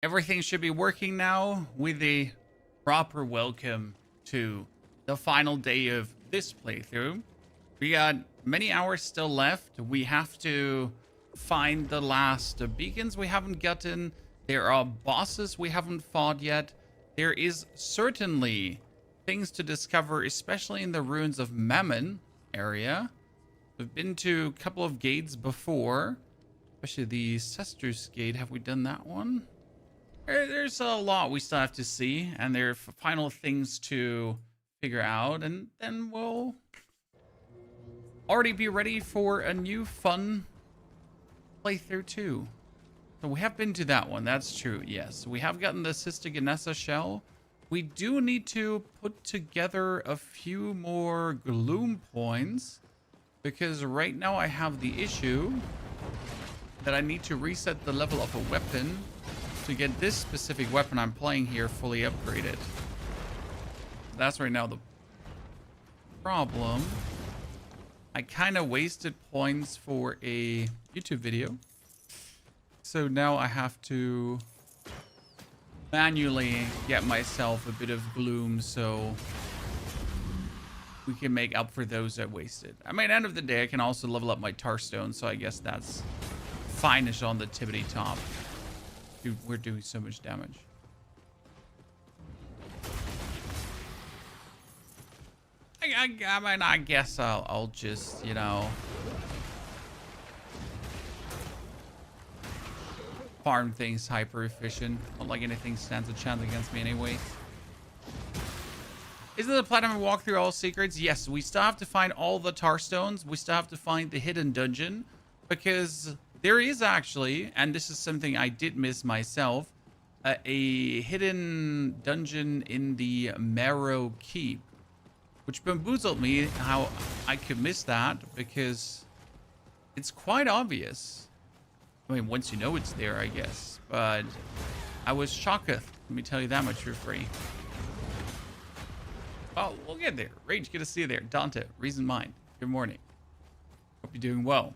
Everything should be working now with a proper welcome to the final day of this playthrough. We got many hours still left. We have to find the last beacons we haven't gotten. There are bosses we haven't fought yet. There is certainly things to discover, especially in the ruins of Mammon area. We've been to a couple of gates before, especially the Cestrus Gate. Have we done that one? There's a lot we still have to see, and there are final things to figure out, and then we'll already be ready for a new fun playthrough too. So we have been to that one, that's true, yes. We have gotten the Sister Ganessa shell. We do need to put together a few more gloom points, because right now I have the issue that I need to reset the level of a weapon to get this specific weapon I'm playing here fully upgraded. That's right now the problem. I kind of wasted points for a YouTube video. So now I have to manually get myself a bit of gloom so we can make up for those I wasted. I mean, at the end of the day, I can also level up my Tarstone, so I guess that's fine-ish on the tippity top. Dude, we're doing so much damage. I mean, I guess I'll just, you know, farm things hyper efficient. Not like anything stands a chance against me anyway. Isn't the platinum walkthrough all secrets? Yes, we still have to find all the Tarstones. We still have to find the hidden dungeon, because there is actually, and this is something I did miss myself, a hidden dungeon in the Marrow Keep, which bamboozled me how I could miss that, because it's quite obvious. I mean, once you know it's there, I guess, but I was shocked. Let me tell you that much for free. Oh, we'll get there. Rage, good to see you there. Dante, Reason Mind, good morning. Hope you're doing well.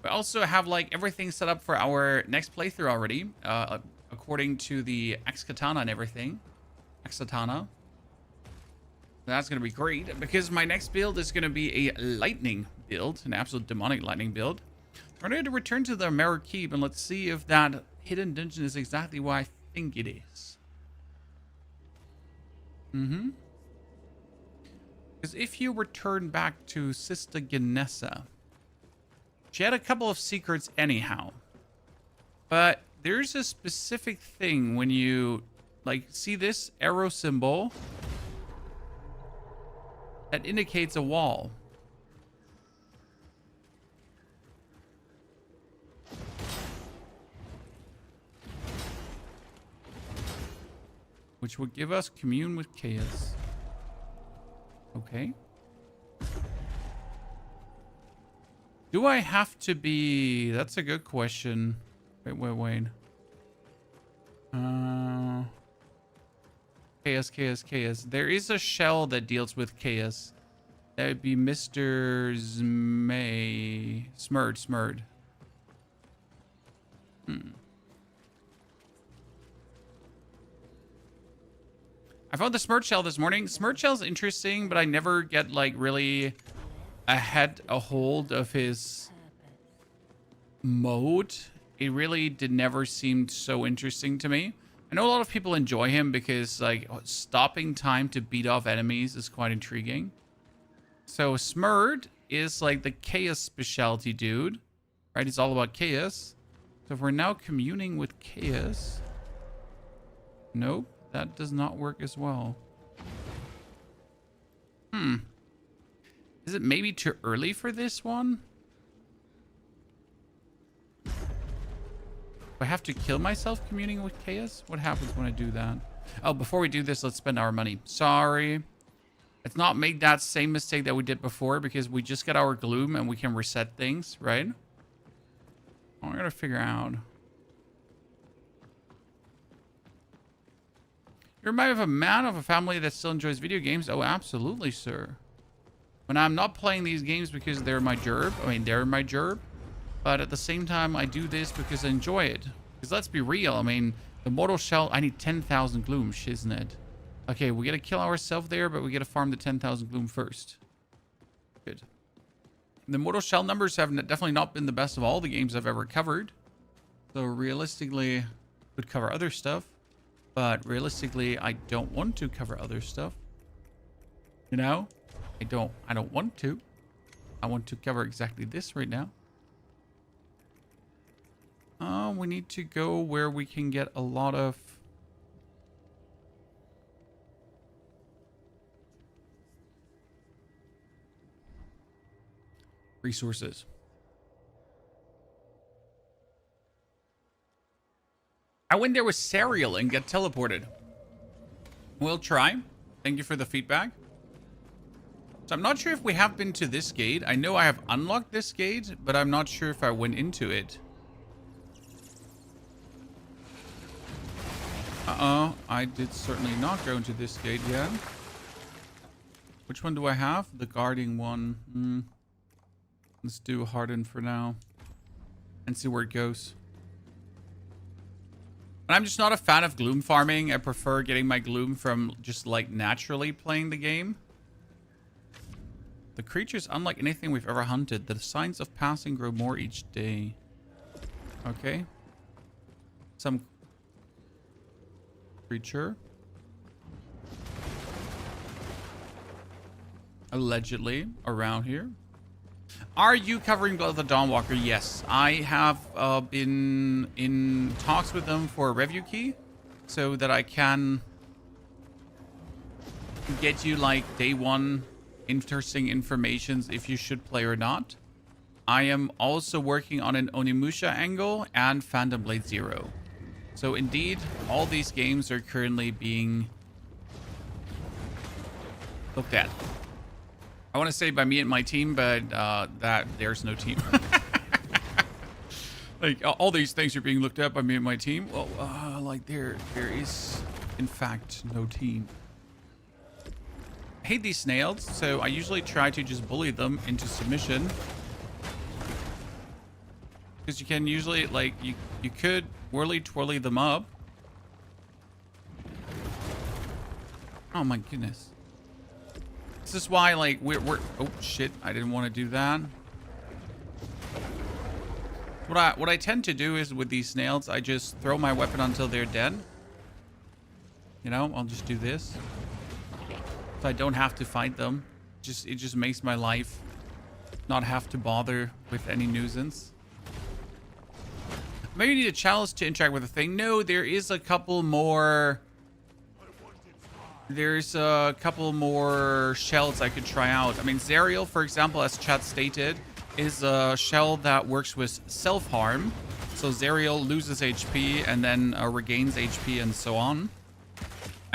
We also have like everything set up for our next playthrough already, according to the X-Katana and everything. X-Katana. That's going to be great, because my next build is going to be a lightning build, an absolute demonic lightning build. We're going to return to the Marrow Keep, and let's see if that hidden dungeon is exactly what I think it is. Because if you return back to Sister Ganessa, she had a couple of secrets anyhow. But there's a specific thing when you, like, see this arrow symbol that indicates a wall. Which would give us commune with chaos. Okay. Do I have to be... That's a good question. Wait. Chaos. There is a shell that deals with chaos. That would be Mr. Smurd. I found the Smurd shell this morning. Smurd shell's interesting, but I never get like really a hold of his mode. It really never seemed so interesting to me. I know a lot of people enjoy him because like stopping time to beat off enemies is quite intriguing. So Smurd is like the chaos specialty dude, right? It's all about chaos. So if we're now communing with chaos, nope, that does not work as well. Is it maybe too early for this one? Do I have to kill myself communing with chaos? What happens when I do that? Oh, before we do this, let's spend our money. Sorry. Let's not make that same mistake that we did before, because we just got our gloom and we can reset things, right? I gotta figure out. You remind me of a man of a family that still enjoys video games. Oh, absolutely, sir. When I'm not playing these games because they're my job. I mean, they're my job. But at the same time, I do this because I enjoy it. Because let's be real. I mean, the mortal shell, I need 10,000 gloom, shiznit. Okay, we gotta kill ourselves there, but we gotta farm the 10,000 gloom first. Good. The mortal shell numbers have definitely not been the best of all the games I've ever covered. So realistically, would cover other stuff. But realistically, I don't want to cover other stuff. You know? I don't want to. I want to cover exactly this right now. We need to go where we can get a lot of resources. I went there with Serial and get teleported. We'll try. Thank you for the feedback. So I'm not sure if we have been to this gate. I know I have unlocked this gate, but I'm not sure if I went into it. I did certainly not go into this gate yet. Which one do I have? The guarding one. Let's do Harden for now. And see where it goes. But I'm just not a fan of gloom farming. I prefer getting my gloom from just like naturally playing the game. The creatures, unlike anything we've ever hunted, the signs of passing grow more each day. Okay. Some creature. Allegedly around here. Are you covering Blood of the Dawnwalker? Yes. I have been in talks with them for a review key so that I can get you like day one interesting informations if you should play or not. I am also working on an Onimusha angle and Phantom Blade Zero. So indeed, all these games are currently being looked at. I want to say by me and my team, but that there's no team. Like all these things are being looked at by me and my team. Well, like there is in fact no team. I hate these snails, so I usually try to just bully them into submission. Because you can usually, like, you could whirly-twirly them up. Oh my goodness. This is why, like, we're oh shit, I didn't want to do that. What I tend to do is with these snails, I just throw my weapon until they're dead. You know, I'll just do this. So I don't have to fight them. It just makes my life not have to bother with any nuisance. Maybe you need a chalice to interact with a thing. No, there is a couple more. There's a couple more shells I could try out. I mean, Zerial, for example, as chat stated, is a shell that works with self-harm. So Zerial loses HP and then regains HP and so on.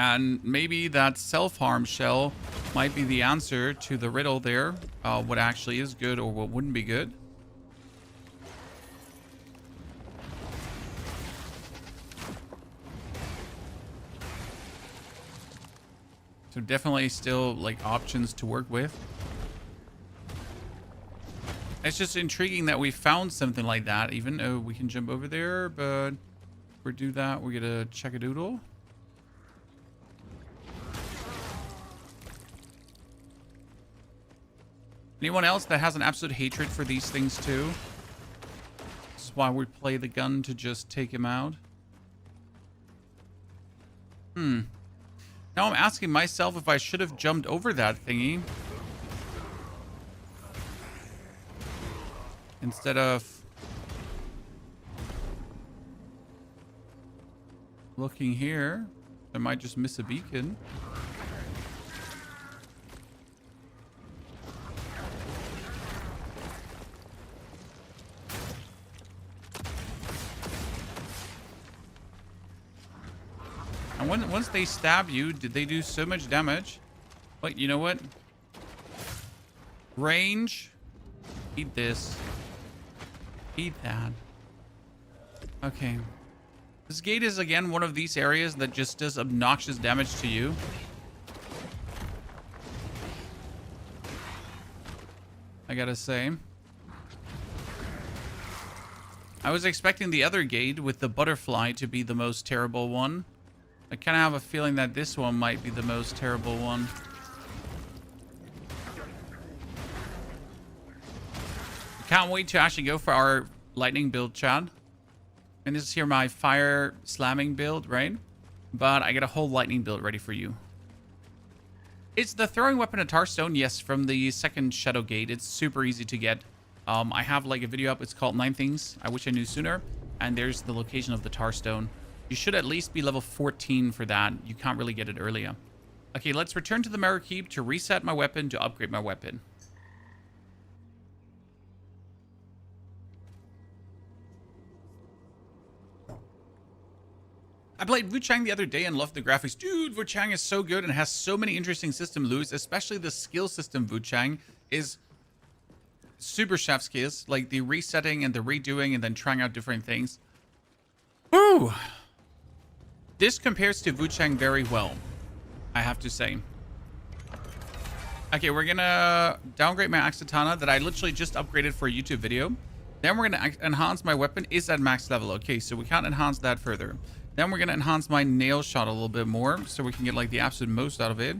And maybe that self-harm shell might be the answer to the riddle there. What actually is good or what wouldn't be good. So definitely still like options to work with. It's just intriguing that we found something like that. Even though we can jump over there, but if we do that, we're gonna check a doodle. Anyone else that has an absolute hatred for these things too? This is why we play the gun, to just take him out. Now I'm asking myself if I should have jumped over that thingy. Instead of looking here. I might just miss a beacon. And once they stab you, did they do so much damage? But you know what? Range. Eat this. Eat that. Okay. This gate is again one of these areas that just does obnoxious damage to you. I gotta say. I was expecting the other gate with the butterfly to be the most terrible one. I kind of have a feeling that this one might be the most terrible one. Can't wait to actually go for our lightning build, Chad. And this is here my fire slamming build, right? But I got a whole lightning build ready for you. Is the throwing weapon a tar stone? Yes, from the second shadow gate. It's super easy to get. I have like a video up. It's called 9 Things I Wish I Knew Sooner. And there's the location of the tar stone. You should at least be level 14 for that. You can't really get it earlier. Okay, let's return to the Mirror Keep to reset my weapon, to upgrade my weapon. I played Wuchang the other day and loved the graphics. Dude, Wuchang is so good and has so many interesting system loops, especially the skill system Wuchang is super chef's kiss. Like the resetting and the redoing and then trying out different things. Woo! This compares to Wuchang very well, I have to say. Okay, we're gonna downgrade my Axe Katana that I literally just upgraded for a YouTube video. Then we're gonna enhance my weapon is at max level. Okay, so we can't enhance that further. Then we're going to enhance my nail shot a little bit more so we can get like the absolute most out of it.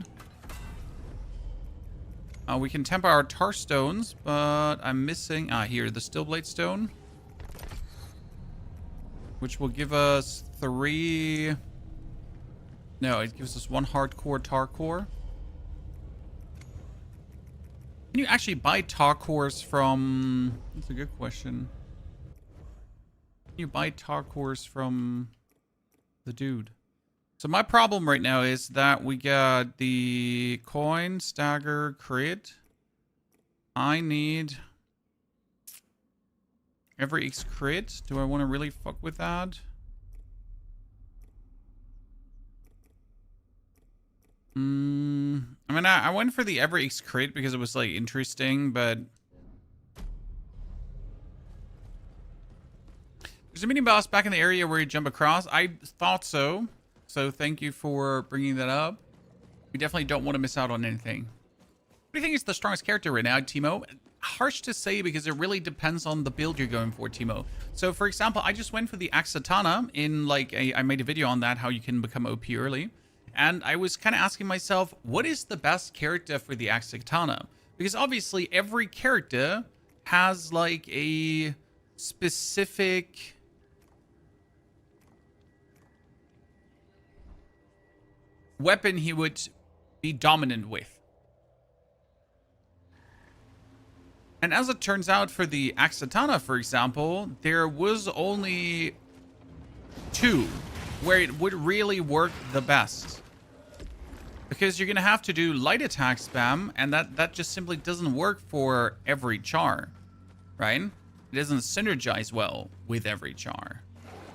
We can temper our tar stones, but I'm missing... here, the steel blade stone. Which will give us 3... No, it gives us 1 hardcore tar core. Can you actually buy tar cores from... That's a good question. Can you buy tar cores from... the dude? So my problem right now is that we got the coin, stagger, crit. I need every X crit. Do I want to really fuck with that? I mean, I went for the every X crit because it was like interesting, but there's a mini boss back in the area where you jump across. I thought so. So thank you for bringing that up. We definitely don't want to miss out on anything. What do you think is the strongest character right now, Timo? Harsh to say because it really depends on the build you're going for, Timo. So for example, I just went for the Axe Katana in like I made a video on that, how you can become OP early. And I was kind of asking myself, what is the best character for the Axe Katana? Because obviously every character has like a specific... weapon he would be dominant with. And as it turns out for the Axe Katana, for example, there was only 2 where it would really work the best. Because you're going to have to do light attack spam, and that just simply doesn't work for every char, right? It doesn't synergize well with every char.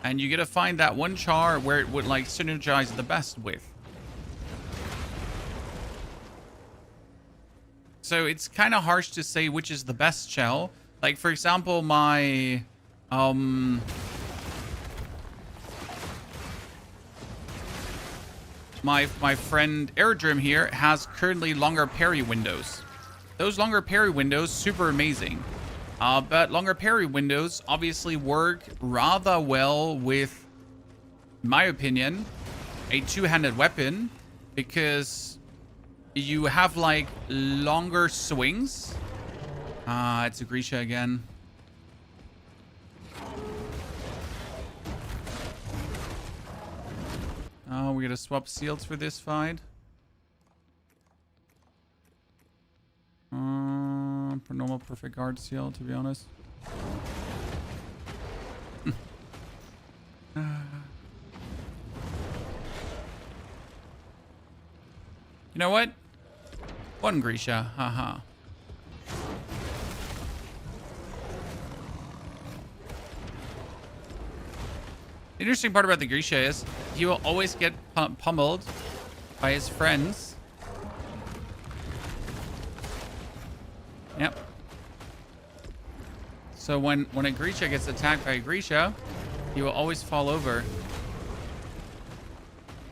And you got to find that one char where it would like synergize the best with. So it's kind of harsh to say which is the best shell. Like, for example, my... My friend Airdrim here has currently longer parry windows. Those longer parry windows, super amazing. But longer parry windows obviously work rather well with, in my opinion, a two-handed weapon. Because... you have like longer swings. It's a Grisha again. Oh, we gotta swap seals for this fight. For normal perfect guard seal, to be honest. You know what? One Grisha, haha. The interesting part about the Grisha is he will always get pummeled by his friends. Yep. So when a Grisha gets attacked by a Grisha, he will always fall over.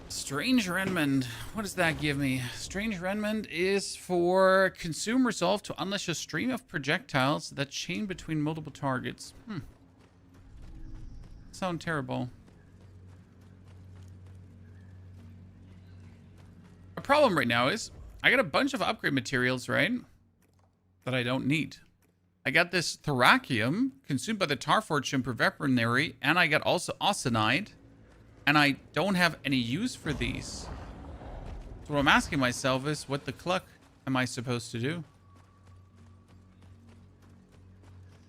Strange Renmond. What does that give me? Strange Renmond is for consume resolve to unleash a stream of projectiles that chain between multiple targets. Sound terrible. Our problem right now is I got a bunch of upgrade materials, right? That I don't need. I got this Thracium consumed by the Tarforge and Weaponry, and I got also Austenite, and I don't have any use for these. So what I'm asking myself is, what the cluck am I supposed to do?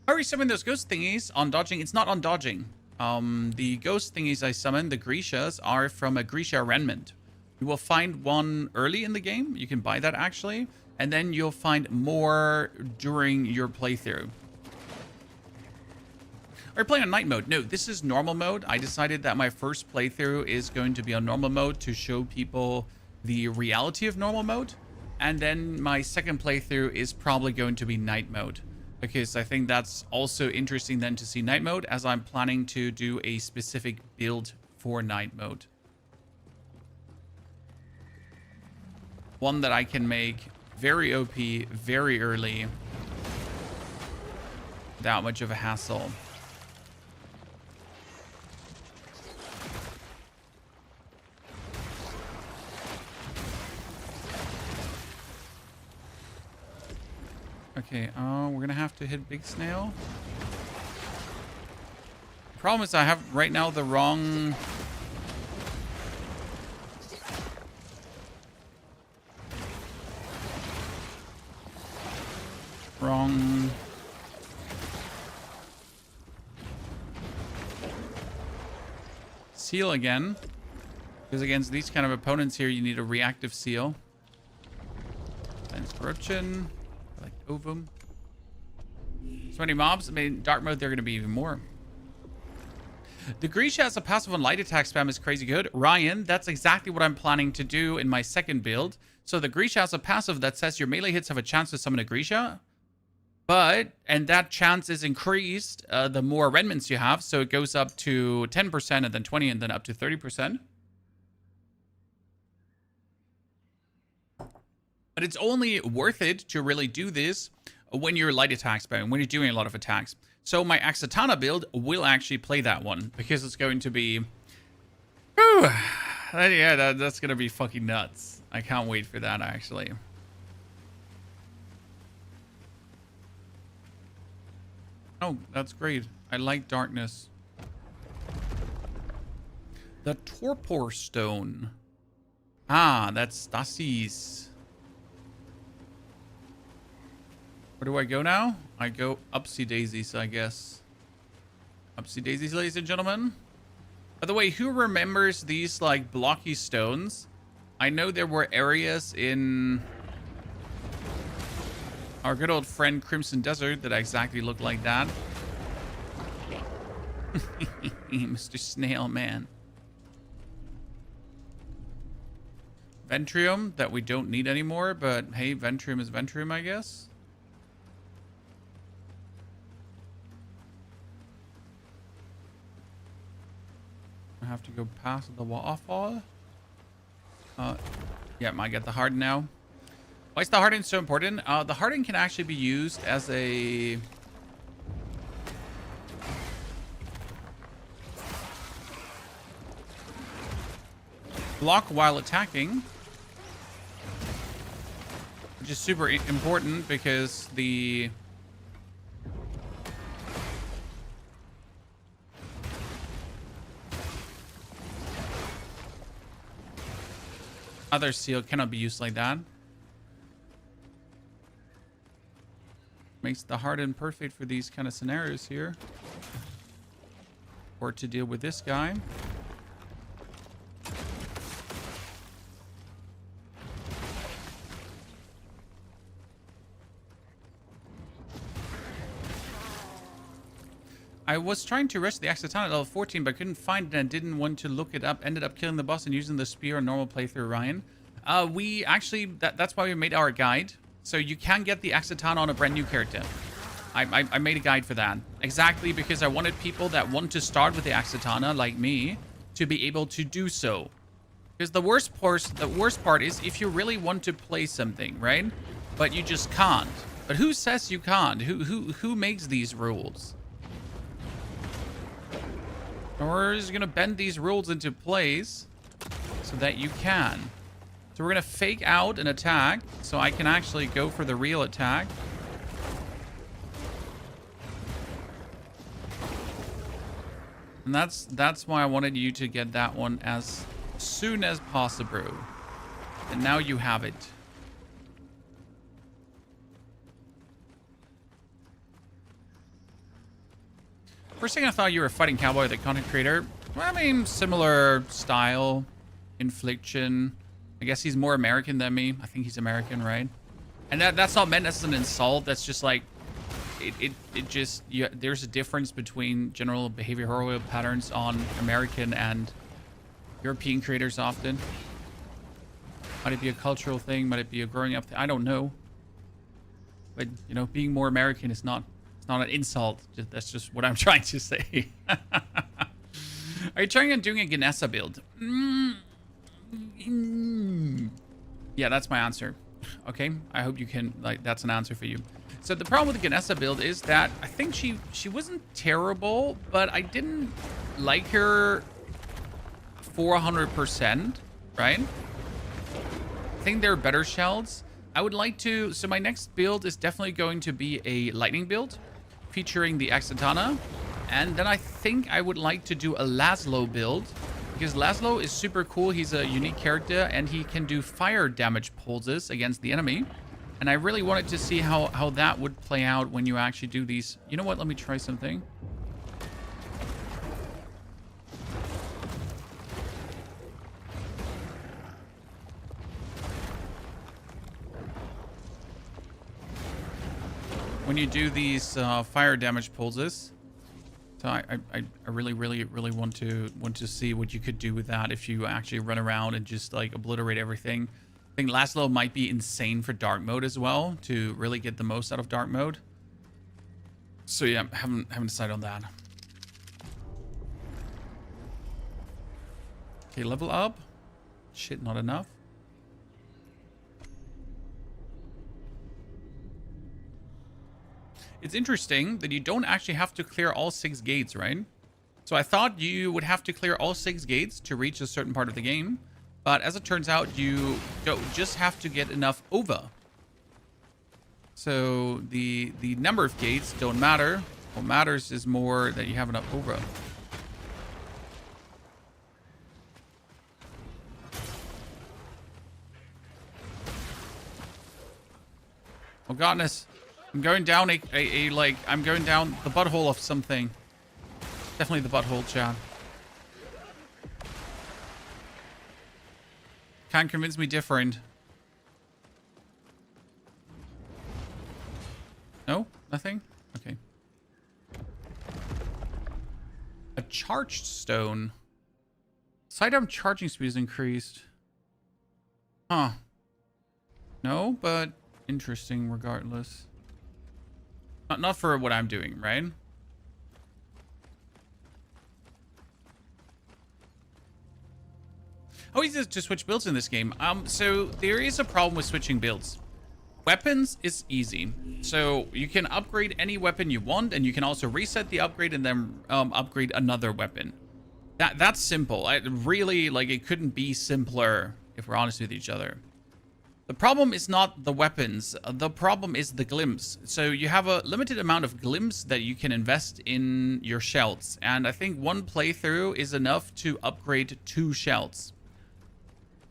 How are we summoning those ghost thingies on dodging? It's not on dodging. The ghost thingies I summoned, the Grecias, are from a Grecia Remnant. You will find one early in the game. You can buy that actually. And then you'll find more during your playthrough. Are you playing on night mode? No, this is normal mode. I decided that my first playthrough is going to be on normal mode to show people the reality of normal mode. And then my second playthrough is probably going to be night mode. Because I think that's also interesting then to see night mode, as I'm planning to do a specific build for night mode. One that I can make very OP, very early, without much of a hassle. Okay, we're gonna have to hit Big Snail. The problem is I have right now the wrong... seal again, because against these kind of opponents here you need a reactive seal. Thanks, corruption. I like ovum. So many mobs. I mean, dark mode, they're going to be even more. The Grisha as a passive on light attack spam is crazy good. Ryan, that's exactly what I'm planning to do in my second build. So the Grisha has a passive that says your melee hits have a chance to summon a Grisha. And that chance is increased the more remnants you have. So it goes up to 10% and then 20 and then up to 30%. But it's only worth it to really do this when you're light attack spamming, when you're doing a lot of attacks. So my Axatana build will actually play that one because it's going to be... Whew, yeah, that's going to be fucking nuts. I can't wait for that, actually. Oh, that's great. I like darkness. The Torpor Stone. Ah, that's Stasis. Where do I go now? I go Upsy Daisies, I guess. Upsy Daisies, ladies and gentlemen. By the way, who remembers these, like, blocky stones? I know there were areas in our good old friend Crimson Desert that exactly looked like that. Mr. Snail Man. Ventrium that we don't need anymore, but hey, Ventrium is Ventrium, I guess. I have to go past the waterfall. Yeah, might get the harden now. Why is the harden so important? The harden can actually be used as a... block while attacking. Which is super important because the... other seal cannot be used like that. Makes the harden perfect for these kind of scenarios here. Or to deal with this guy. I was trying to rush the Axatana at level 14, but couldn't find it and didn't want to look it up. Ended up killing the boss and using the spear on normal playthrough, Ryan. We actually, that's why we made our guide. So you can get the Axatana on a brand new character. I made a guide for that. Exactly because I wanted people that want to start with the Axatana, like me, to be able to do so. Because the worst part is if you really want to play something, right? But you just can't. But who says you can't? Who makes these rules? And we're just gonna bend these rules into place so that you can. So we're gonna fake out an attack so I can actually go for the real attack. And that's why I wanted you to get that one as soon as possible. And now you have it. For a second, I thought you were fighting Cowboy, the content creator. Well, I mean, similar style, infliction. I guess he's more American than me. I think he's American, right? And that's not meant as an insult. That's just like, there's a difference between general behavioral patterns on American and European creators often. Might it be a cultural thing? Might it be a growing up thing? I don't know. But, you know, being more American is not... It's not an insult. That's just what I'm trying to say. Are you trying on doing a Ganessa build? Yeah, that's my answer. Okay, I hope you can, like, that's an answer for you. So the problem with the Ganessa build is that I think she wasn't terrible, but I didn't like her 400%, right? I think there are better shells. I would like to, so my next build is definitely going to be a lightning build featuring the Exitana. And then I think I would like to do a Laszlo build because Laszlo is super cool. He's a unique character and he can do fire damage pulses against the enemy. And I really wanted to see how that would play out when you actually do these. You know what? Let me try something. When you do these fire damage pulses, so I really want to see what you could do with that if you actually run around and just like obliterate everything. I think Laszlo might be insane for dark mode as well to really get the most out of dark mode. So yeah, haven't decided on that. Okay, level up. Shit, not enough. It's interesting that you don't actually have to clear all 6 gates, right? So I thought you would have to clear all 6 gates to reach a certain part of the game. But as it turns out, you don't just have to get enough OVA. So the number of gates don't matter. What matters is more that you have enough OVA. Oh godness. I'm going down I'm going down the butthole of something. Definitely the butthole, Chad. Can't convince me different. No? Nothing? Okay. A charged stone. Sidearm charging speed is increased. Huh. No, but interesting regardless. Not for what I'm doing, right? Oh, easy to switch builds in this game. So there is a problem with switching builds. Weapons is easy. So you can upgrade any weapon you want, and you can also reset the upgrade and then upgrade another weapon. That's simple. I really, like, it couldn't be simpler if we're honest with each other. The problem is not the weapons. The problem is the glimpse. So you have a limited amount of glimpse that you can invest in your shells. And I think one playthrough is enough to upgrade 2 shells.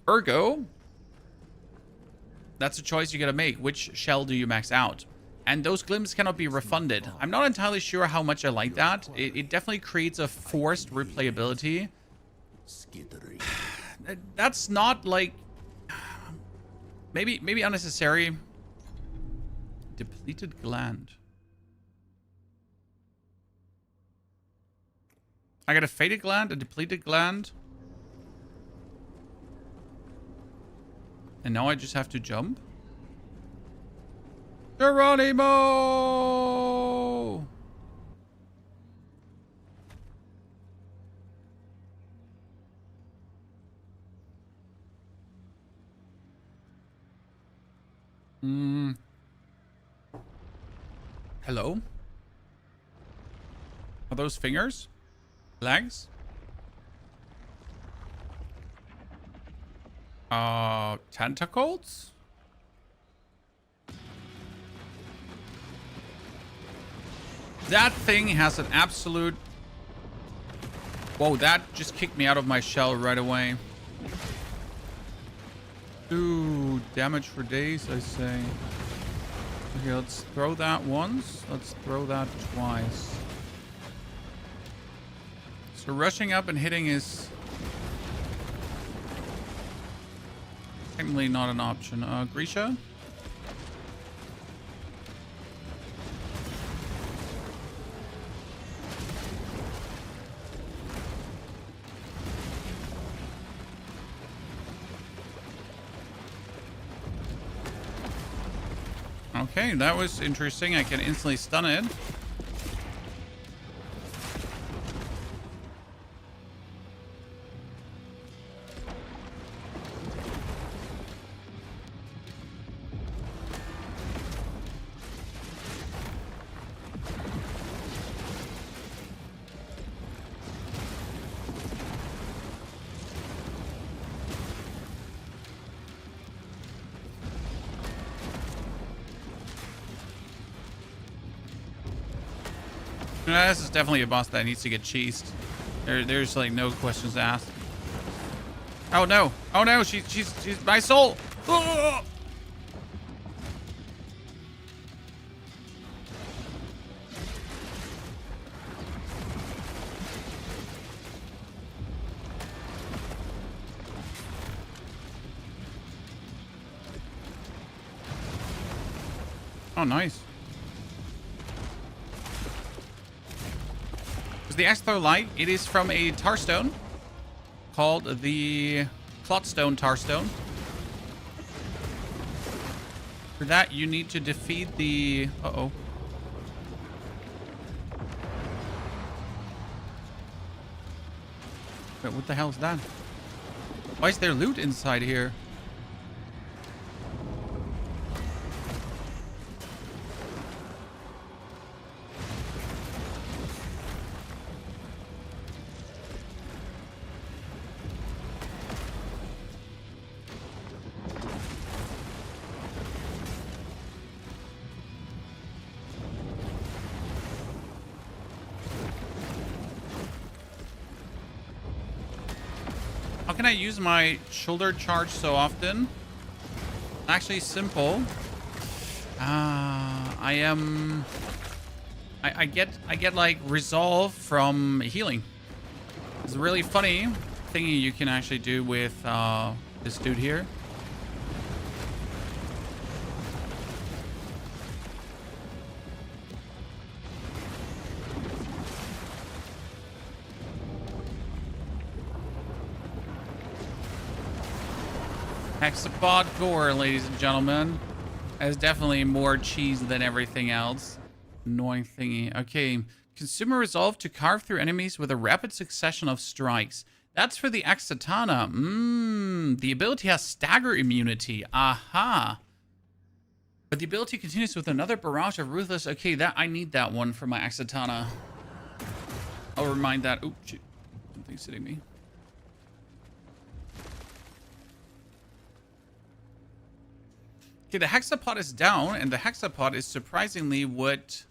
Ergo, that's a choice you gotta make. Which shell do you max out? And those glimpses cannot be refunded. I'm not entirely sure how much I like that. It definitely creates a forced replayability. That's not like... Maybe unnecessary. Depleted gland. I got a faded gland, a depleted gland. And now I just have to jump. Geronimo! Hello? Are those fingers? Legs? Tentacles? That thing has an absolute... Whoa, that just kicked me out of my shell right away. Ooh, damage for days, I say. Okay, let's throw that once. Let's throw that twice. So rushing up and hitting is technically not an option. Grisha? Okay, that was interesting. I can instantly stun it. This is definitely a boss that needs to get cheesed. There's like no questions asked. Oh no! Oh no! She's my soul. Oh! Oh, nice. The Exthro Light, it is from a Tarstone called the Clotstone Tarstone. For that, you need to defeat the... Uh-oh. Wait, what the hell is that? Why is there loot inside here? How can I use my shoulder charge so often? Actually, simple. I get like resolve from healing. It's a really funny thingy you can actually do with this dude here. Hexapod Gore, ladies and gentlemen. That is definitely more cheese than everything else. Annoying thingy. Okay. Consumer resolve to carve through enemies with a rapid succession of strikes. That's for the Axatana. The ability has stagger immunity. Aha. But the ability continues with another barrage of ruthless. Okay, that I need that one for my Axatana. I'll remind that. Oh, shit. Something's hitting me. Okay, the Hexapod is down, and the Hexapod is surprisingly what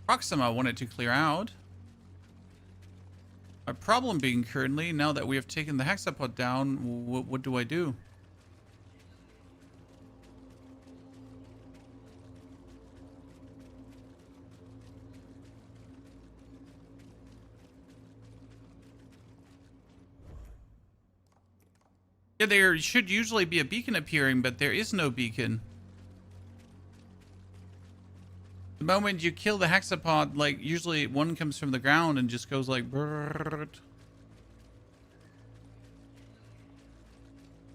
Proxima wanted to clear out. My problem being currently, now that we have taken the Hexapod down, what do I do? Yeah, there should usually be a beacon appearing, but there is no beacon. The moment you kill the Hexapod, like, usually one comes from the ground and just goes like... Brrrt.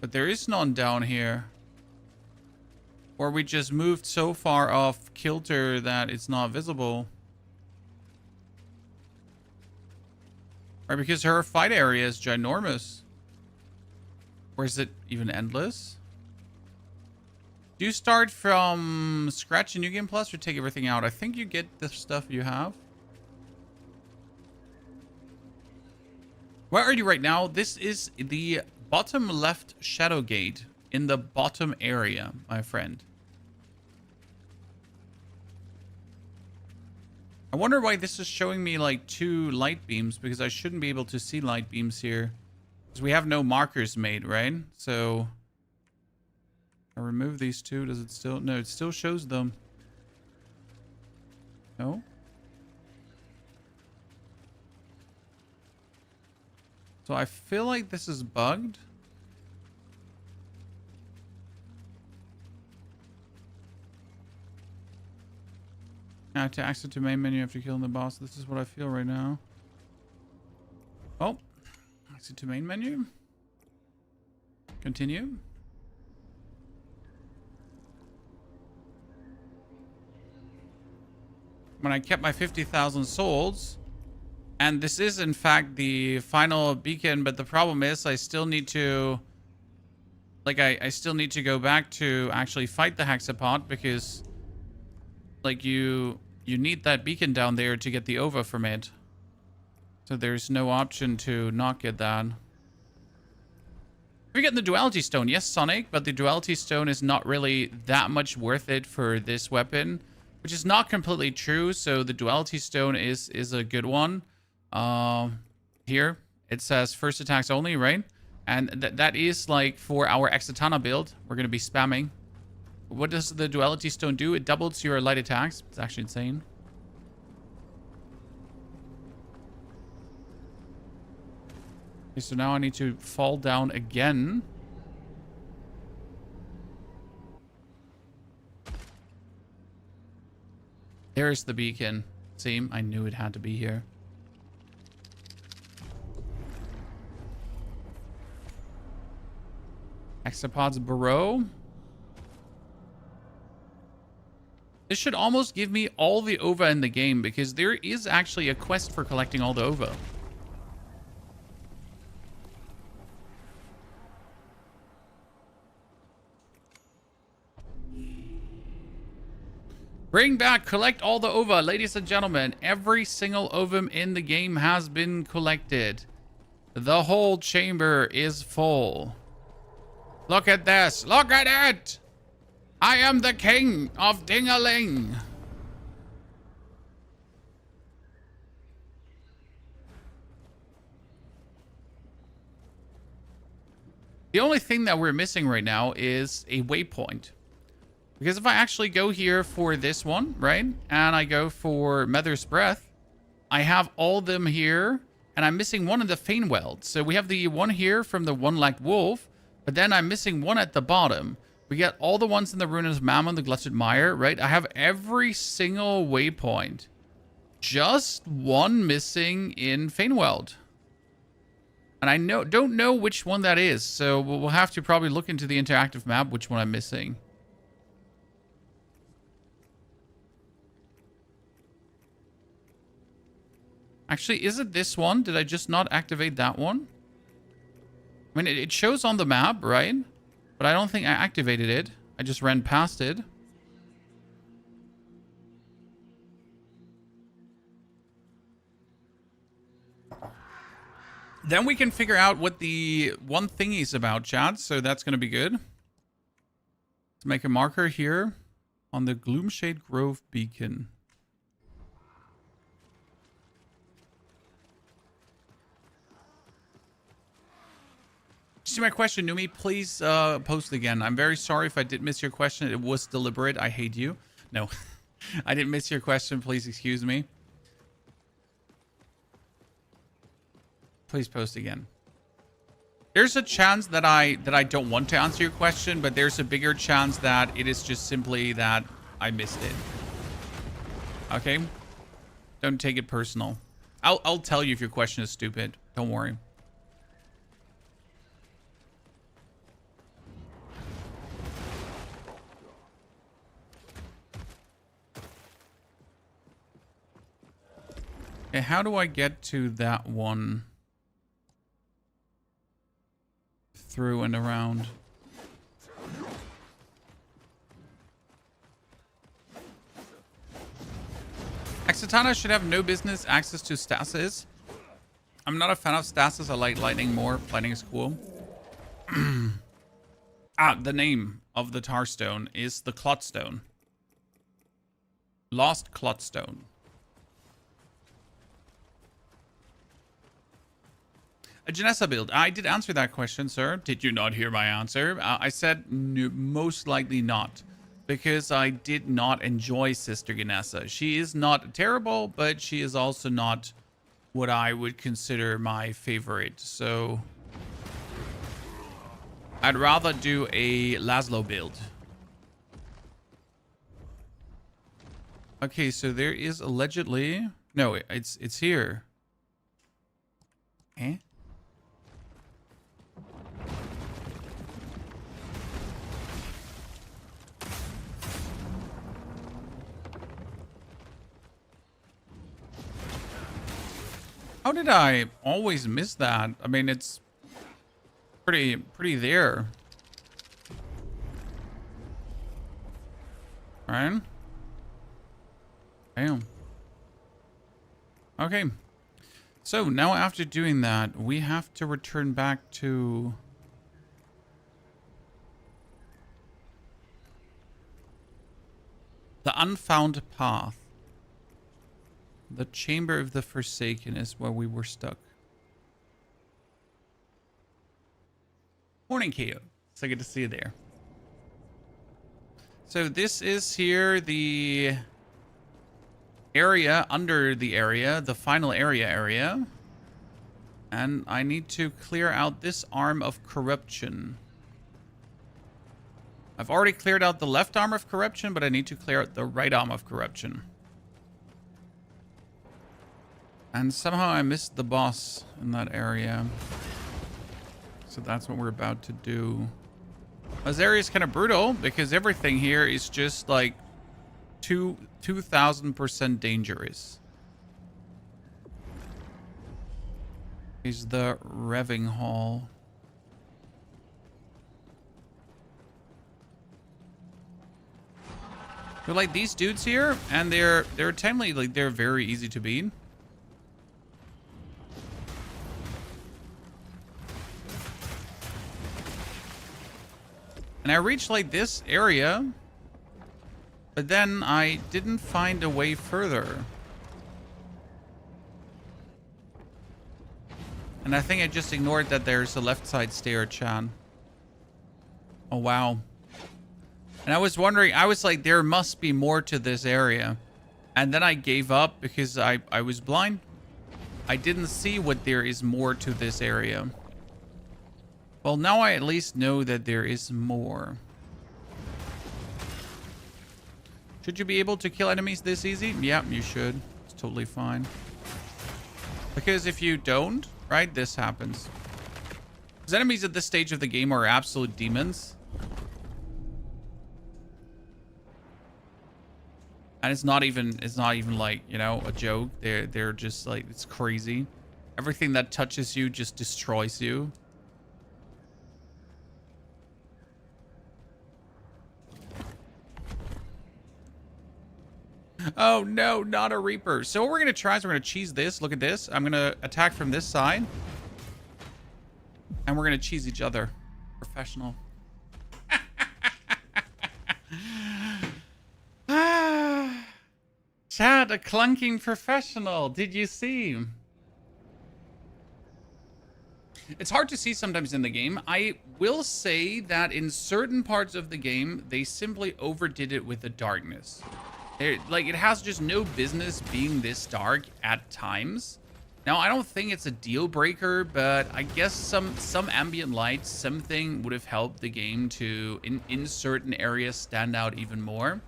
But there is none down here. Or we just moved so far off kilter that it's not visible. Or because her fight area is ginormous. Or is it even endless? Do you start from scratch in New Game Plus or take everything out? I think you get the stuff you have. Where are you right now? This is the bottom left shadow gate in the bottom area, my friend. I wonder why this is showing me like 2 light beams, because I shouldn't be able to see light beams here. Because we have no markers made, right? So I remove these 2. Does it still? No, it still shows them. No? So I feel like this is bugged. Now to access to main menu after killing the boss. This is what I feel right now. Oh. Exit to main menu. Continue. When I kept my 50,000 souls. And this is, in fact, the final beacon. But the problem is I still need to... Like, I still need to go back to actually fight the hexapod. Because, like, you need that beacon down there to get the OVA from it. So there's no option to not get that. We're getting the duality stone. Yes, Sonic, but the duality stone is not really that much worth it for this weapon. Which is not completely true. So the duality stone is a good one. Here, it says first attacks only, right? And that is like for our Exitana build. We're going to be spamming. What does the duality stone do? It doubles your light attacks. It's actually insane. Okay, so now I need to fall down again. There's the beacon. See, I knew it had to be here. Hexapod's Burrow. This should almost give me all the OVA in the game, because there is actually a quest for collecting all the OVA. Bring back, collect all the OVA, ladies and gentlemen. Every single OVA in the game has been collected. The whole chamber is full. Look at this. Look at it. I am the king of Ding-a-ling. The only thing that we're missing right now is a waypoint. Because if I actually go here for this one, right? And I go for Mother's Breath, I have all of them here. And I'm missing one in the Feynweld. So we have the one here from the One-Legged Wolf. But then I'm missing one at the bottom. We get all the ones in the Ruin of Mammon, the Glutted Mire, right? I have every single waypoint. Just one missing in Feynweld. And I don't know which one that is. So we'll have to probably look into the interactive map which one I'm missing. Actually, is it this one? Did I just not activate that one? I mean, it shows on the map, right? But I don't think I activated it. I just ran past it. Then we can figure out what the one thingy is about, chat. So that's going to be good. Let's make a marker here on the Gloomshade Grove beacon. See my question, Numi? Please post again. I'm very sorry if I did miss your question. It was deliberate. I hate you. No, I didn't miss your question. Please excuse me. Please post again. There's a chance that I don't want to answer your question, but there's a bigger chance that it is just simply that I missed it. Okay? Don't take it personal. I'll tell you if your question is stupid. Don't worry. Okay, how do I get to that one? Through and around. Exitana should have no business access to stasis. I'm not a fan of stasis. I like lightning more. Lightning is cool. The name of the Tarstone is the Clotstone. Lost Clotstone. A Janessa build. I did answer that question, sir. Did you not hear my answer? I said most likely not. Because I did not enjoy Sister Ganessa. She is not terrible, but she is also not what I would consider my favorite. So I'd rather do a Laszlo build. Okay, so there is allegedly... No, it's here. Eh? How did I always miss that? I mean, it's pretty there. Right? Damn. Okay. So now after doing that, we have to return back to... the Unfound Path. The Chamber of the Forsaken is where we were stuck. Morning, Keo. So good to see you there. So this is here the area under the area, the final area. And I need to clear out this arm of corruption. I've already cleared out the left arm of corruption, but I need to clear out the right arm of corruption. And somehow I missed the boss in that area. So that's what we're about to do. This area is kind of brutal because everything here is just like 2,000% dangerous. Is the Revving Hall. They're like these dudes here, and they're timely, like they're very easy to beat. And I reached like this area, but then I didn't find a way further. And I think I just ignored that there's a left side stair, Chan. Oh, wow. And I was wondering, I was like, there must be more to this area. And then I gave up because I was blind. I didn't see what there is more to this area. Well, now I at least know that there is more. Should you be able to kill enemies this easy? Yeah, you should. It's totally fine. Because if you don't, right, this happens. Because enemies at this stage of the game are absolute demons. And it's not even like, you know, a joke. They're just like, it's crazy. Everything that touches you just destroys you. Oh no, not a Reaper. So what we're gonna try is we're gonna cheese this. Look at this. I'm gonna attack from this side. And we're gonna cheese each other. Professional. Chat, a clunking professional. Did you see? It's hard to see sometimes in the game. I will say that in certain parts of the game, they simply overdid it with the darkness. Like, it has just no business being this dark at times. Now, I don't think it's a deal breaker, but I guess some ambient light, something would have helped the game to, in certain areas, stand out even more.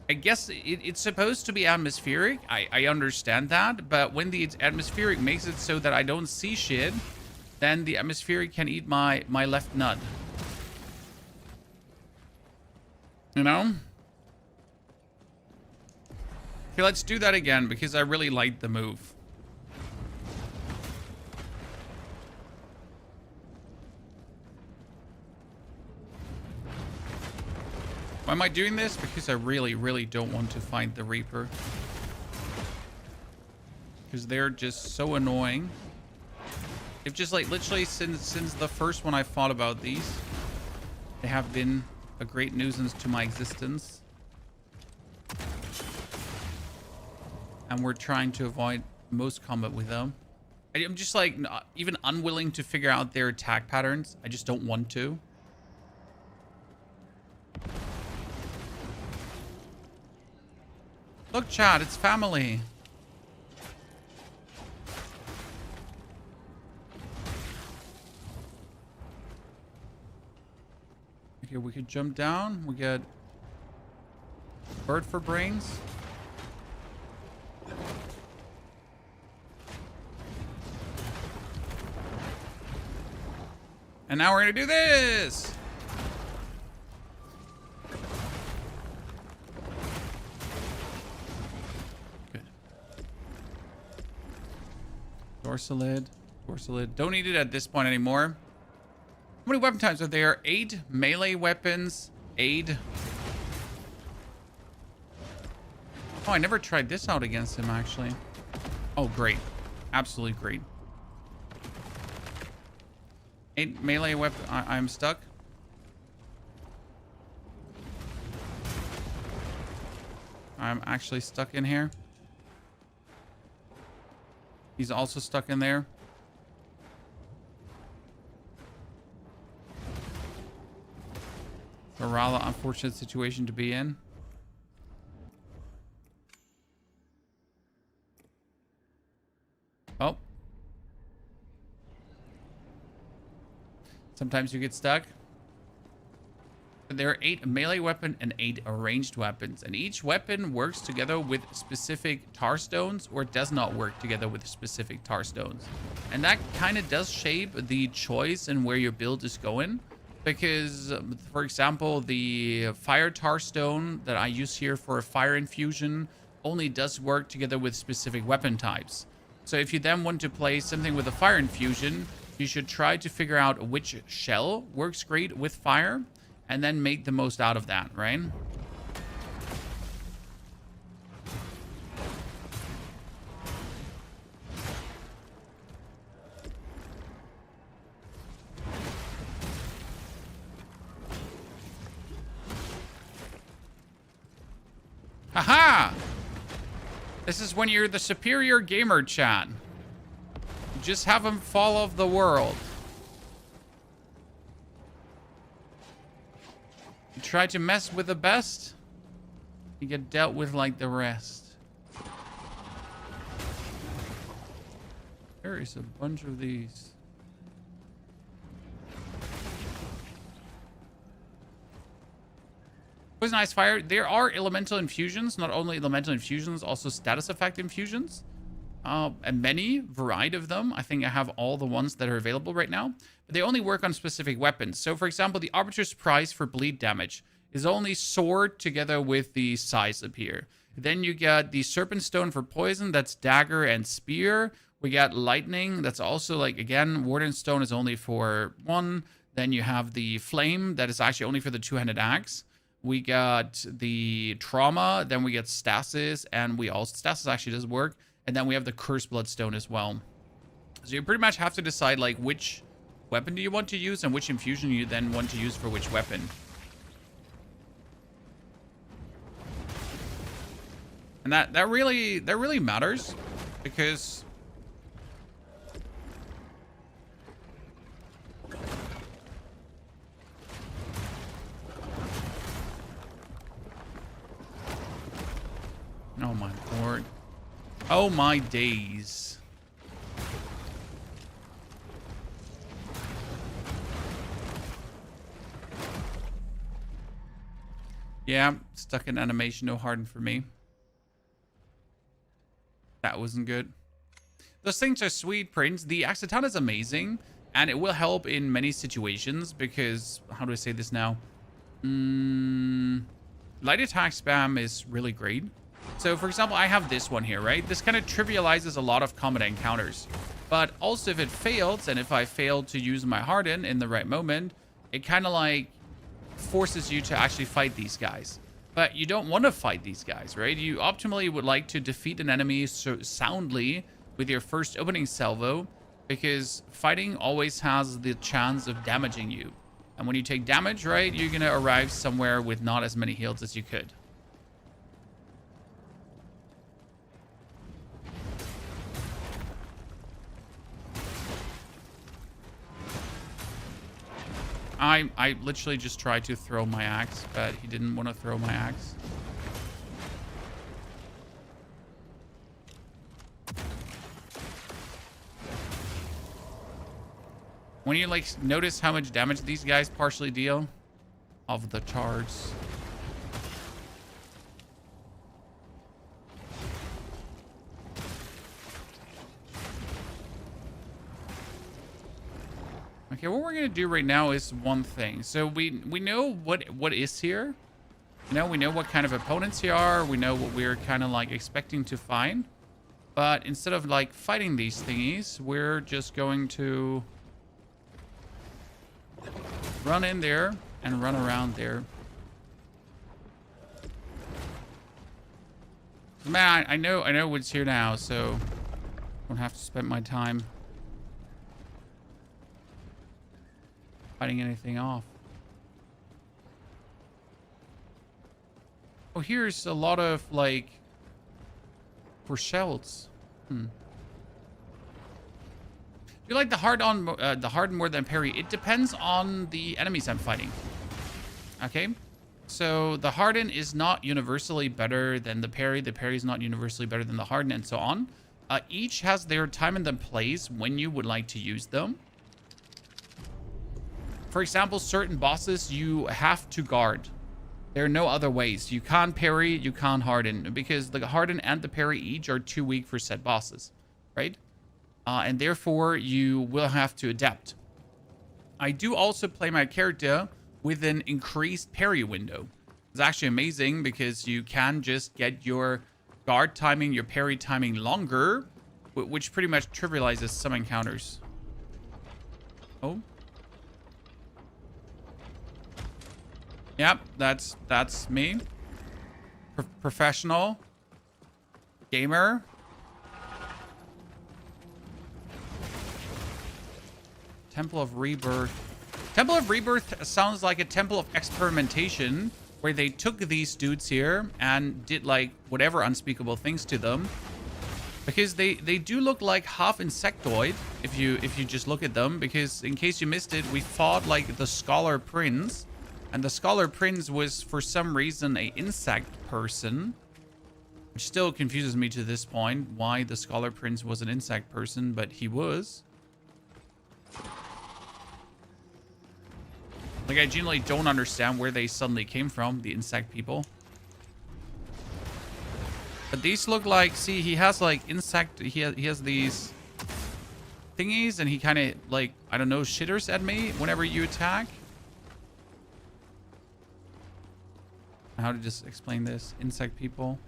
I guess it's supposed to be atmospheric. I understand that, but when the atmospheric makes it so that I don't see shit, then the atmospheric can eat my left nut. You know? Okay, let's do that again because I really like the move. Why am I doing this? Because I really, really don't want to find the Reaper. because they're just so annoying. They've just like literally since the first one I thought about these, they have been a great nuisance to my existence. And we're trying to avoid most combat with them. I'm just like not even unwilling to figure out their attack patterns. I just don't want to. Look, chat, it's family. Okay, we could jump down. We get bird for brains. And now we're gonna do this. Good. Dorsalid. Don't need it at this point anymore. How many weapon types are there? 8 melee weapons. 8. Oh, I never tried this out against him, actually. Oh, great. Absolutely great. 8 melee weapon. I'm stuck. I'm actually stuck in here. He's also stuck in there. A rather unfortunate situation to be in. Oh. Sometimes you get stuck. There are 8 melee weapon and 8 ranged weapons, and each weapon works together with specific tar stones or does not work together with specific tar stones. And that kind of does shape the choice and where your build is going. Because, for example, the fire tar stone that I use here for a fire infusion only does work together with specific weapon types. So if you then want to play something with a fire infusion, you should try to figure out which shell works great with fire and then make the most out of that, right? Haha! This is when you're the superior gamer, chat. Just have him fall off the world. You try to mess with the best, you get dealt with like the rest. There is a bunch of these. Poison Ice Fire. There are elemental infusions, not only elemental infusions, also status effect infusions. And many variety of them. I think I have all the ones that are available right now. But they only work on specific weapons. So, for example, the Arbiter's Prize for bleed damage is only sword together with the size up here. Then you get the Serpent Stone for poison. That's dagger and spear. We got lightning. That's also like, again, Warden Stone is only for 1. Then you have the flame. That is actually only for the 2-handed axe. We got the trauma. Then we get stasis. And we also, stasis actually does work. And then we have the Cursed Bloodstone as well. So you pretty much have to decide like which weapon do you want to use and which infusion you then want to use for which weapon. And that really matters because oh my lord. Oh my days. Yeah, stuck in animation, no harden for me. That wasn't good. Those things are sweet, Prince. The Axatana is amazing, and it will help in many situations because, how do I say this now? Light attack spam is really great. So, for example, I have this one here, right? This kind of trivializes a lot of combat encounters. But also, if it fails, and if I fail to use my Harden in the right moment, it kind of like forces you to actually fight these guys. But you don't want to fight these guys, right? You optimally would like to defeat an enemy so soundly with your first opening salvo, because fighting always has the chance of damaging you. And when you take damage, right, you're going to arrive somewhere with not as many heals as you could. I literally just tried to throw my axe, but he didn't want to throw my axe. When you like notice how much damage these guys partially deal of the charge. Okay, what we're gonna do right now is one thing. So we know what is here. You know, we know what kind of opponents here are. We know what we're kind of like expecting to find. But instead of like fighting these thingies, we're just going to run in there and run around there. Man, I know what's here now, so I don't have to spend my time fighting anything off. Oh, here's a lot of like for shells. Do you like the harden more than parry? It depends on the enemies I'm fighting. Okay, so the harden is not universally better than the parry. The parry is not universally better than the harden, and so on. Each has their time and their place when you would like to use them. For example, certain bosses you have to guard. There are no other ways. You can't parry, you can't harden, because the harden and the parry each are too weak for said bosses, right? And therefore, you will have to adapt. I do also play my character with an increased parry window. It's actually amazing because you can just get your guard timing, your parry timing longer, which pretty much trivializes some encounters. Oh. Yep, that's me. Professional. Gamer. Temple of Rebirth. Temple of Rebirth sounds like a temple of experimentation where they took these dudes here and did like whatever unspeakable things to them. Because they do look like half insectoid if you just look at them, because in case you missed it, we fought like the Scholar Prince. And the Scholar Prince was, for some reason, an insect person. Which still confuses me to this point, why the Scholar Prince was an insect person, but he was. Like, I genuinely don't understand where they suddenly came from, the insect people. But these look like, see, he has, like, insect, he has these thingies, and he kind of, like, I don't know, shitters at me whenever you attack. How to just explain this? Insect people.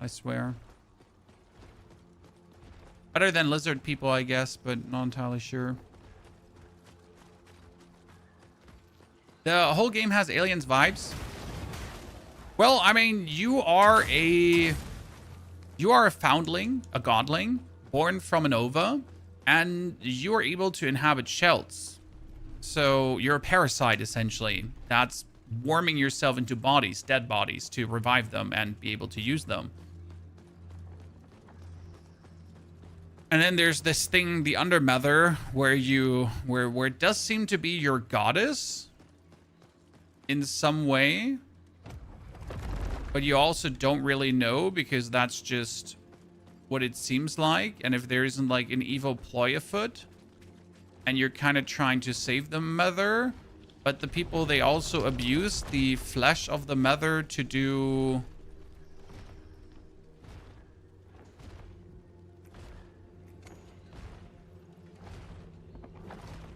I swear. Better than lizard people, I guess, but not entirely sure. The whole game has aliens vibes. Well, I mean, you are a foundling, a godling, born from an ova, and you are able to inhabit shells. So you're a parasite, essentially. That's warming yourself into bodies, dead bodies, to revive them and be able to use them. And then there's this thing, the Undermother, where it does seem to be your goddess in some way, but you also don't really know, because that's just what it seems like. And if there isn't like an evil ploy afoot and you're kind of trying to save the mother, but the people, they also abuse the flesh of the mother to do...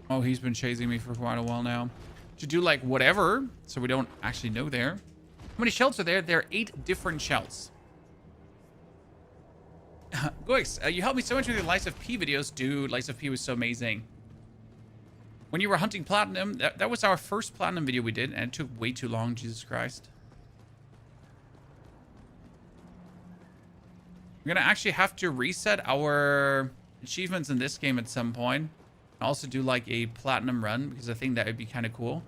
Oh, he's been chasing me for quite a while now. To do like whatever, so we don't actually know there. How many shells are there? There are 8 different shells. Goix, you helped me so much with your Lies of P videos. Dude, Lies of P was so amazing. When you were hunting platinum, that was our first platinum video we did, and it took way too long, Jesus Christ. We're gonna actually have to reset our achievements in this game at some point. And also do like a platinum run, because I think that would be kind of cool.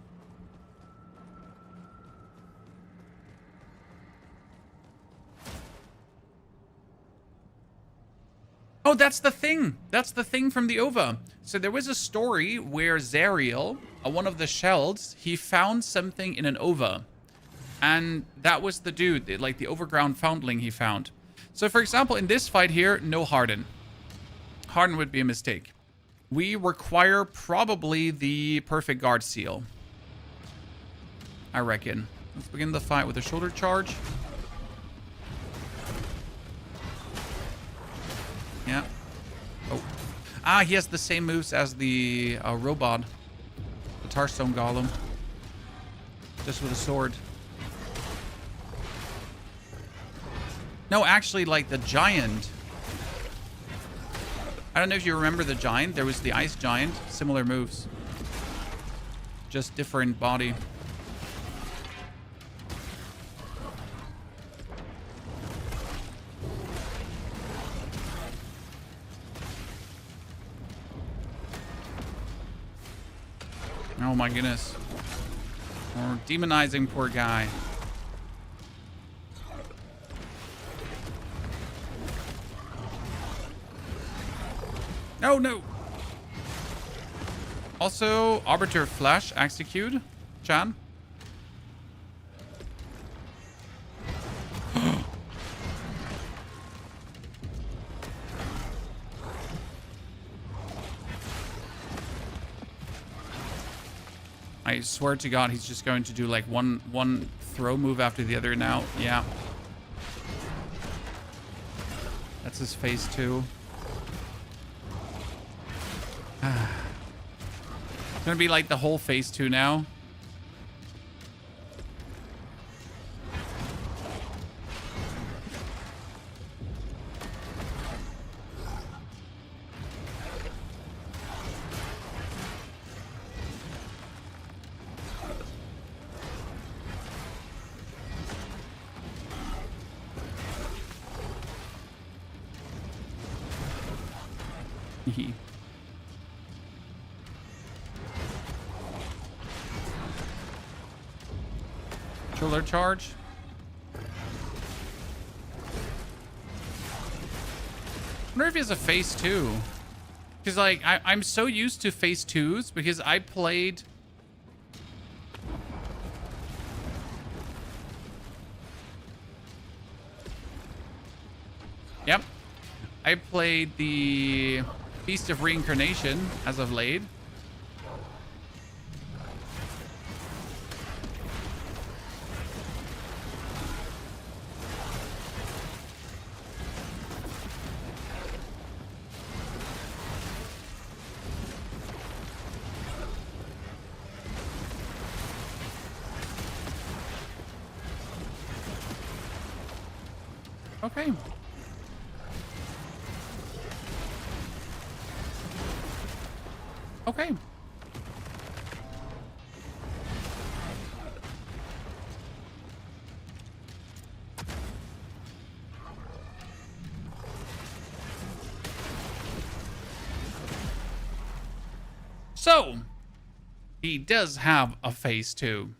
Oh, that's the thing. That's the thing from the OVA. So there was a story where Zariel, one of the shells, he found something in an OVA. And that was the dude, like the overground foundling he found. So for example, in this fight here, no Harden. Harden would be a mistake. We require probably the perfect guard seal, I reckon. Let's begin the fight with a shoulder charge. Yeah. Oh. Ah, he has the same moves as the robot. The Tarstone Golem. Just with a sword. No, actually, like the giant. I don't know if you remember the giant. There was the ice giant. Similar moves. Just different body. Oh my goodness. We're demonizing poor guy. No, no. Also, Arbiter Flash execute. Chan. I swear to God, he's just going to do like one throw move after the other now. Yeah. That's his phase 2. It's gonna be like the whole phase 2 now. Shoulder charge. I wonder if he has a phase 2. Because like I'm so used to phase 2s because I played. Yep. I played the Feast of Reincarnation as of late. Okay. Okay. So, he does have a phase 2.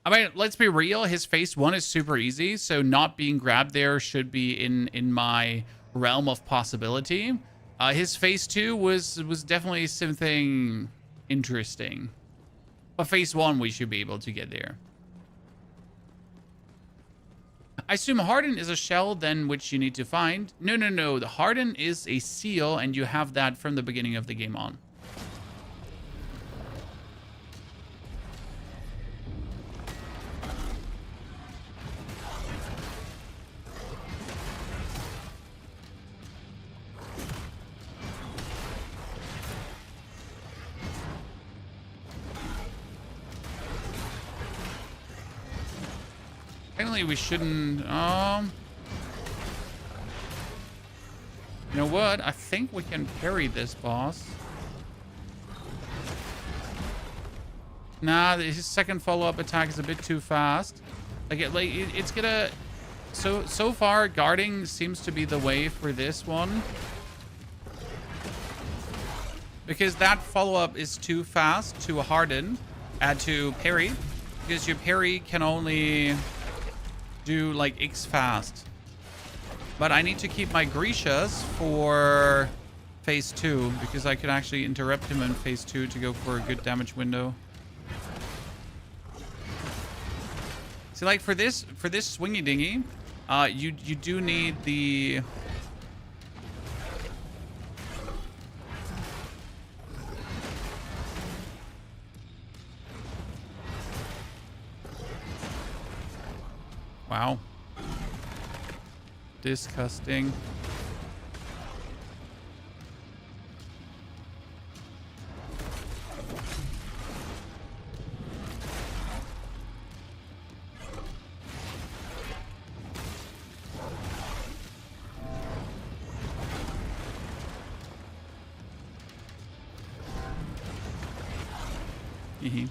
I mean, let's be real. His phase 1 is super easy, so not being grabbed there should be in my realm of possibility. His phase 2 was definitely something interesting. But phase 1, we should be able to get there. I assume Harden is a shell, then, which you need to find. No, no, no. The Harden is a seal, and you have that from the beginning of the game on. Technically, we shouldn't. You know what? I think we can parry this boss. Nah, his second follow-up attack is a bit too fast. Like it's gonna. So far, guarding seems to be the way for this one. Because that follow-up is too fast to harden, to parry. Because your parry can only do like X fast. But I need to keep my Grecias for phase 2. Because I can actually interrupt him in phase 2 to go for a good damage window. See, like for this swingy dingy, you do need the... Wow. Disgusting. Hehe.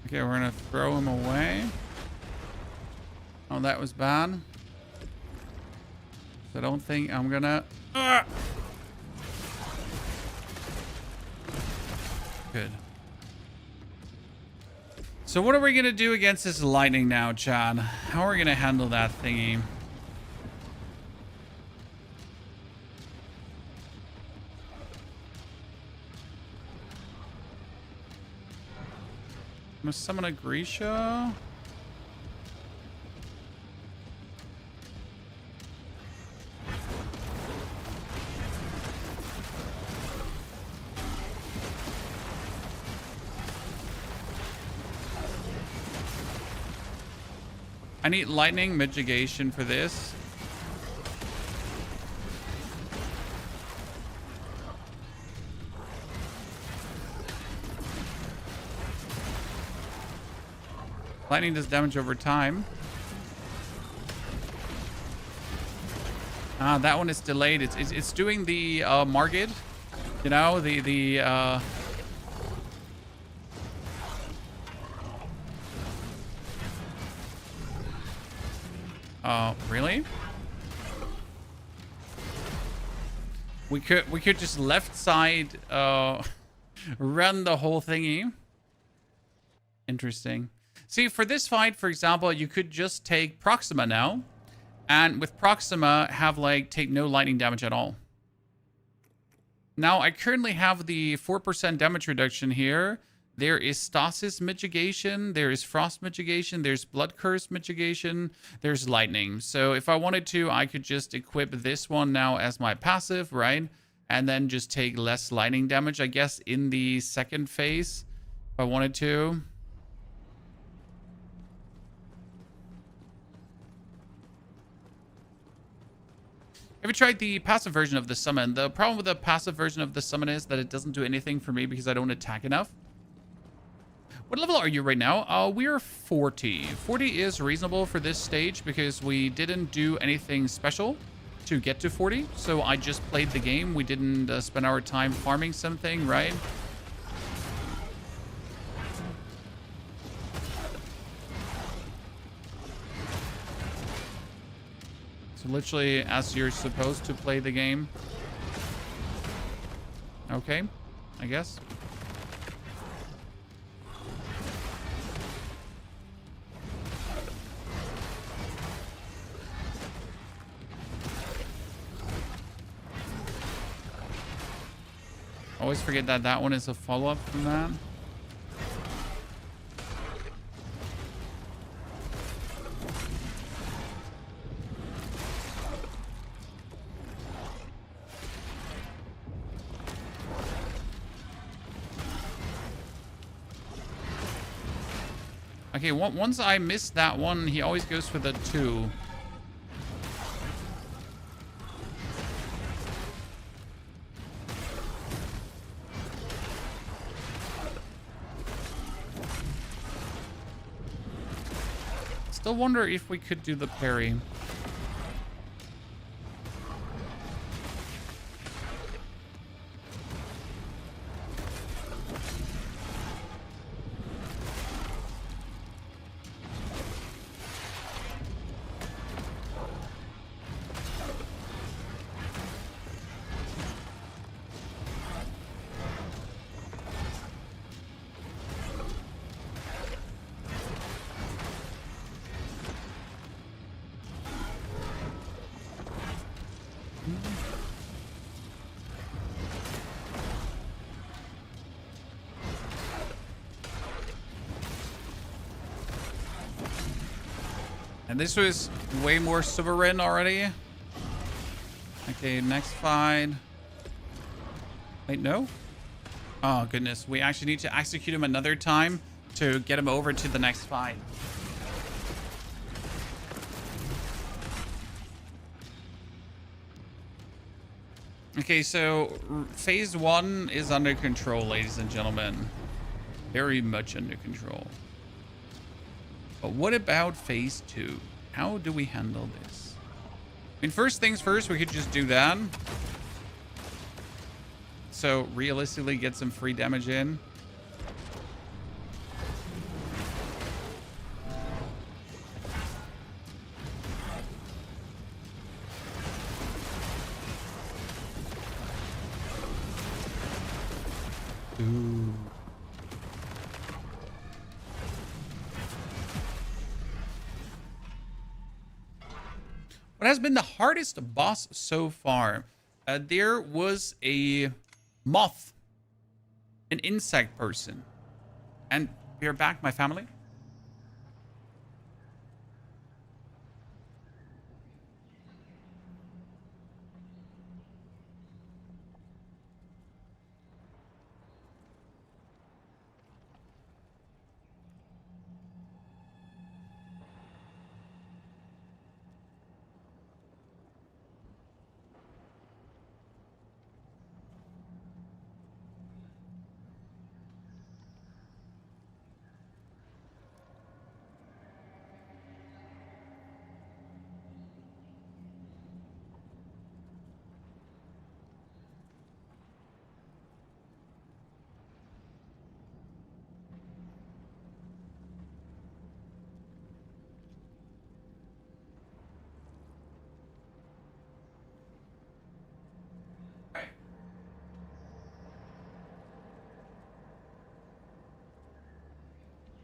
Okay, we're gonna throw him away. Oh, that was bad. So I don't think I'm gonna... Good. So what are we gonna do against this lightning now, Chad? How are we gonna handle that thingy? I'm gonna summon a Grisha. I need lightning mitigation for this. Lightning does damage over time. Ah, that one is delayed. It's doing the Margit, you know, really? We could just left side run the whole thingy. Interesting. See, for this fight, for example, you could just take Proxima now, and with Proxima have like take no lightning damage at all. Now I currently have the 4% damage reduction here. There is Stasis mitigation, there is Frost mitigation, there's Blood Curse mitigation, there's Lightning. So if I wanted to, I could just equip this one now as my passive, right? And then just take less lightning damage, I guess, in the second phase, if I wanted to. Have you tried the passive version of the summon? The problem with the passive version of the summon is that it doesn't do anything for me because I don't attack enough. What level are you right now? We're 40. 40 is reasonable for this stage because we didn't do anything special to get to 40. So I just played the game. We didn't spend our time farming something, right? So literally as you're supposed to play the game. Okay, I guess. Always forget that that one is a follow-up from that. Okay, once I miss that one, he always goes for the 2. Still wonder if we could do the parry. And this was way more sovereign already. Okay, next fight. Wait, no? Oh, goodness. We actually need to execute him another time to get him over to the next fight. Okay, so phase 1 is under control, ladies and gentlemen. Very much under control. But what about phase 2? How do we handle this? I mean, first things first, we could just do that. So realistically get some free damage in. Ooh. What has been the hardest boss so far? There was a moth, an insect person. And we are back, my family.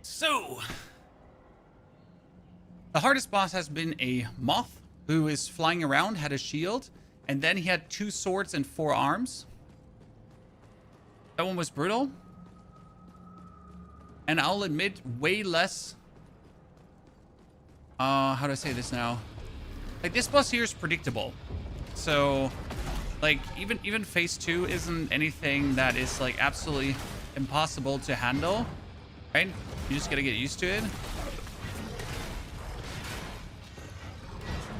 So, the hardest boss has been a moth who is flying around, had a shield, and then he had 2 swords and 4 arms. That one was brutal. And I'll admit, way less... how do I say this now? Like, this boss here is predictable. So, like, even phase 2 isn't anything that is, like, absolutely impossible to handle. Right? You just gotta get used to it.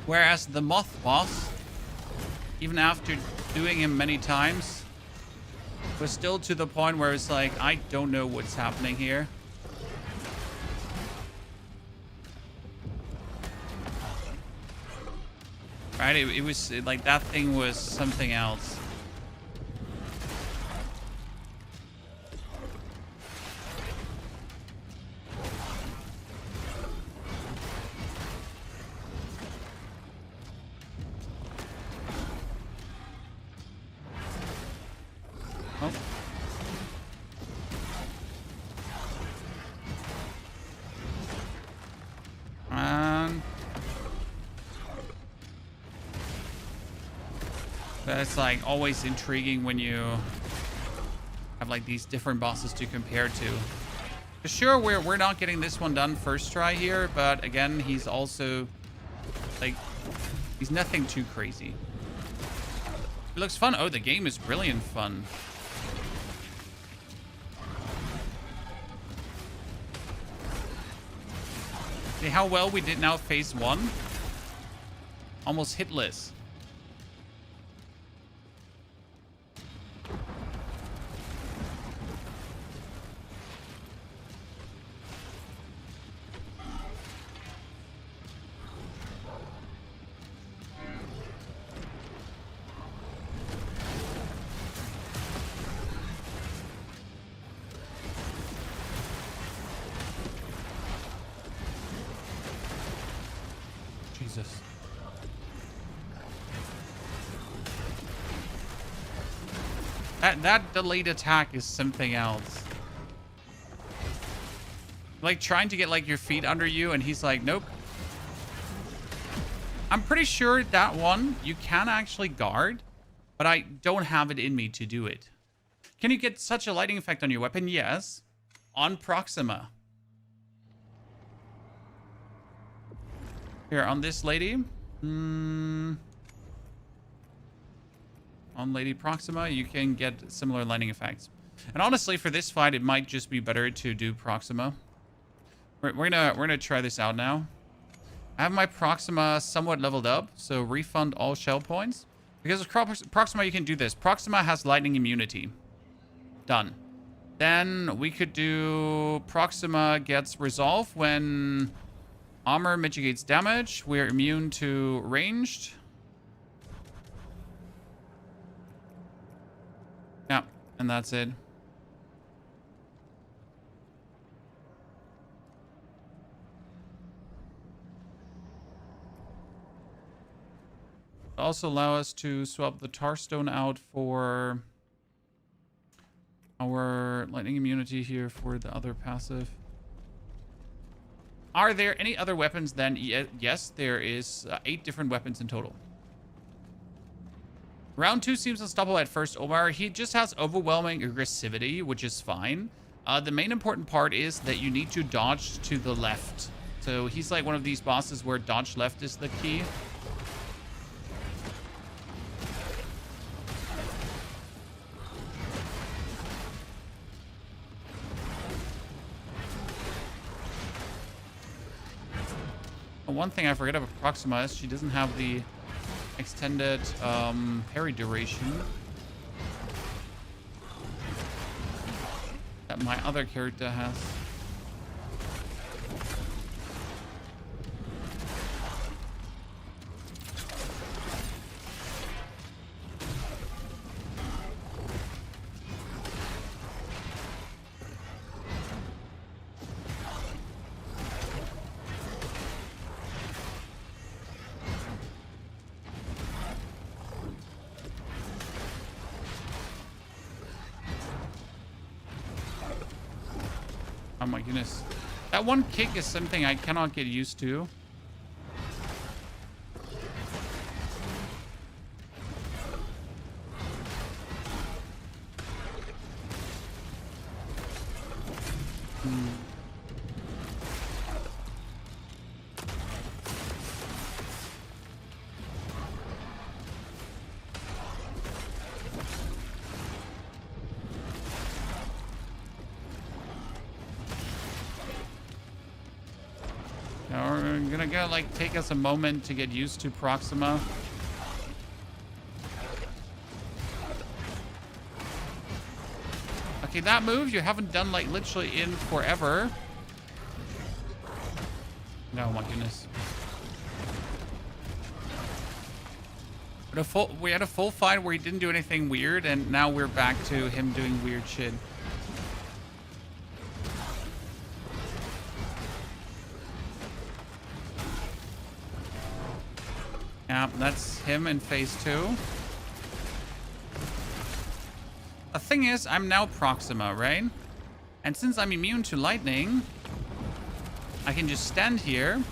Whereas the moth boss, even after doing him many times, was still to the point where it's like, I don't know what's happening here. Right? It was like that thing was something else. It's like always intriguing when you have like these different bosses to compare to. Sure, we're not getting this one done first try here, but again, he's also like, he's nothing too crazy. It looks fun. Oh, the game is brilliant fun. See how well we did now phase 1? Almost hitless. Jesus. That delayed attack is something else. Like trying to get like your feet under you and he's like, nope. I'm pretty sure that one you can actually guard, but I don't have it in me to do it. Can you get such a lightning effect on your weapon? Yes. On Proxima. Here, on this lady. On Lady Proxima, you can get similar lightning effects. And honestly, for this fight, it might just be better to do Proxima. We're gonna try this out now. I have my Proxima somewhat leveled up, so refund all shell points. Because with Proxima, you can do this. Proxima has lightning immunity. Done. Then we could do Proxima gets resolve when armor mitigates damage. We're immune to ranged. Yeah, and that's it. Also allow us to swap the Tarstone out for our lightning immunity here for the other passive. Are there any other weapons then? Yes, there is 8 different weapons in total. Round 2 seems unstoppable at first, Omar. He just has overwhelming aggressivity, which is fine. The main important part is that you need to dodge to the left. So he's like one of these bosses where dodge left is the key. One thing I forget about Proxima is she doesn't have the extended parry duration that my other character has. Oh my goodness. That one kick is something I cannot get used to. Now we're gonna like take us a moment to get used to Proxima. Okay, that move you haven't done like literally in forever. No, my goodness. But we had a full fight where he didn't do anything weird, and now we're back to him doing weird shit. Yeah, that's him in phase 2. The thing is, I'm now Proxima, right? And since I'm immune to lightning, I can just stand here.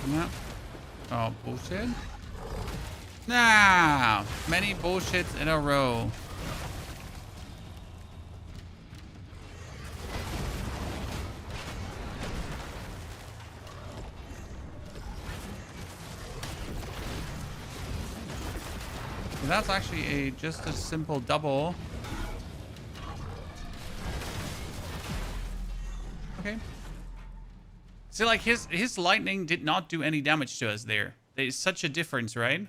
Yeah. Oh, bullshit. Nah, many bullshits in a row. That's actually just a simple double. Okay. See, like his lightning did not do any damage to us there. There's such a difference, right?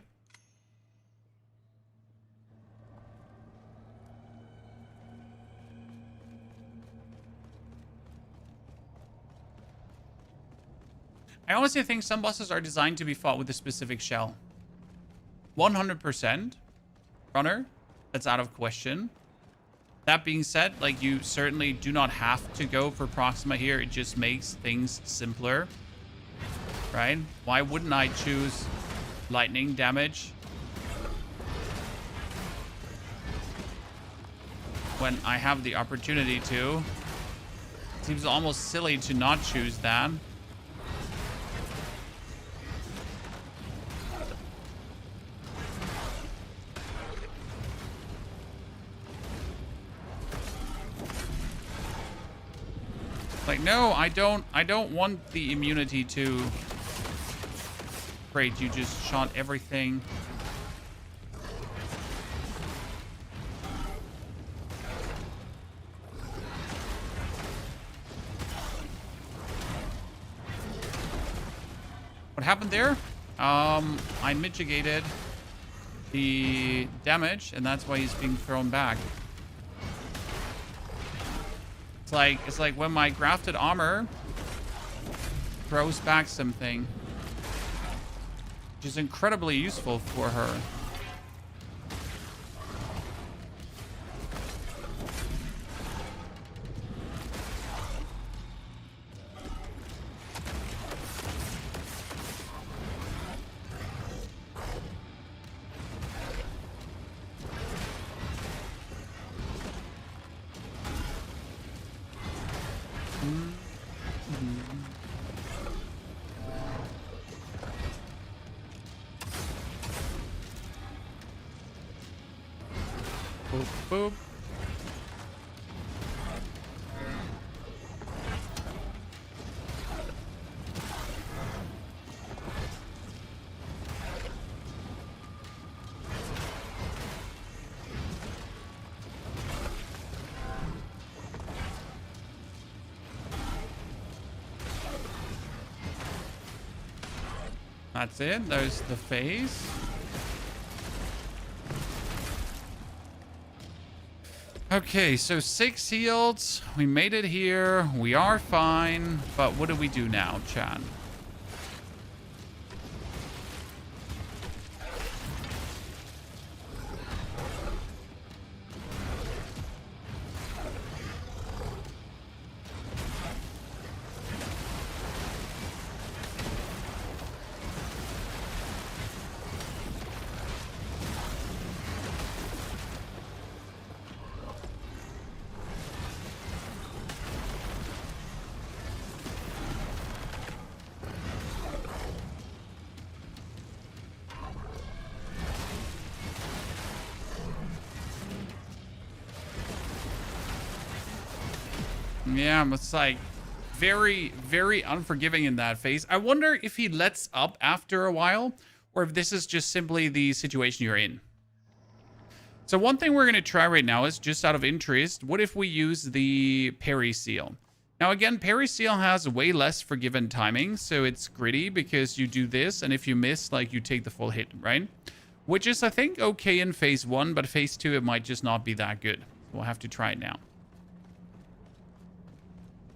I honestly think some bosses are designed to be fought with a specific shell. 100%. Runner, that's out of question. That being said, like, you certainly do not have to go for Proxima here. It just makes things simpler, right? Why wouldn't I choose lightning damage when I have the opportunity to? Seems almost silly to not choose that. Like, no, I don't want the immunity to... Great, you just shot everything. What happened there? I mitigated the damage, and that's why he's being thrown back. It's like when my grafted armor throws back something, which is incredibly useful for her. Boop, boop. That's it. There's the phase. Okay, so 6 heals. We made it here. We are fine. But what do we do now, Chan? Yeah, it's like very, very unforgiving in that phase. I wonder if he lets up after a while, or if this is just simply the situation you're in. So one thing we're going to try right now is, just out of interest, what if we use the parry seal? Now again, parry seal has way less forgiven timing, so it's gritty because you do this, and if you miss, like, you take the full hit, right? Which is, I think, okay in phase 1, but phase 2 it might just not be that good. We'll have to try it now.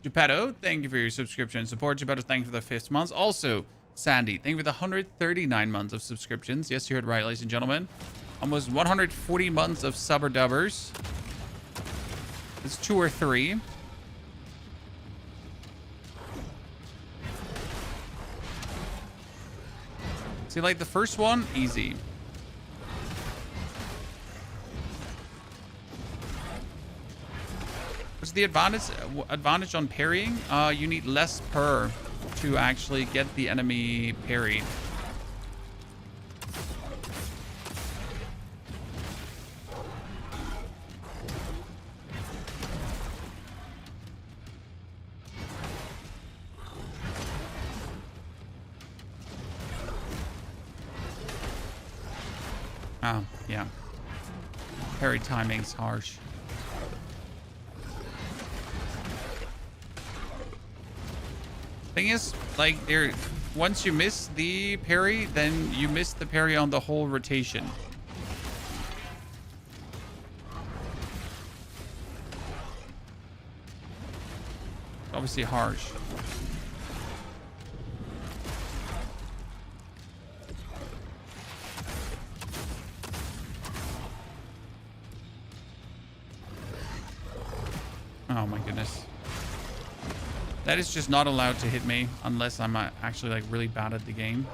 Geppetto, thank you for your subscription and support. Geppetto, thank you for the 5th month. Also, Sandy, thank you for the 139 months of subscriptions. Yes, you heard right, ladies and gentlemen. Almost 140 months of subber dubbers. It's 2 or 3. See, like the first one, easy. What's the advantage on parrying? You need less per to actually get the enemy parried. Oh, yeah. Parry timing's harsh. Thing is, like, once you miss the parry, then you miss the parry on the whole rotation. Obviously harsh. Oh my goodness. That is just not allowed to hit me unless I'm actually like really bad at the game.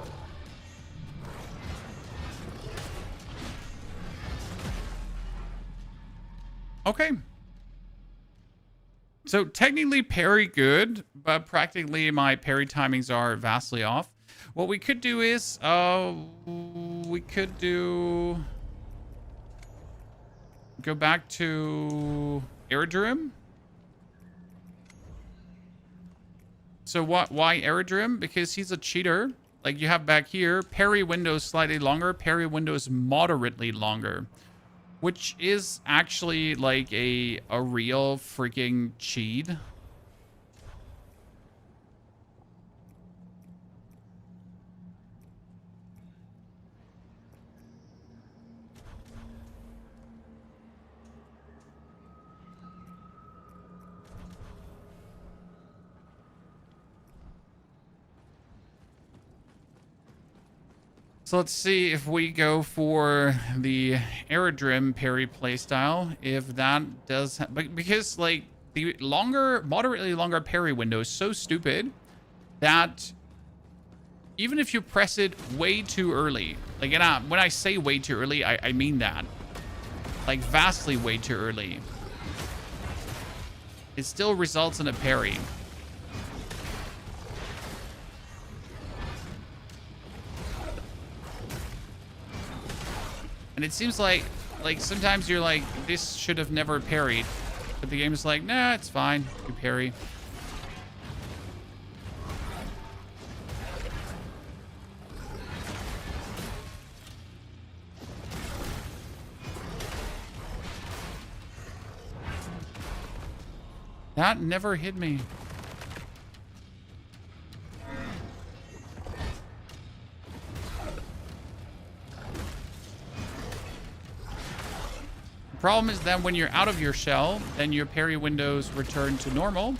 Okay. So technically parry good, but practically my parry timings are vastly off. What we could do is, we could go back to Aerodrome. So why Aerodrome? Because he's a cheater. Like you have back here, parry window slightly longer, parry window is moderately longer. Which is actually like a real freaking cheat. So let's see if we go for the Aerodrome parry playstyle. If that does, because like the moderately longer parry window is so stupid that even if you press it way too early, like when I say way too early, I mean that, like vastly way too early, it still results in a parry. And it seems like sometimes you're like, this should have never parried. But the game is like, nah, it's fine. You parry. That never hit me. Problem is then when you're out of your shell, then your parry windows return to normal.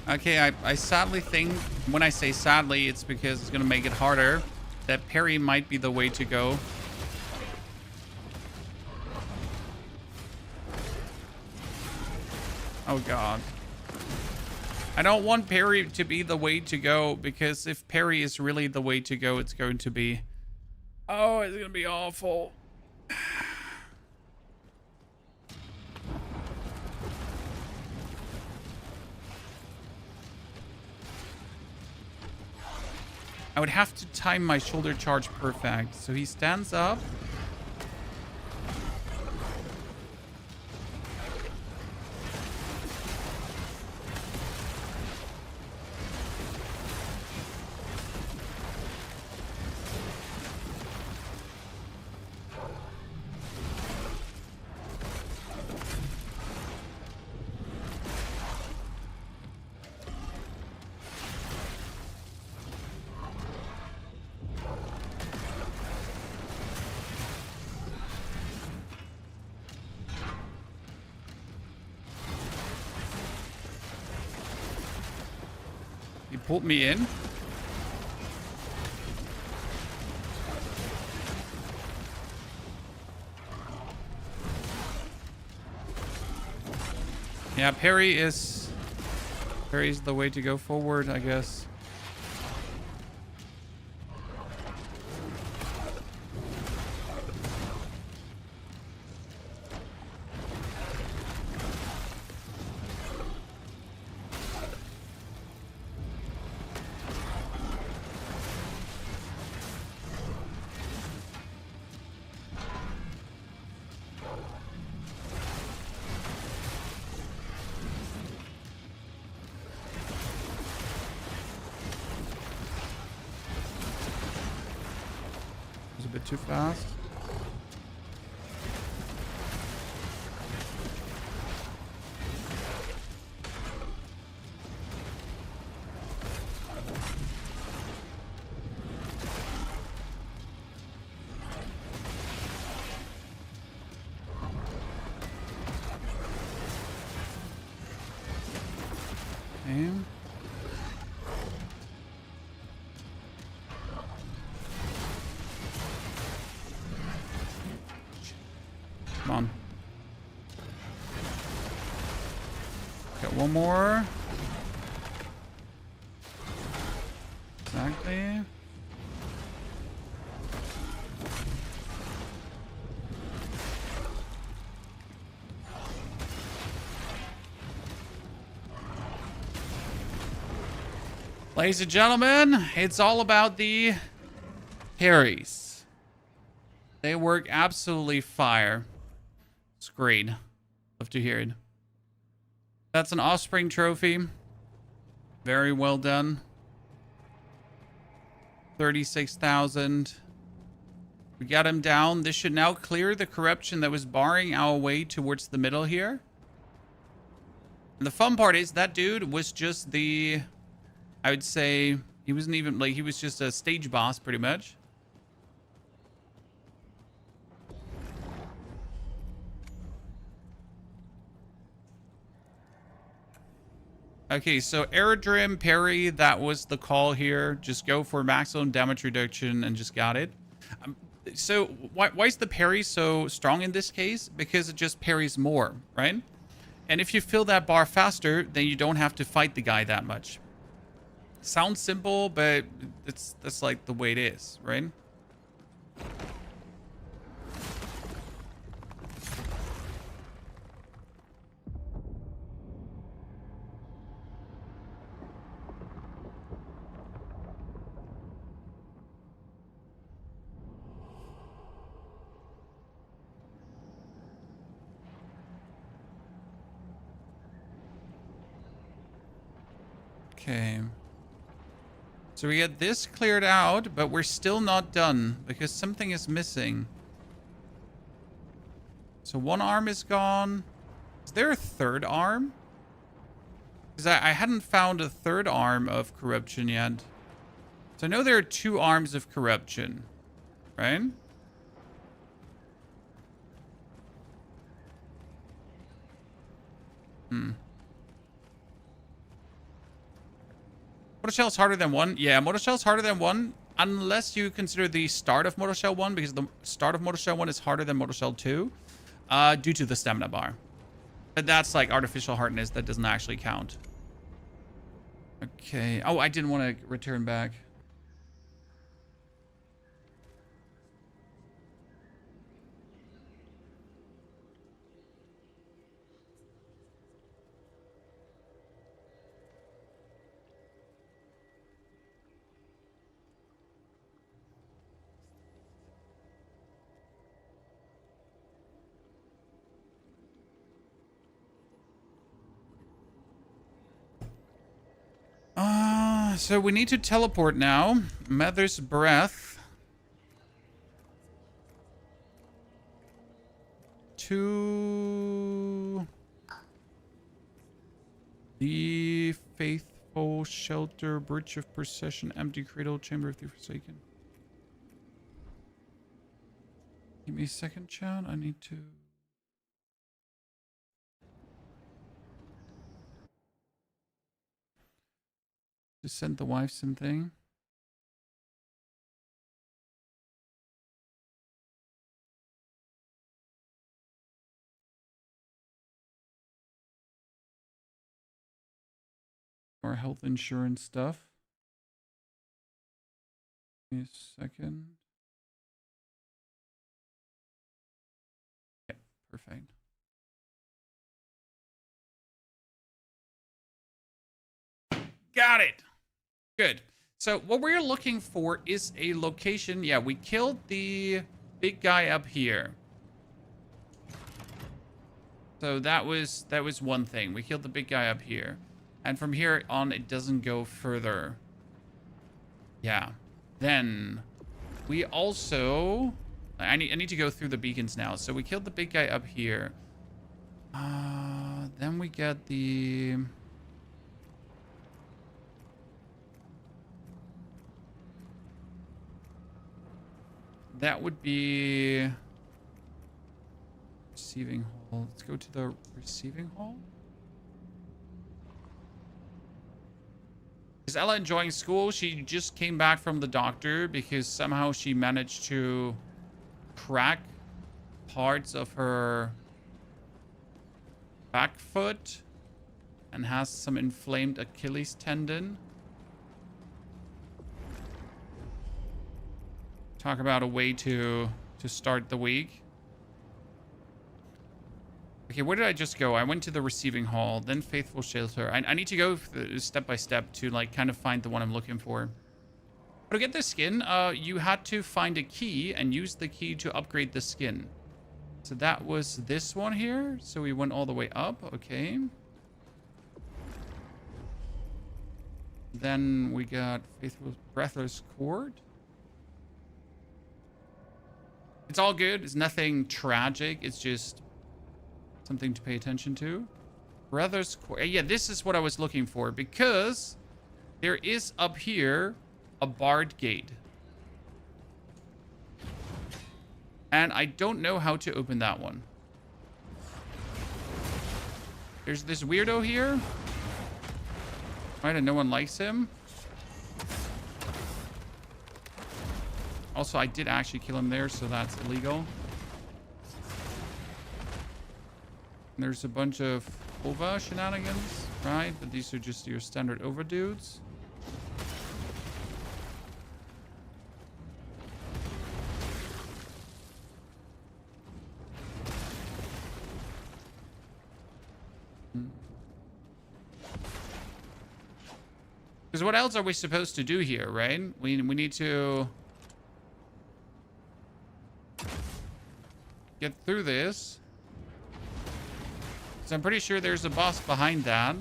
Okay, I sadly think, when I say sadly, it's because it's going to make it harder, that parry might be the way to go. Oh god. I don't want parry to be the way to go, because if parry is really the way to go, it's going to be... Oh, it's going to be awful. I would have to time my shoulder charge perfect. So he stands up. He pulled me in. Yeah, parry is the way to go forward, I guess. bit too fast. Okay. Come on. Got one more. Exactly. Ladies and gentlemen, it's all about the parries. They work absolutely fire. It's great. Love to hear it. That's an Offspring trophy. Very well done. 36,000. We got him down. This should now clear the corruption that was barring our way towards the middle here. And the fun part is that dude was just the... I would say he wasn't even like, he was just a stage boss pretty much. Okay, so Aerodrim parry, that was the call here. Just go for maximum damage reduction and just got it. So why is the parry so strong in this case? Because it just parries more, right? And if you fill that bar faster, then you don't have to fight the guy that much. Sounds simple, but that's like the way it is, right? Okay. So we get this cleared out, but we're still not done because something is missing. So one arm is gone. Is there a third arm? Because I hadn't found a third arm of corruption yet. So I know there are 2 arms of corruption, right? Mortal Shell is harder than 1. Yeah, Mortal Shell is harder than 1 unless you consider the start of Mortal Shell 1, because the start of Mortal Shell 1 is harder than Mortal Shell 2 due to the stamina bar. But that's like artificial hardness. That doesn't actually count. Okay. Oh, I didn't want to return back. So we need to teleport now. Mother's Breath. To the Faithful Shelter, Bridge of Procession, Empty Cradle, Chamber of the Forsaken. Give me a second, chat. I need to... Just send the wife something. Or health insurance stuff. Give me a second. Okay, perfect. Got it. Good. So what we're looking for is a location. Yeah, we killed the big guy up here. So that was one thing. We killed the big guy up here. And from here on, it doesn't go further. Yeah. Then We also... I need to go through the beacons now. So we killed the big guy up here. Then we get the... That would be... Receiving hall. Let's go to the receiving hall. Is Ella enjoying school? She just came back from the doctor because somehow she managed to crack parts of her back foot and has some inflamed Achilles tendon. Talk about a way to start the week. Okay, where did I just go? I went to the receiving hall, then Faithful Shelter. I need to go step by step to like kind of find the one I'm looking for. But to get the skin, you had to find a key and use the key to upgrade the skin. So that was this one here. So we went all the way up. Okay. Then we got Faithful Breathless Cord. It's all good. It's nothing tragic. It's just something to pay attention to. Breathless Cord. Yeah, this is what I was looking for because there is up here a barred gate. And I don't know how to open that one. There's this weirdo here. Right, and no one likes him. Also, I did actually kill him there, so that's illegal. And there's a bunch of OVA shenanigans, right? But these are just your standard OVA dudes. Because what else are we supposed to do here, right? We need to get through this. So I'm pretty sure there's a boss behind that.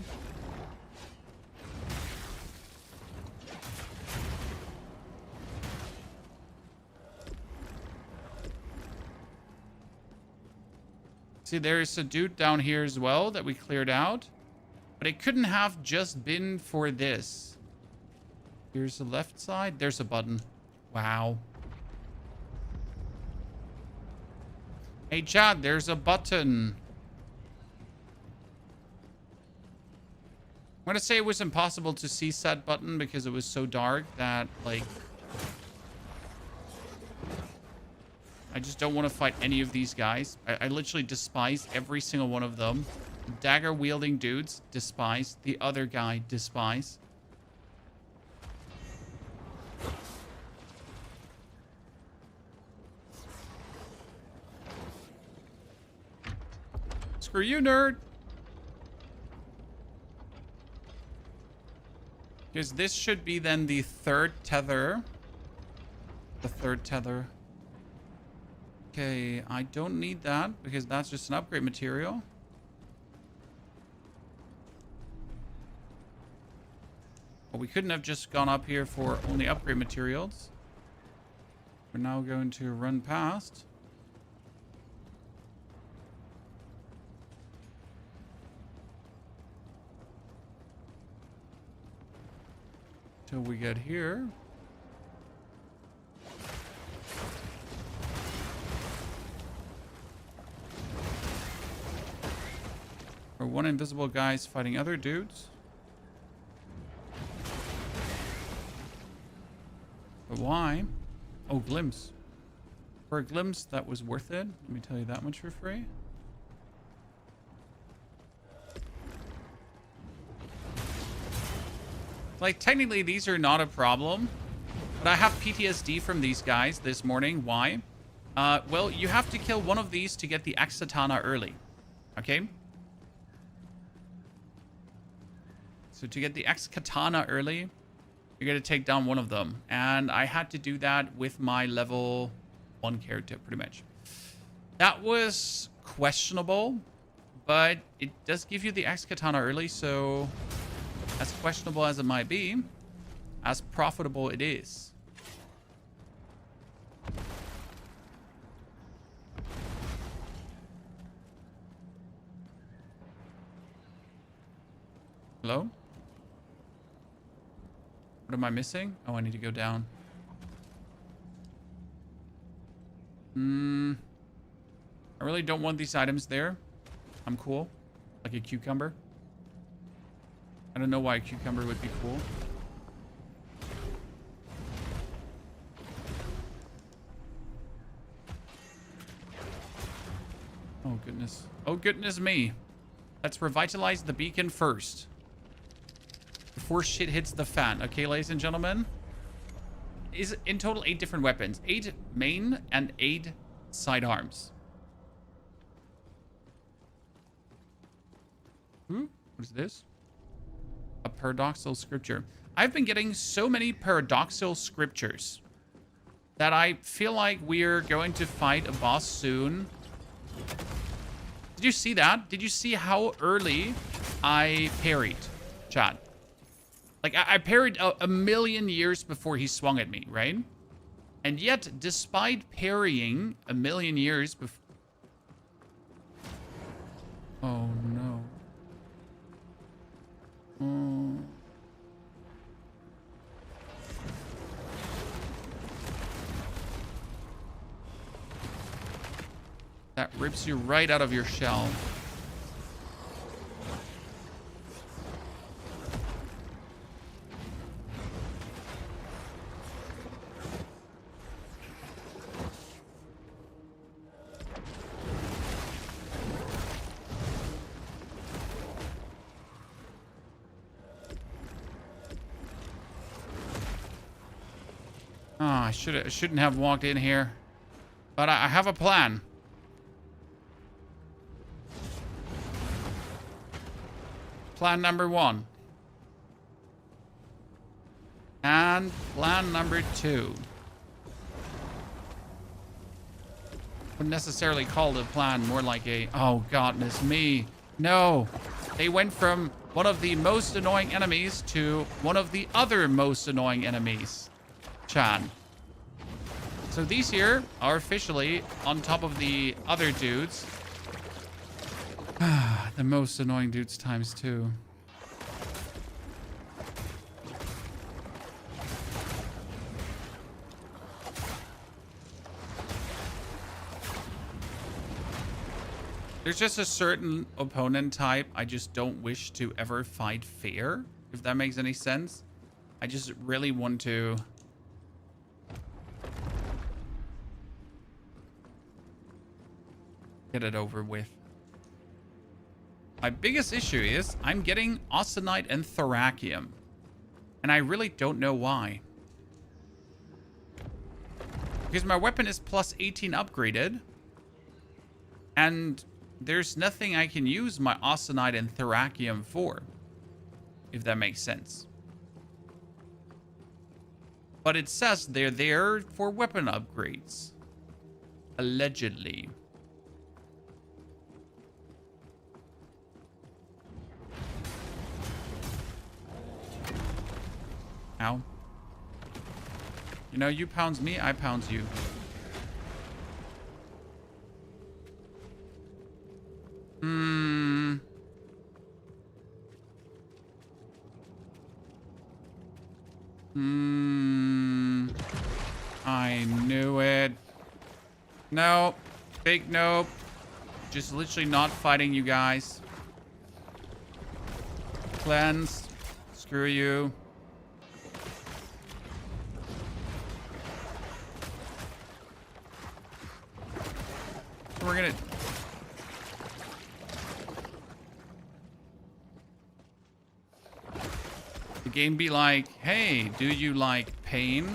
See, there's a dude down here as well that we cleared out. But it couldn't have just been for this. Here's the left side. There's a button. Wow. Hey, Chad, there's a button. I'm gonna say it was impossible to see said button because it was so dark that, like... I just don't want to fight any of these guys. I literally despise every single one of them. The dagger-wielding dudes, despise. The other guy, despise. Screw you, nerd. Because this should be then the third tether. The third tether. Okay, I don't need that because that's just an upgrade material. Well, we couldn't have just gone up here for only upgrade materials. We're now going to run past. Till we get here. Or one invisible guy's fighting other dudes. But why? Oh, glimpse. For a glimpse, that was worth it. Let me tell you that much for free. Like, technically, these are not a problem. But I have PTSD from these guys this morning. Why? Well, you have to kill one of these to get the Axe Katana early. Okay? So to get the Axe Katana early, you're going to take down one of them. And I had to do that with my level 1 character, pretty much. That was questionable. But it does give you the Axe Katana early, so... as questionable as it might be, as profitable it is. Hello? What am I missing? Oh, I need to go down. I really don't want these items there. I'm cool. Like a cucumber. I don't know why a cucumber would be cool. Oh, goodness. Oh, goodness me. Let's revitalize the beacon first. Before shit hits the fan. Okay, ladies and gentlemen. Is in total 8 different weapons. 8 main and 8 sidearms. What is this? A paradoxical scripture. I've been getting so many paradoxical scriptures that I feel like we're going to fight a boss soon. Did you see that? Did you see how early I parried, chat? Like, I parried a million years before he swung at me, right? And yet, despite parrying a million years before... Oh, no. Oh. That rips you right out of your shell. Oh, I shouldn't have walked in here. But I have a plan. Plan number 1. And plan number 2. Wouldn't necessarily call it a plan, more like a... Oh, goodness me. No. They went from one of the most annoying enemies to one of the other most annoying enemies. Chan. So these here are officially on top of the other dudes. The most annoying dudes times 2. There's just a certain opponent type I just don't wish to ever fight fair, if that makes any sense. I just really want to... get it over with. My biggest issue is I'm getting Austenite and Thracium. And I really don't know why. Because my weapon is plus 18 upgraded. And there's nothing I can use my Austenite and Thracium for. If that makes sense. But it says they're there for weapon upgrades. Allegedly. Ow. You know, you pounds me, I pounds you. I knew it. No. Big nope. Just literally not fighting you guys. Cleanse. Screw you. We're gonna... The game be like, hey, do you like pain?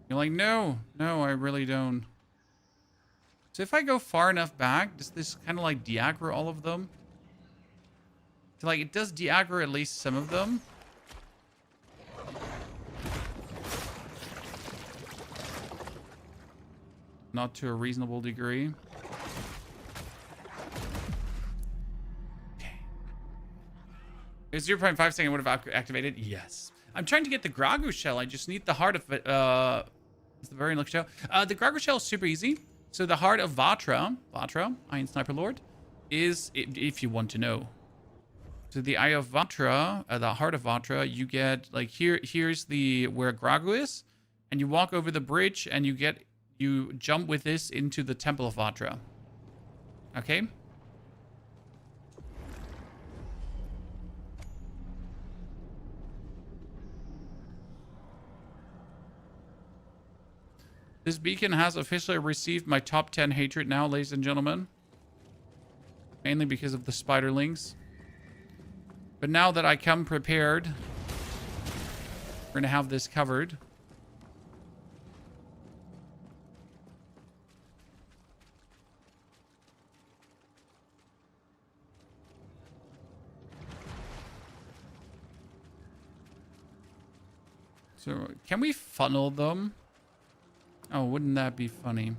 You're like, no, I really don't. So if I go far enough back, does this kind of like de-aggro all of them? So like, it does de-aggro at least some of them. Not to a reasonable degree. Okay. If 0.5 second would have activated? Yes. I'm trying to get the Gragu shell. I just need the heart of it. It's the very lucky shell. The Gragu shell is super easy. So the heart of Vatra, Iron Sniper Lord, is, if you want to know. So the Eye of Vatra, the Heart of Vatra, you get like here's the where Gragu is, and you walk over the bridge and you jump with this into the Temple of Vatra. Okay? This beacon has officially received my top 10 hatred now, ladies and gentlemen. Mainly because of the spiderlings. But now that I come prepared, we're going to have this covered. So, can we funnel them? Oh, wouldn't that be funny?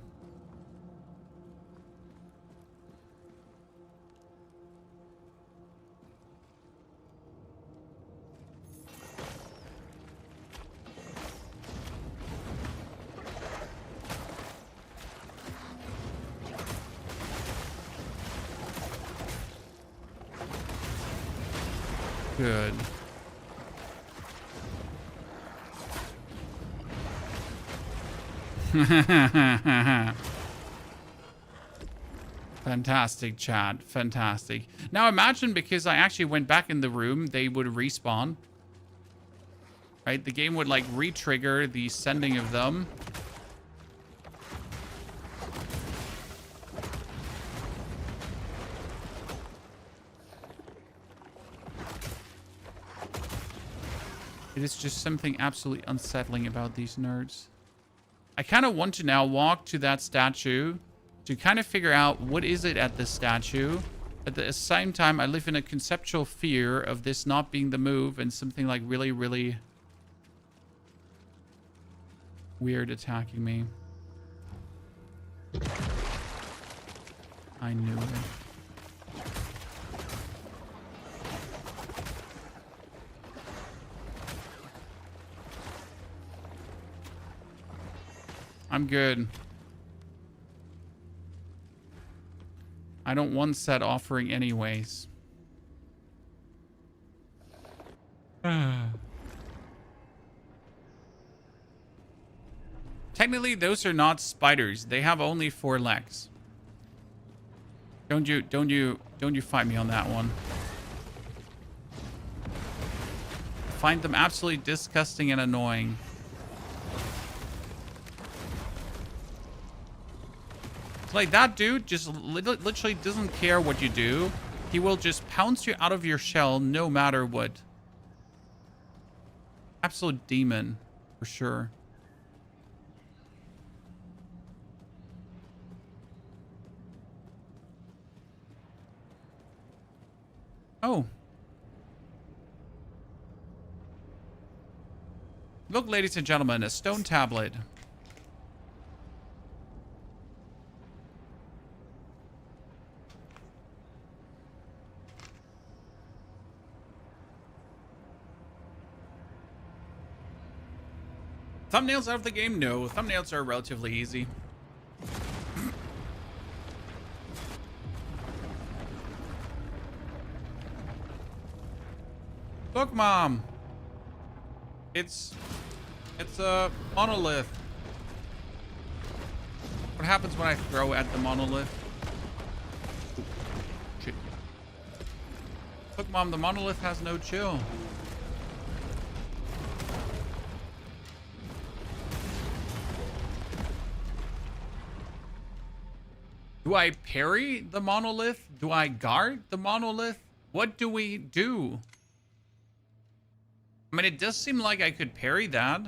Good. Fantastic, chat. Fantastic. Now imagine, because I actually went back in the room, they would respawn. Right? The game would like re-trigger the sending of them. It is just something absolutely unsettling about these nerds. I kind of want to now walk to that statue to kind of figure out what is it at this statue. At the same time, I live in a conceptual fear of this not being the move and something like really, really weird attacking me. I knew it. I'm good. I don't want set offering anyways. Technically, those are not spiders. They have only 4 legs. Don't you fight me on that one. Find them absolutely disgusting and annoying. Like, that dude just literally doesn't care what you do. He will just pounce you out of your shell no matter what. Absolute demon, for sure. Oh. Look, ladies and gentlemen, a stone tablet. Thumbnails out of the game? No. Thumbnails are relatively easy. Look, Mom. It's a monolith. What happens when I throw at the monolith? Ooh, shit. Look, Mom, the monolith has no chill. Do I parry the monolith? Do I guard the monolith? What do we do? I mean, it does seem like I could parry that.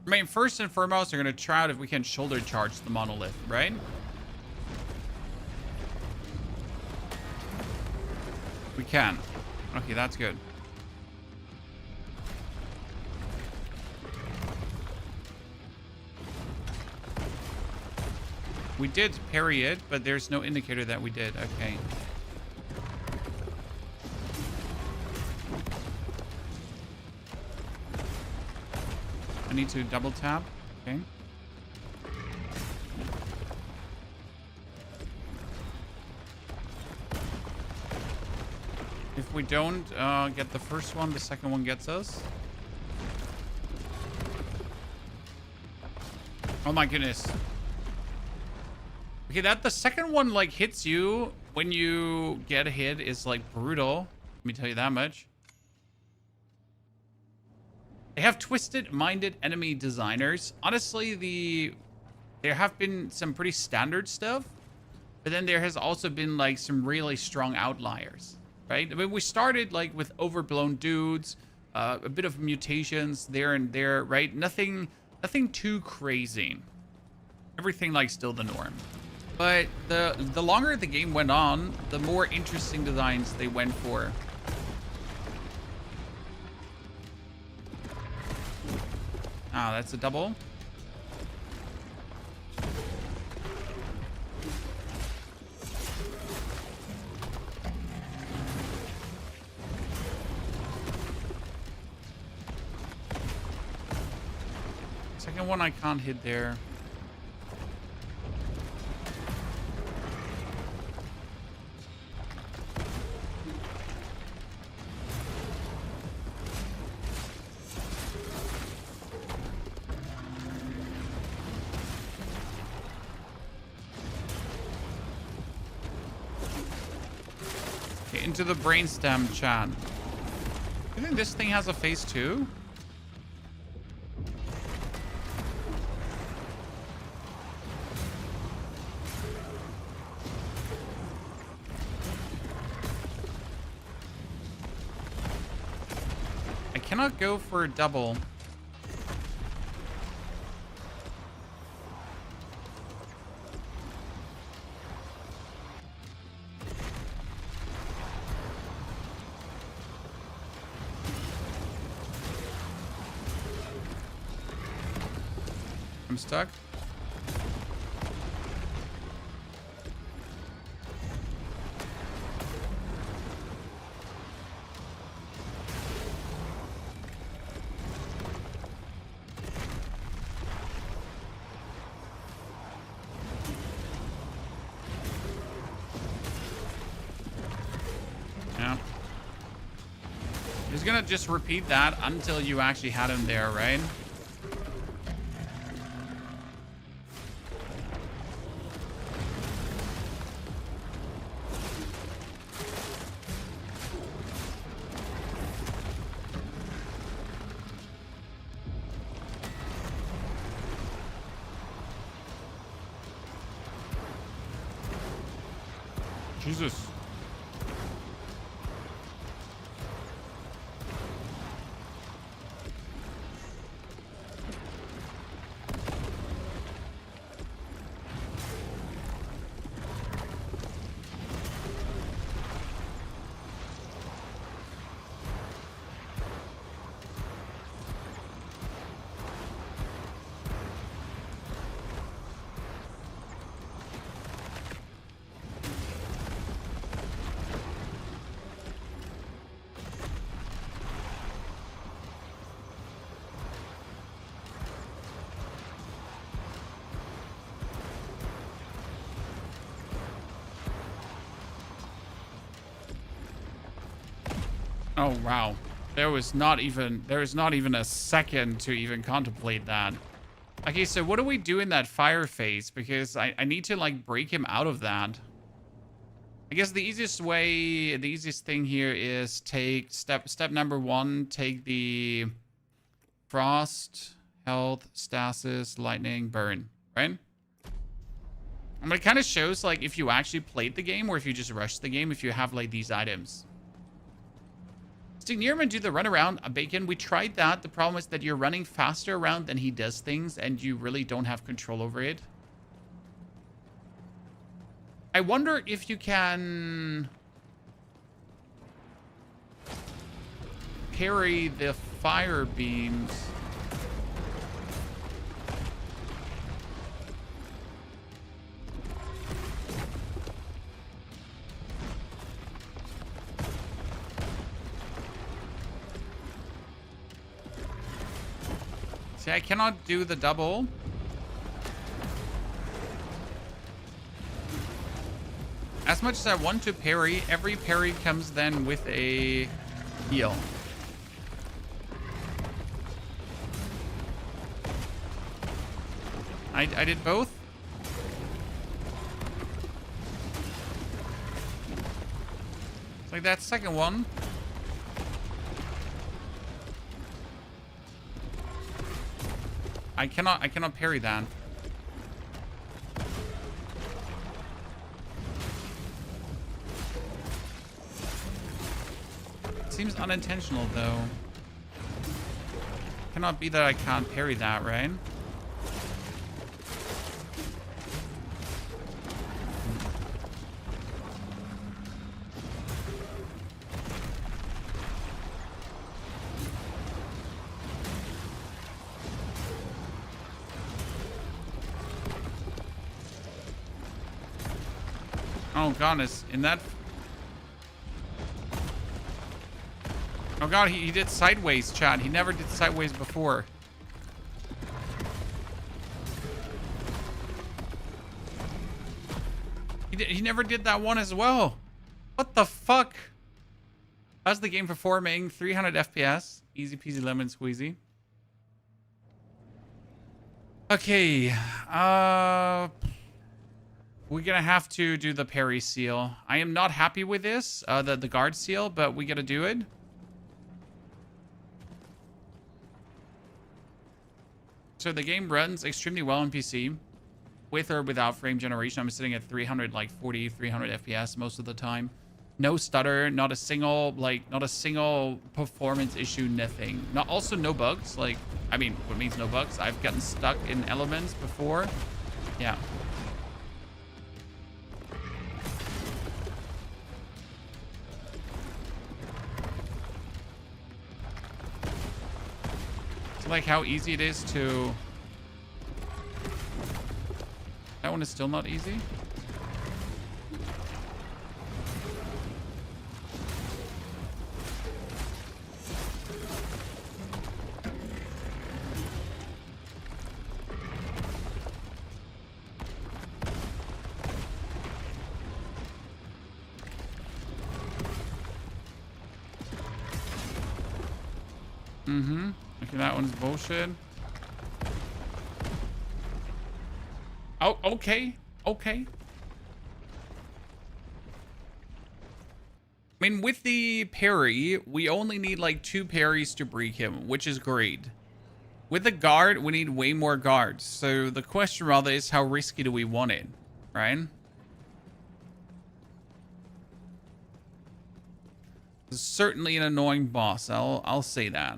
I mean, first and foremost, we're going to try out if we can shoulder charge the monolith, right? We can. Okay, that's good. We did parry it, but there's no indicator that we did. Okay. I need to double tap. Okay. If we don't get the first one, the second one gets us. Oh my goodness. Okay, that the second one like hits you when you get hit is like brutal. Let me tell you that much. They have twisted-minded enemy designers. Honestly, there have been some pretty standard stuff, but then there has also been like some really strong outliers, right? I mean, we started like with overblown dudes, a bit of mutations there and there, right? Nothing too crazy. Everything like still the norm. But the longer the game went on, the more interesting designs they went for. Ah, that's a double. Second one I can't hit there. Into the brainstem, chat. You think this thing has a phase 2? I cannot go for a double. I'm stuck. Yeah. He's gonna just repeat that until you actually had him there, right? Jesus. Oh wow. There is not even a second to even contemplate that. Okay, so what do we do in that fire phase? Because I need to like break him out of that. I guess the easiest thing here is take step number 1, take the frost, health, stasis, lightning, burn, right? I mean, it kind of shows like if you actually played the game or if you just rushed the game, if you have like these items. Stick near him and do the run around. Bacon, we tried that. The problem is that you're running faster around than he does things and you really don't have control over it. I wonder if you can parry the fire beams. See, I cannot do the double. As much as I want to parry, every parry comes then with a heal. I did both. It's like that second one. I cannot parry that. It seems unintentional though. Cannot be that I can't parry that, right? Oh god, it's in that. Oh god, he did sideways, chat. He never did sideways before. He never did that one as well. What the fuck? How's the game performing? 300 FPS. Easy peasy lemon squeezy. Okay. We're gonna have to do the parry seal. I am not happy with this, the guard seal, but we gotta do it. So the game runs extremely well on PC, with or without frame generation. I'm sitting at 300, like 40, 300 FPS most of the time. No stutter, not a single performance issue, nothing. Also no bugs. Like, I mean, what means no bugs? I've gotten stuck in elements before. Yeah. Like how easy it is to... That one is still not easy. Okay, that one's bullshit. Oh, okay. Okay. I mean, with the parry, we only need like 2 parries to break him, which is great. With the guard, we need way more guards. So the question rather is, how risky do we want it, right? It's certainly an annoying boss. I'll say that.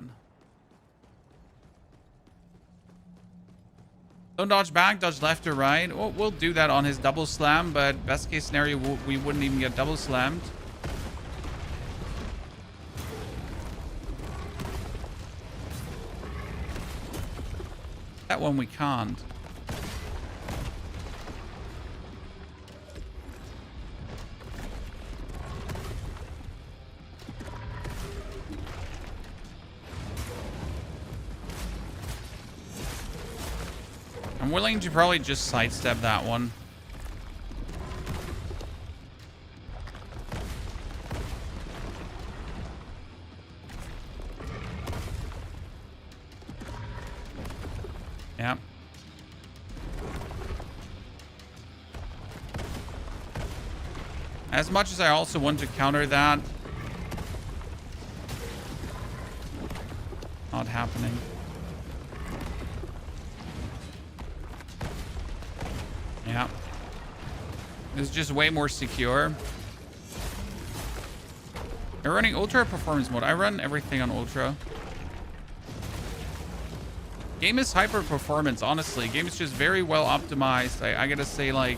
Don't dodge back, dodge left or right. We'll do that on his double slam, but best case scenario, we wouldn't even get double slammed. That one we can't. I'm willing to probably just sidestep that one. Yeah. As much as I also want to counter that, not happening. Yeah. It's just way more secure. They're running ultra performance mode. I run everything on ultra. Game is hyper performance, honestly. Game is just very well optimized. I gotta say, like,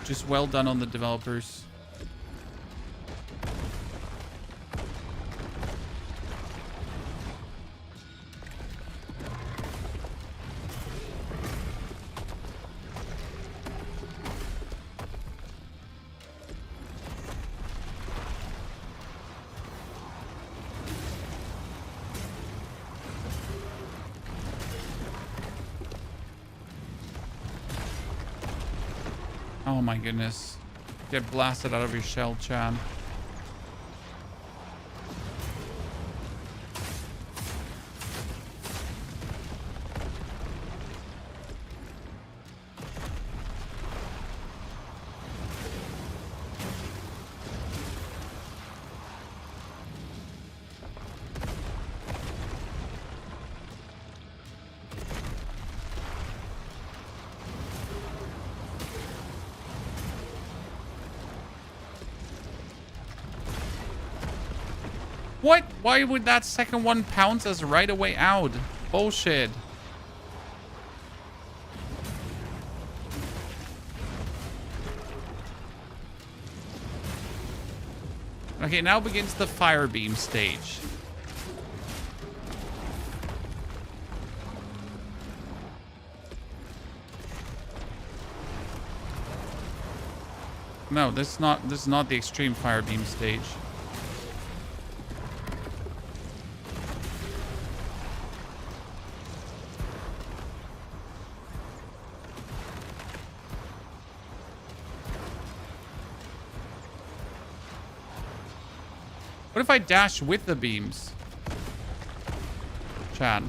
just well done on the developers. Oh my goodness. Get blasted out of your shell, Chan. What? Why would that second one pounce us right away out? Bullshit. Okay, now begins the fire beam stage. No, this is not the extreme fire beam stage. What if I dash with the beams? Chan.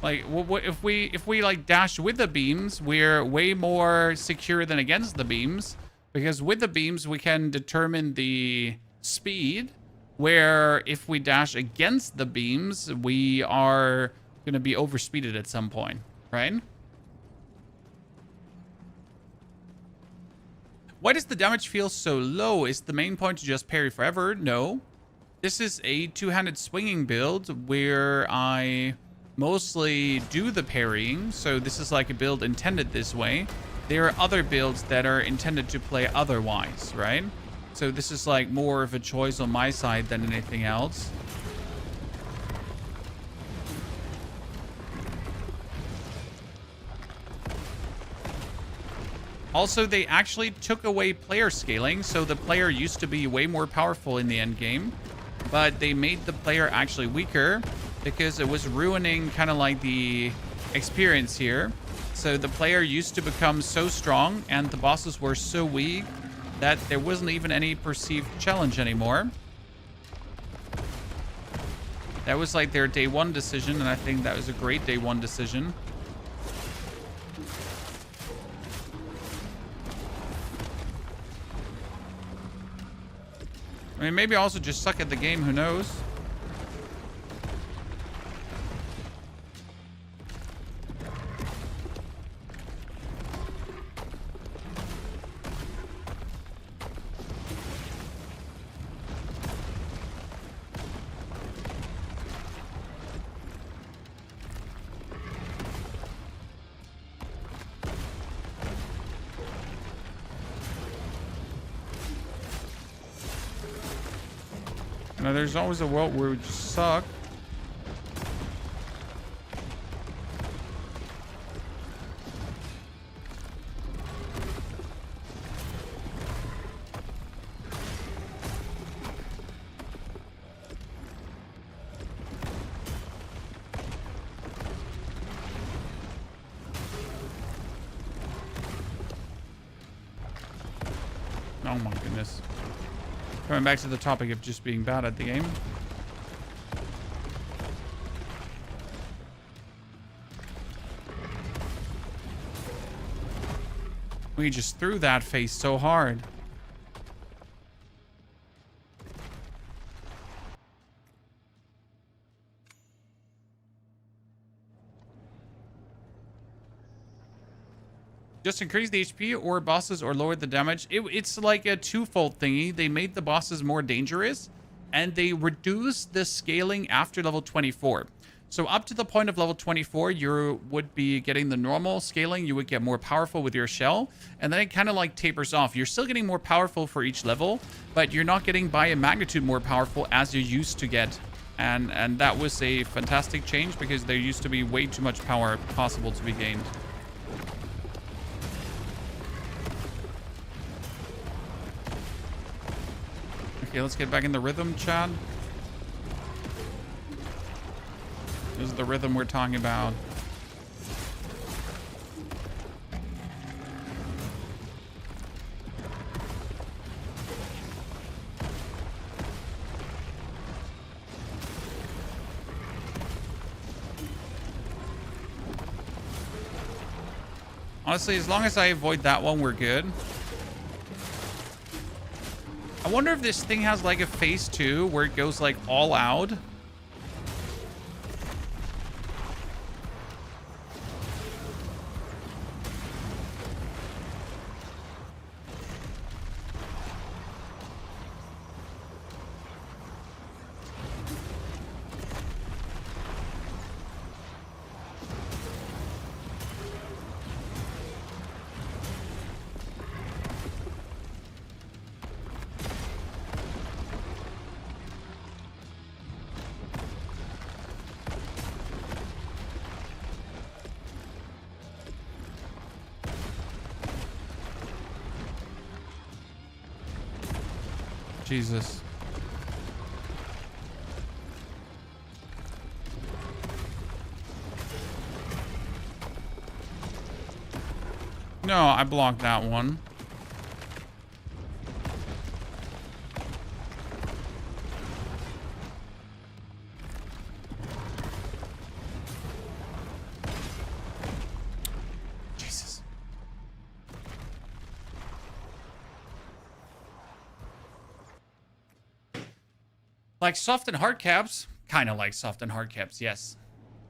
Like, if we like dash with the beams, we're way more secure than against the beams, because with the beams we can determine the speed, where if we dash against the beams, we are going to be overspeeded at some point, right? Why does the damage feel so low? Is the main point to just parry forever? No. This is a two-handed swinging build where I mostly do the parrying, so this is like a build intended this way. There are other builds that are intended to play otherwise, right? So this is like more of a choice on my side than anything else. Also, they actually took away player scaling, so the player used to be way more powerful in the end game, but they made the player actually weaker, because it was ruining kind of like the experience here. So the player used to become so strong and the bosses were so weak that there wasn't even any perceived challenge anymore. That was like their day one decision, and I think that was a great day one decision. I mean, maybe also just suck at the game, who knows? Now, there's always a world where we just suck. Oh my goodness. Coming back to the topic of just being bad at the game. We just threw that face so hard. Just increase the HP or bosses or lower the damage. It's like a twofold thingy. They made the bosses more dangerous and they reduced the scaling after level 24. So up to the point of level 24, you would be getting the normal scaling. You would get more powerful with your shell. And then it kind of like tapers off. You're still getting more powerful for each level, but you're not getting by a magnitude more powerful as you used to get. And that was a fantastic change because there used to be way too much power possible to be gained. Okay, let's get back in the rhythm, Chad. This is the rhythm we're talking about. Honestly, as long as I avoid that one, we're good. I wonder if this thing has like a phase 2 where it goes like all out. Jesus. No, I blocked that one. Jesus. Like soft and hard caps? Kind of like soft and hard caps, yes.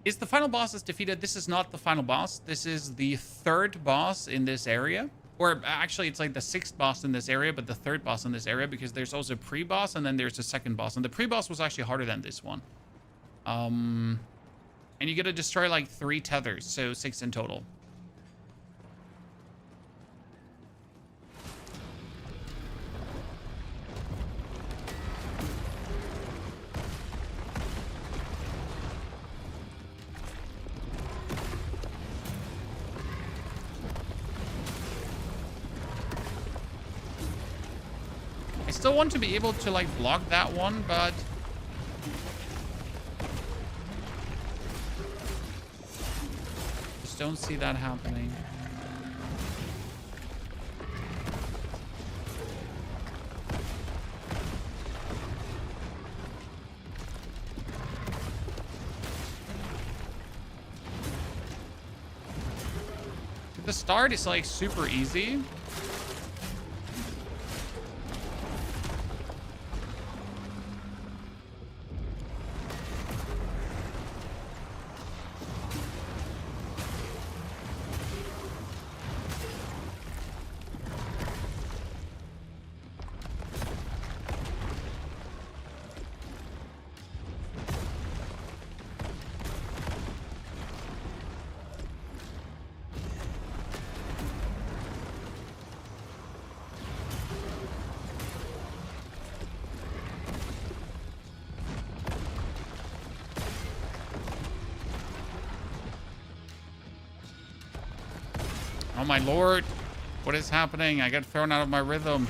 Is the final boss is defeated? This is not the final boss. This is the third boss in this area. Or actually, it's like the 6th boss in this area, but the 3rd boss in this area because there's also a pre-boss and then there's a 2nd boss. And the pre-boss was actually harder than this one. And you get to destroy like 3 tethers, so 6 in total. Still want to be able to like block that one, but just don't see that happening. The start is like super easy. Oh my lord. What is happening? I got thrown out of my rhythm.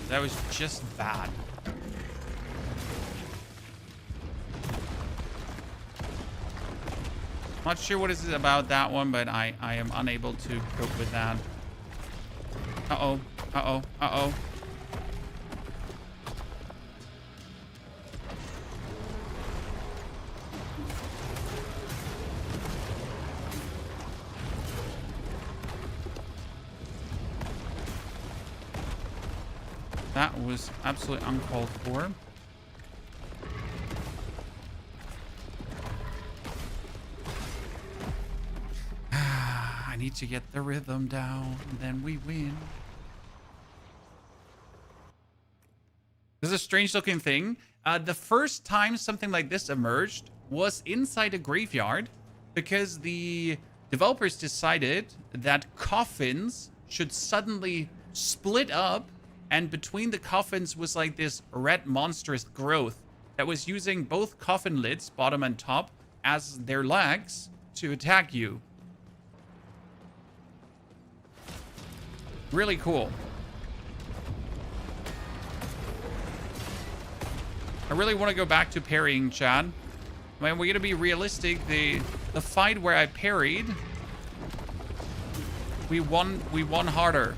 That was just bad. Not sure what is it about that one, but I am unable to cope with that. Uh-oh. Uh-oh. Uh-oh. That was absolutely uncalled for. need to get the rhythm down, and then we win. This is a strange looking thing. The first time something like this emerged was inside a graveyard because the developers decided that coffins should suddenly split up, and between the coffins was like this red monstrous growth that was using both coffin lids, bottom and top, as their legs to attack you. Really cool. I really want to go back to parrying, Chad. I mean, we're going to be realistic. The fight where I parried, we won harder.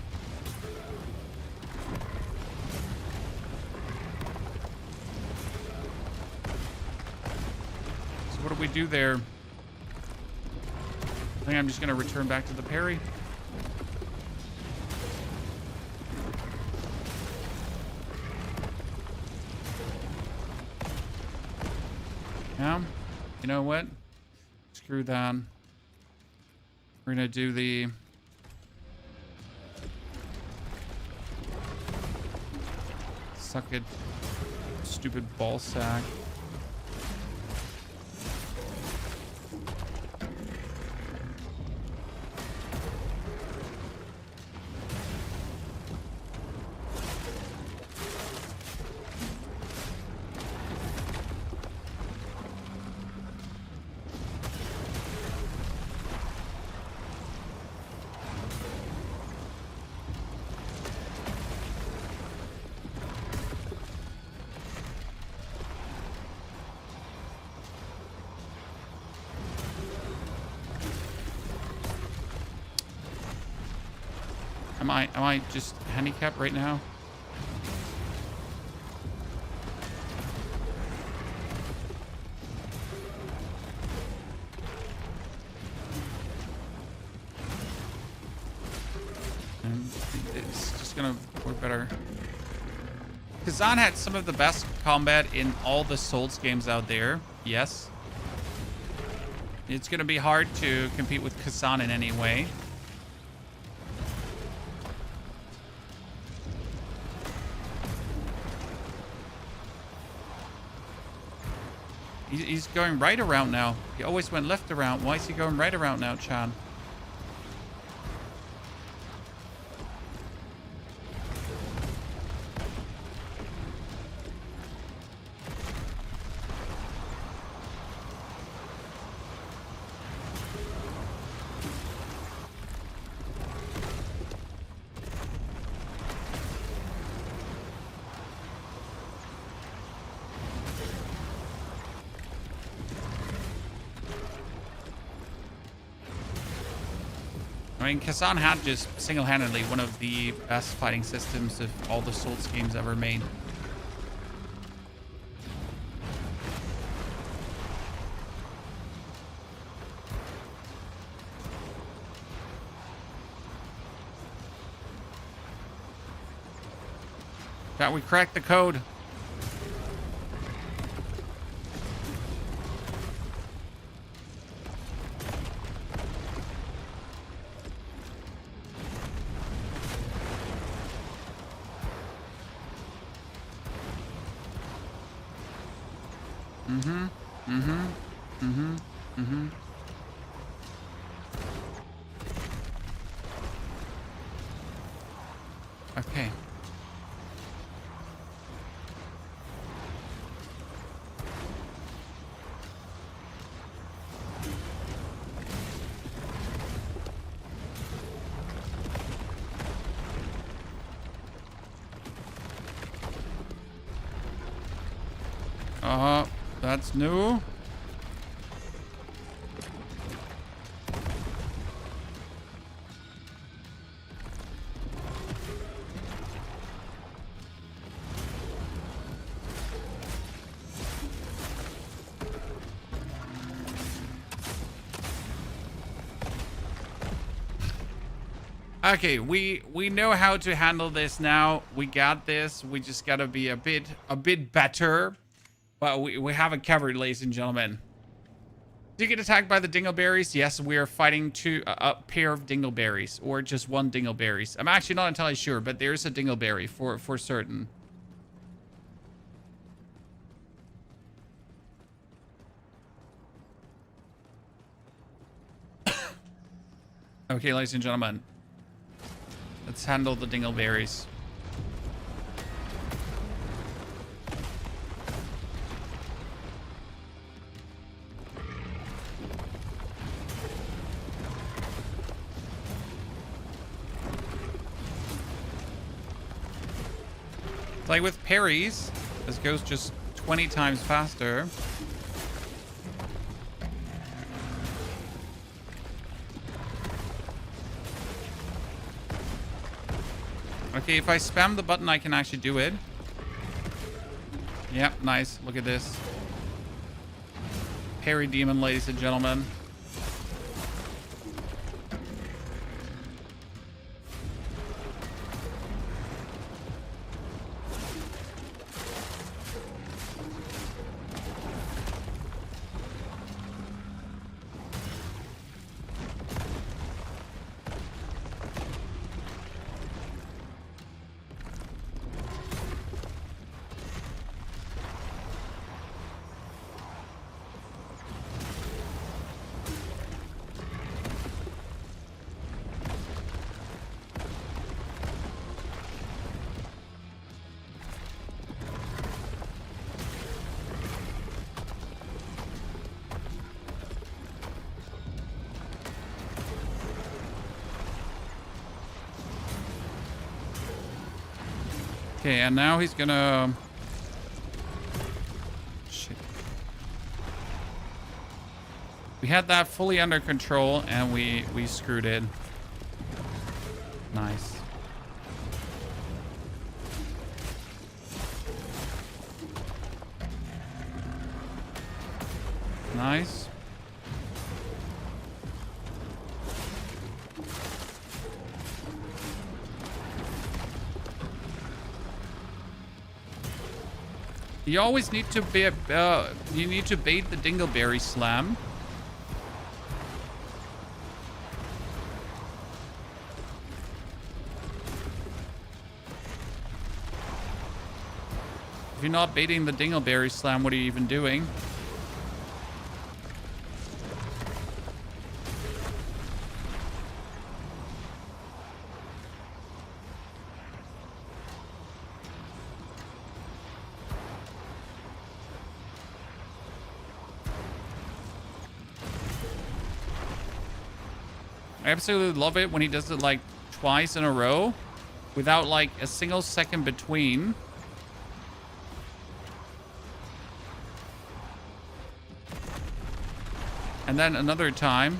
So what do we do there? I think I'm just going to return back to the parry. Yeah, you know what? Screw that. We're gonna do the... Suck it, stupid ball sack. Am I just handicapped right now? And it's just gonna work better. Kazan had some of the best combat in all the Souls games out there. Yes. It's gonna be hard to compete with Kazan in any way. He's going right around now. He always went left around. Why is he going right around now, Chan? I mean, Kazan had just single-handedly one of the best fighting systems of all the Souls games ever made. That we cracked the code. Okay. That's new. Okay, we know how to handle this now. We got this. We just gotta be a bit better. But we have it covered, ladies and gentlemen. Do you get attacked by the dingleberries? Yes, we are fighting a pair of dingleberries, or just one dingleberries. I'm actually not entirely sure, but there's a dingleberry for certain. Okay, ladies and gentlemen, let's handle the dingleberries. Like with parries, this goes just 20 times faster. Okay, if I spam the button, I can actually do it. Yep, nice. Look at this. Parry demon, ladies and gentlemen. Okay, and now he's gonna... Shit. We had that fully under control, and we screwed it. Nice. Nice. You always need to be you need to bait the dingleberry slam. If you're not baiting the dingleberry slam, what are you even doing? I absolutely love it when he does it like twice in a row without like a single second between. And then another time,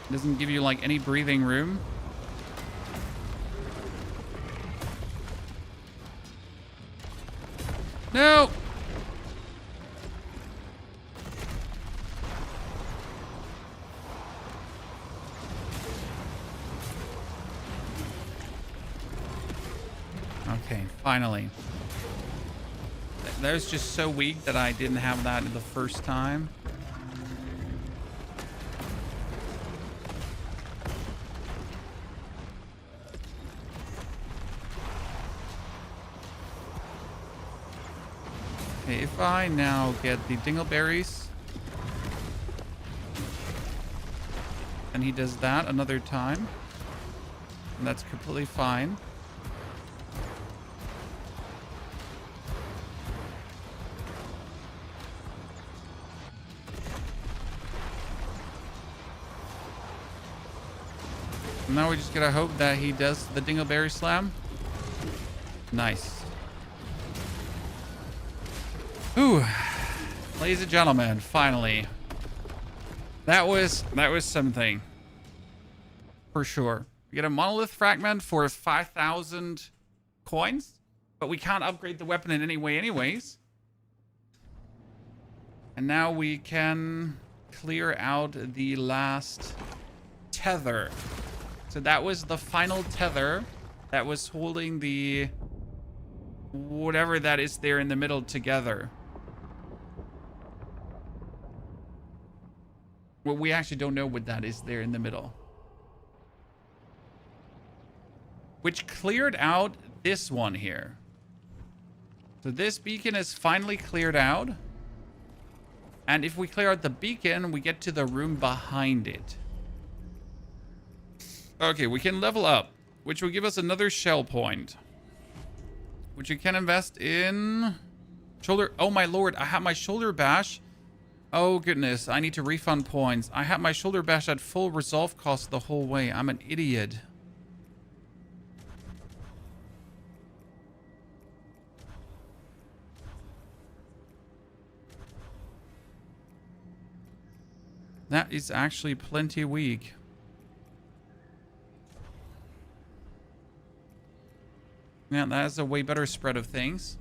it doesn't give you like any breathing room. No! Okay, finally. That was just so weak that I didn't have that the first time. Okay, if I now get the dingleberries, and he does that another time, and that's completely fine. Now we just gotta hope that he does the dingleberry slam. Nice. Ooh, ladies and gentlemen, finally. That was something. For sure. We get a monolith fragment for 5,000 coins, but we can't upgrade the weapon in any way anyways. And now we can clear out the last tether. So that was the final tether that was holding the whatever that is there in the middle together. Well, we actually don't know what that is there in the middle. Which cleared out this one here. So this beacon is finally cleared out. And if we clear out the beacon, we get to the room behind it. Okay, we can level up, which will give us another shell point. Which you can invest in... shoulder... Oh my lord, I have my shoulder bash. Oh goodness, I need to refund points. I had my shoulder bash at full resolve cost the whole way. I'm an idiot. That is actually plenty weak. Yeah, that is a way better spread of things.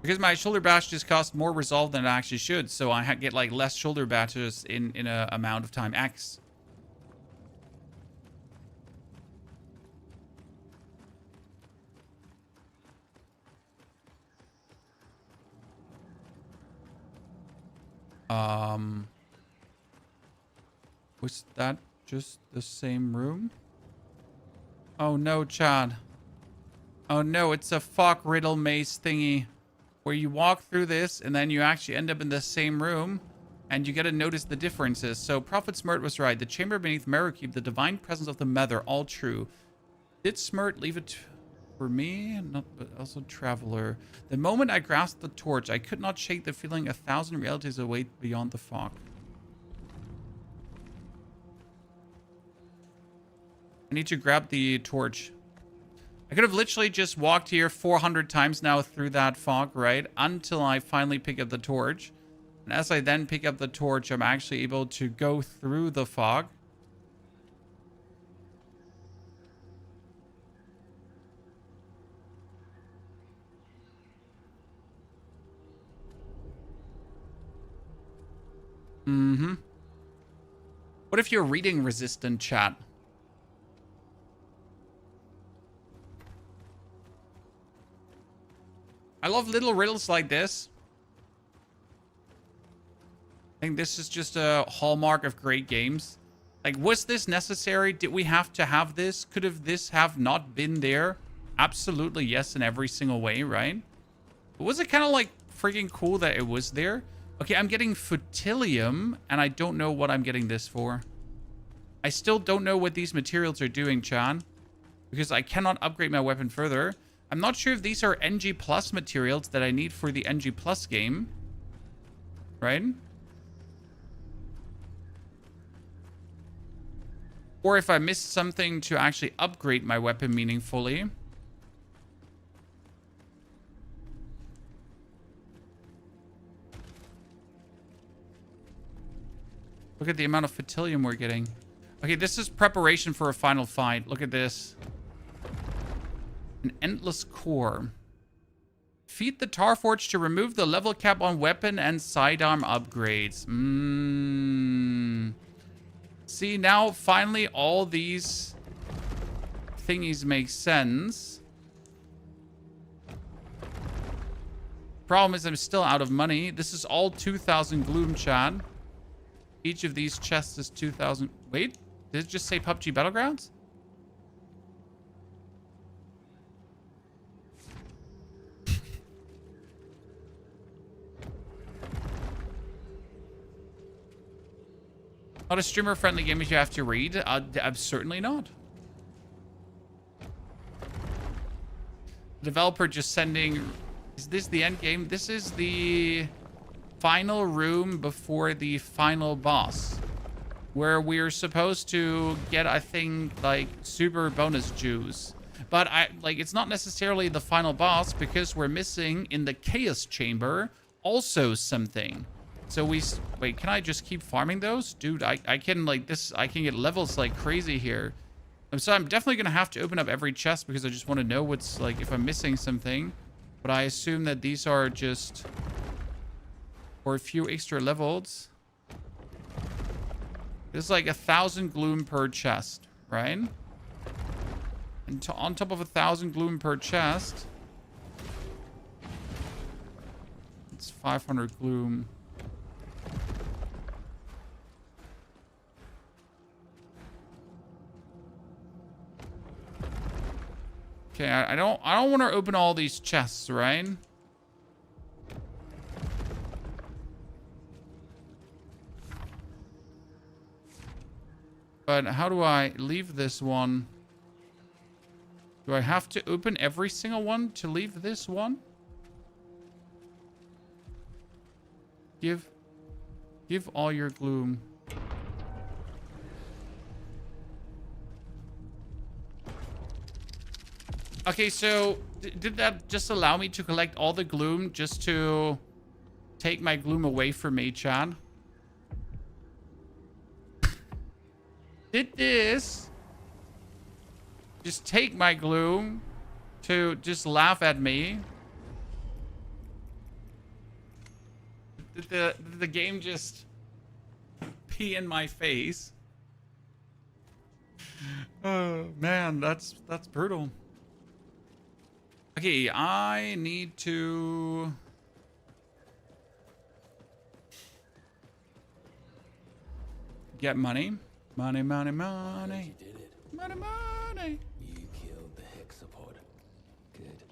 Because my shoulder bash just costs more resolve than it actually should. So I get like less shoulder bashes in a amount of time X. Was that just the same room? Oh no, Chad. Oh no, it's a fog riddle maze thingy. Where you walk through this and then you actually end up in the same room. And you get to notice the differences. So Prophet Smurt was right. The chamber beneath Marrowkeep, the divine presence of the Mother, all true. Did Smurt leave it for me? Not, but also Traveler. The moment I grasped the torch, I could not shake the feeling 1,000 realities await beyond the fog. I need to grab the torch. I could have literally just walked here 400 times now through that fog, right? Until I finally pick up the torch. And as I then pick up the torch, I'm actually able to go through the fog. Mm-hmm. What if you're reading resistant, chat? I love little riddles like this. I think this is just a hallmark of great games. Like, was this necessary? Did we have to have this? Could have this have not been there? Absolutely yes in every single way, right? But was it kind of like freaking cool that it was there? Okay, I'm getting Futilium, and I don't know what I'm getting this for. I still don't know what these materials are doing, Chan. Because I cannot upgrade my weapon further. I'm not sure if these are NG Plus materials that I need for the NG Plus game. Right? Or if I missed something to actually upgrade my weapon meaningfully. Look at the amount of Futilium we're getting. Okay, this is preparation for a final fight. Look at this. An endless core. Feed the Tarforge to remove the level cap on weapon and sidearm upgrades. See, now finally all these thingies make sense. Problem is I'm still out of money. This is all 2,000 gloom, Chad. Each of these chests is 2,000. Wait, did it just say PUBG Battlegrounds? Not a streamer-friendly game if you have to read. Certainly not. The developer just sending... Is this the end game? This is the final room before the final boss. Where we're supposed to get, I think, like, super bonus juice. But, it's not necessarily the final boss because we're missing in the Chaos Chamber also something. So wait, can I just keep farming those? Dude, I can, I can get levels like crazy here. So I'm definitely going to have to open up every chest because I just want to know what's, if I'm missing something. But I assume that these are just for a few extra levels. There's 1,000 gloom per chest, right? And on top of 1,000 gloom per chest, it's 500 gloom. Okay, I don't want to open all these chests, right? But how do I leave this one? Do I have to open every single one to leave this one? Give all your gloom. Okay, so did that just allow me to collect all the gloom just to take my gloom away from me, Chad? Did this just take my gloom to just laugh at me? Did the game just pee in my face? Oh man, that's brutal. Okay, I need to get money. Money, money, money. You did it. Money, money. You killed the hexapod. Good.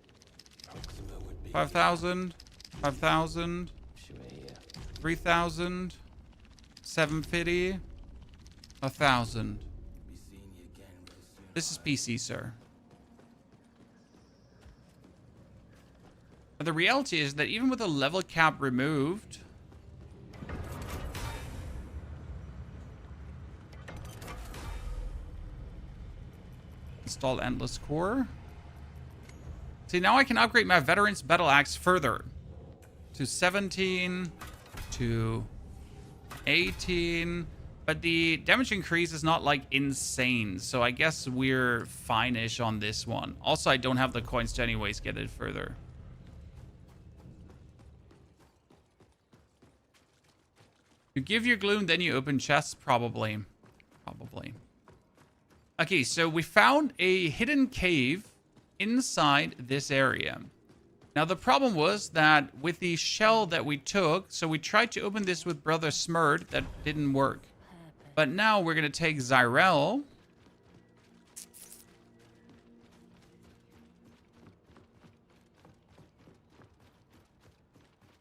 Proxima would be 5,000. 5,000. sure here. 3,000. 750. 1,000. Be seeing you again real soon. This is PC, sir. But the reality is that even with a level cap removed, install Endless Core. See, now I can upgrade my Veteran's Battle Axe further. To 17, to 18. But the damage increase is not, like, insane. So I guess we're fine-ish on this one. Also, I don't have the coins to anyways get it further. You give your gloom, then you open chests? Probably. Probably. Okay, so we found a hidden cave inside this area. Now, the problem was that with the shell that we took, so we tried to open this with Brother Smurd, that didn't work. But now we're going to take Zyrel.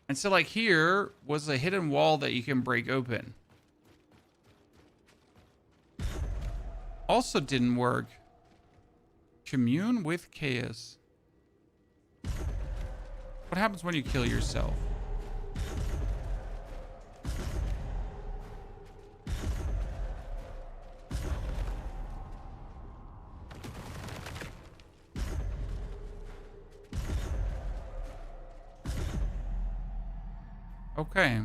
And so, like, here was a hidden wall that you can break open. Also didn't work. Commune with chaos. What happens when you kill yourself? Okay.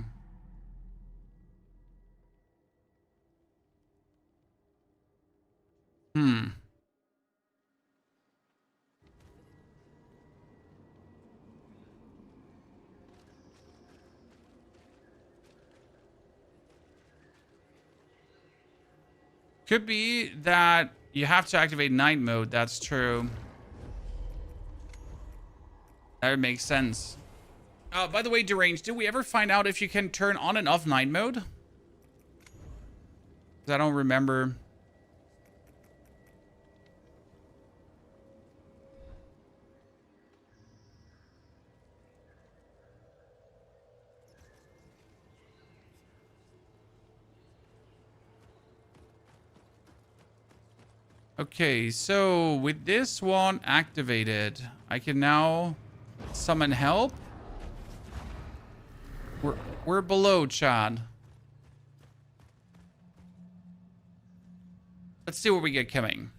Could be that you have to activate night mode. That's true. That would make sense. By the way, Deranged, did we ever find out if you can turn on and off night mode? 'Cause I don't remember. Okay, so with this one activated, I can now summon help. We're below, Chad. Let's see what we get coming.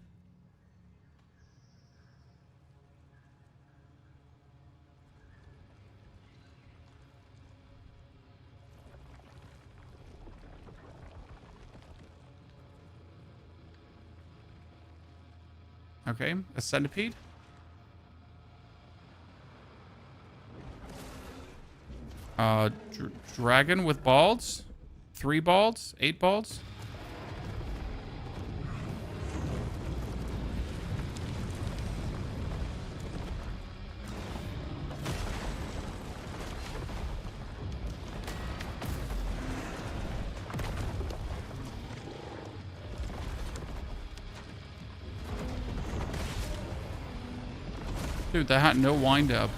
Okay, a centipede. Dragon with balls. 3 balls? 8 balls? Dude, that had no wind up.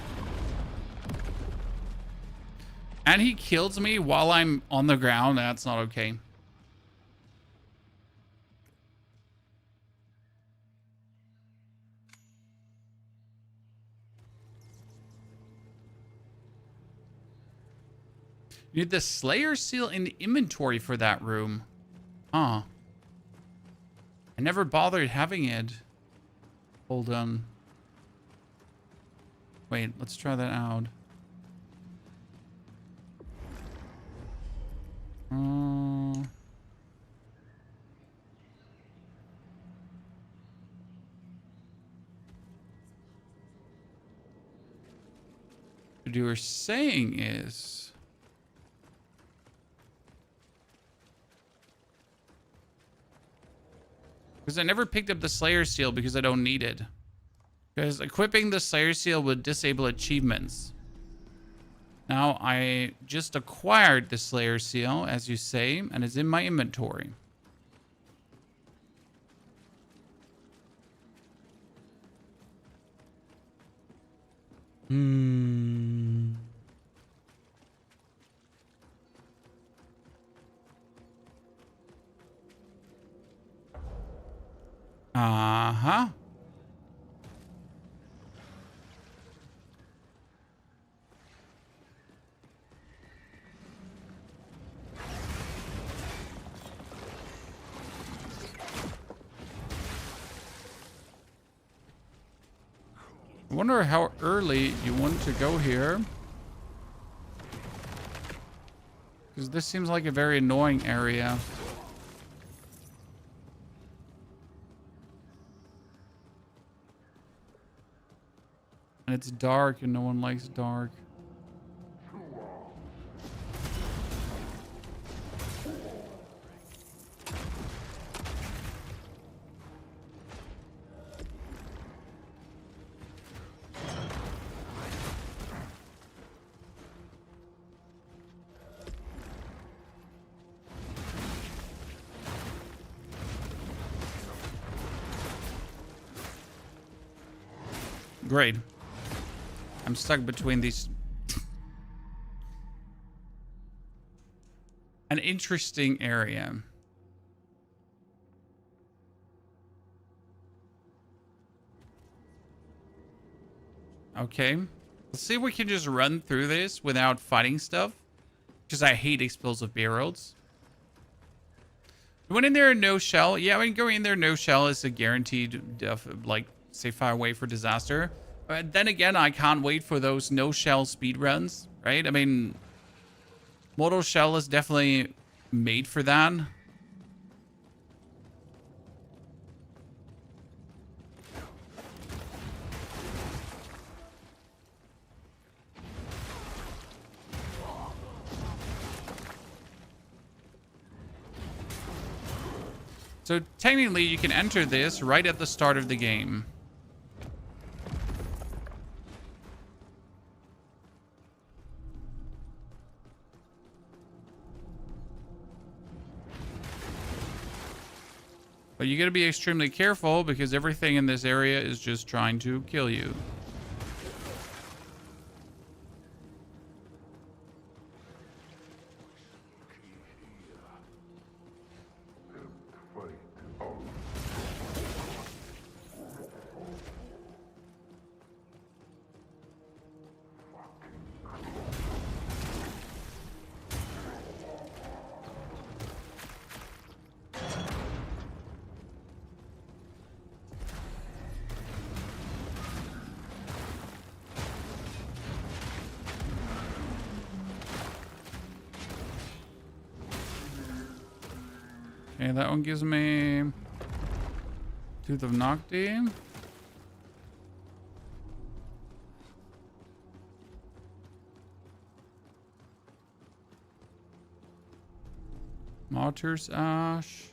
And he kills me while I'm on the ground. That's not okay. You need the Slayer seal in the inventory for that room. Huh. I never bothered having it. Hold on. Wait, let's try that out. What you were saying is... Because I never picked up the Slayer seal because I don't need it. Because equipping the Slayer seal would disable achievements. Now, I just acquired the Slayer seal, as you say, and it's in my inventory. Uh-huh. I wonder how early you want to go here. Because this seems like a very annoying area. And it's dark and no one likes dark. Great. I'm stuck between these. An interesting area. Okay. Let's see if we can just run through this without fighting stuff. Because I hate explosive barrels. Went in there no shell. Yeah, I mean, going in there no shell is a guaranteed, like, safe fire way for disaster. But then again, I can't wait for those no shell speed runs, right? I mean, Mortal Shell is definitely made for that. So technically, you can enter this right at the start of the game. But you gotta be extremely careful because everything in this area is just trying to kill you. Okay, that one gives me Tooth of Nocti. Martyr's Ash.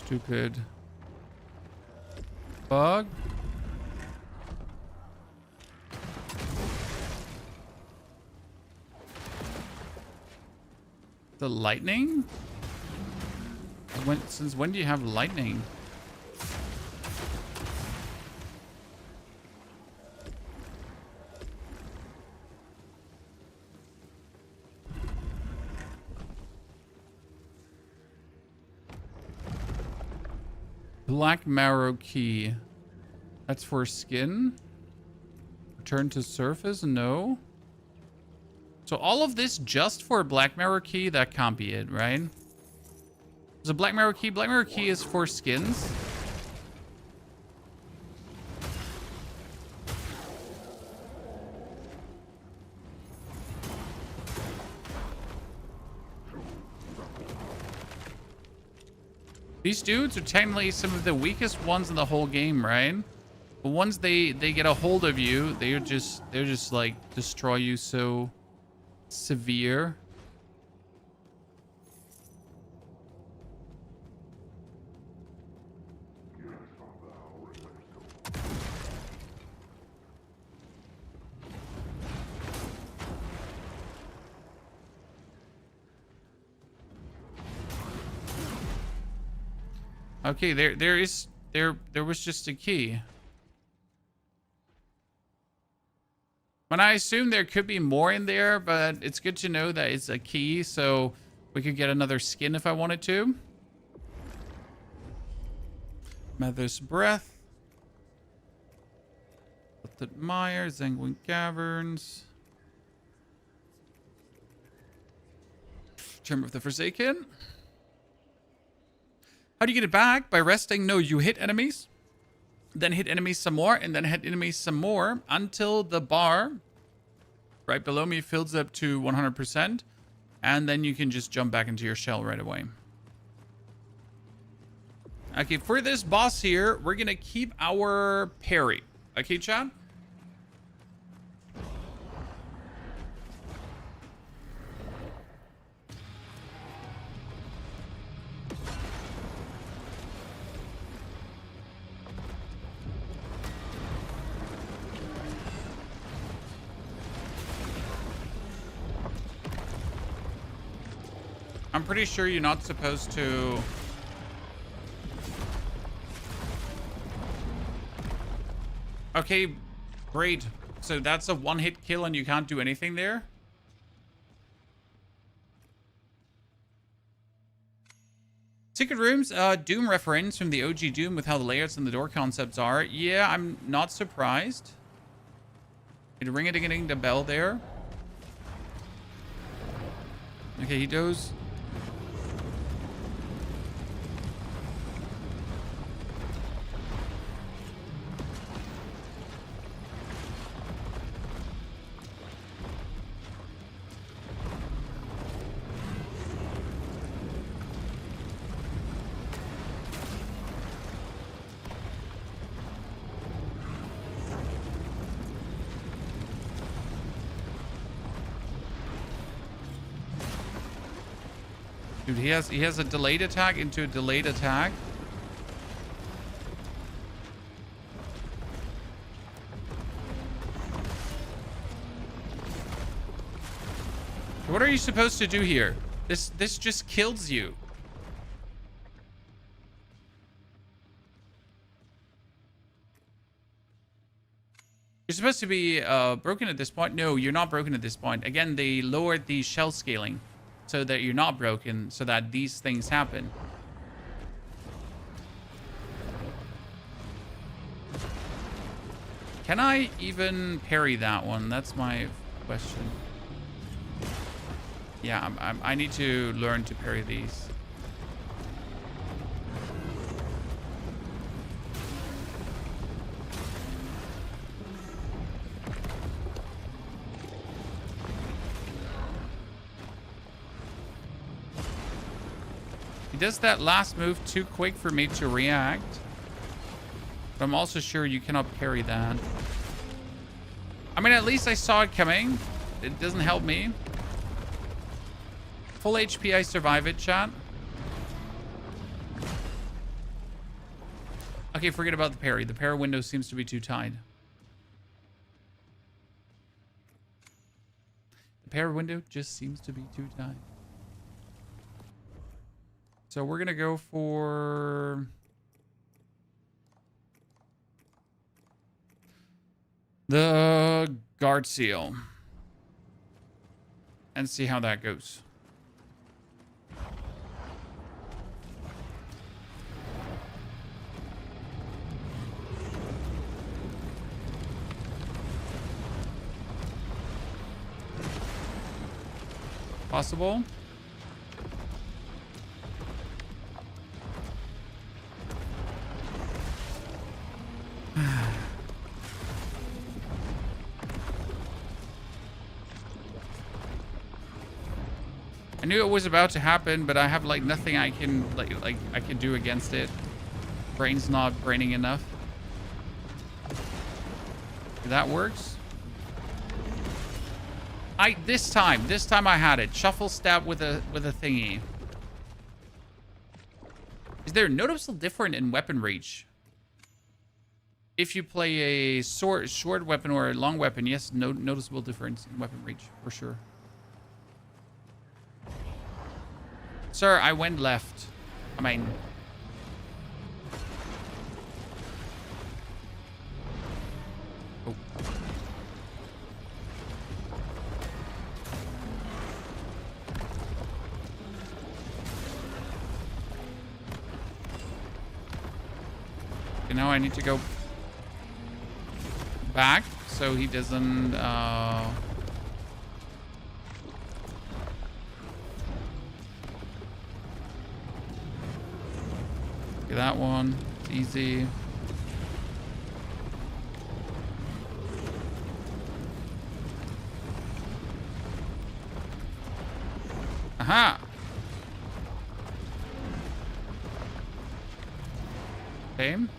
Stupid bug. The lightning? Since when do you have lightning? Black marrow key. That's for skin. Return to surface? No. So all of this just for a black marrow key? That can't be it, right? There's a black marrow key. Black marrow key is for skins. These dudes are technically some of the weakest ones in the whole game, right? But once they get a hold of you, they're just like destroy you so severe. Okay, there was just a key. And I assume there could be more in there, but it's good to know that it's a key, so we could get another skin if I wanted to. Mother's Breath. Lifted Mire, Zanguin Caverns. Tomb of the Forsaken. How do you get it back? By resting? No, you hit enemies, then hit enemies some more, and then hit enemies some more until the bar right below me fills up to 100%, and then you can just jump back into your shell right away. Okay, for this boss here, we're gonna keep our parry. Okay, chat? I'm pretty sure you're not supposed to... Okay, great. So that's a one-hit kill and you can't do anything there? Secret rooms, Doom reference from the OG Doom with how the layouts and the door concepts are. Yeah, I'm not surprised. Ring-a-ding-a-ding the bell there. Okay, he goes... Dude, he has a delayed attack into a delayed attack. What are you supposed to do here? This just kills you. You're supposed to be broken at this point. No, you're not broken at this point. Again, they lowered the shell scaling so that you're not broken, so that these things happen. Can I even parry that one? That's my question. Yeah, I need to learn to parry these. He does that last move too quick for me to react. But I'm also sure you cannot parry that. I mean, at least I saw it coming. It doesn't help me. Full HP, I survive it, chat. Okay, forget about the parry. The parry window seems to be too tight. The parry window just seems to be too tight. So we're going to go for... the guard seal. And see how that goes. Possible. I knew it was about to happen, but I have like nothing I can like I can do against it. Brain's not braining enough. That works. This time I had it. Shuffle stab with a thingy. Is there a noticeable difference in weapon reach? If you play a short weapon or a long weapon, yes, noticeable difference in weapon reach for sure. Sir, I went left. I mean... oh. Okay, now I need to go back so he doesn't... Okay, that one. It's easy. Aha! Same.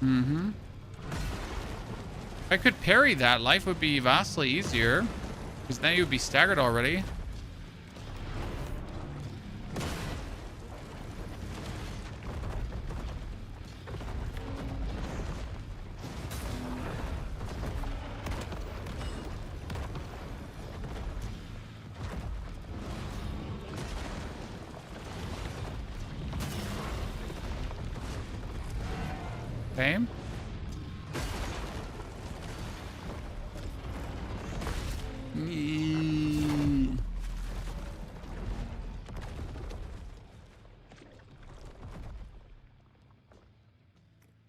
Mm-hmm. If I could parry that, life would be vastly easier. Because then you would be staggered already. Okay.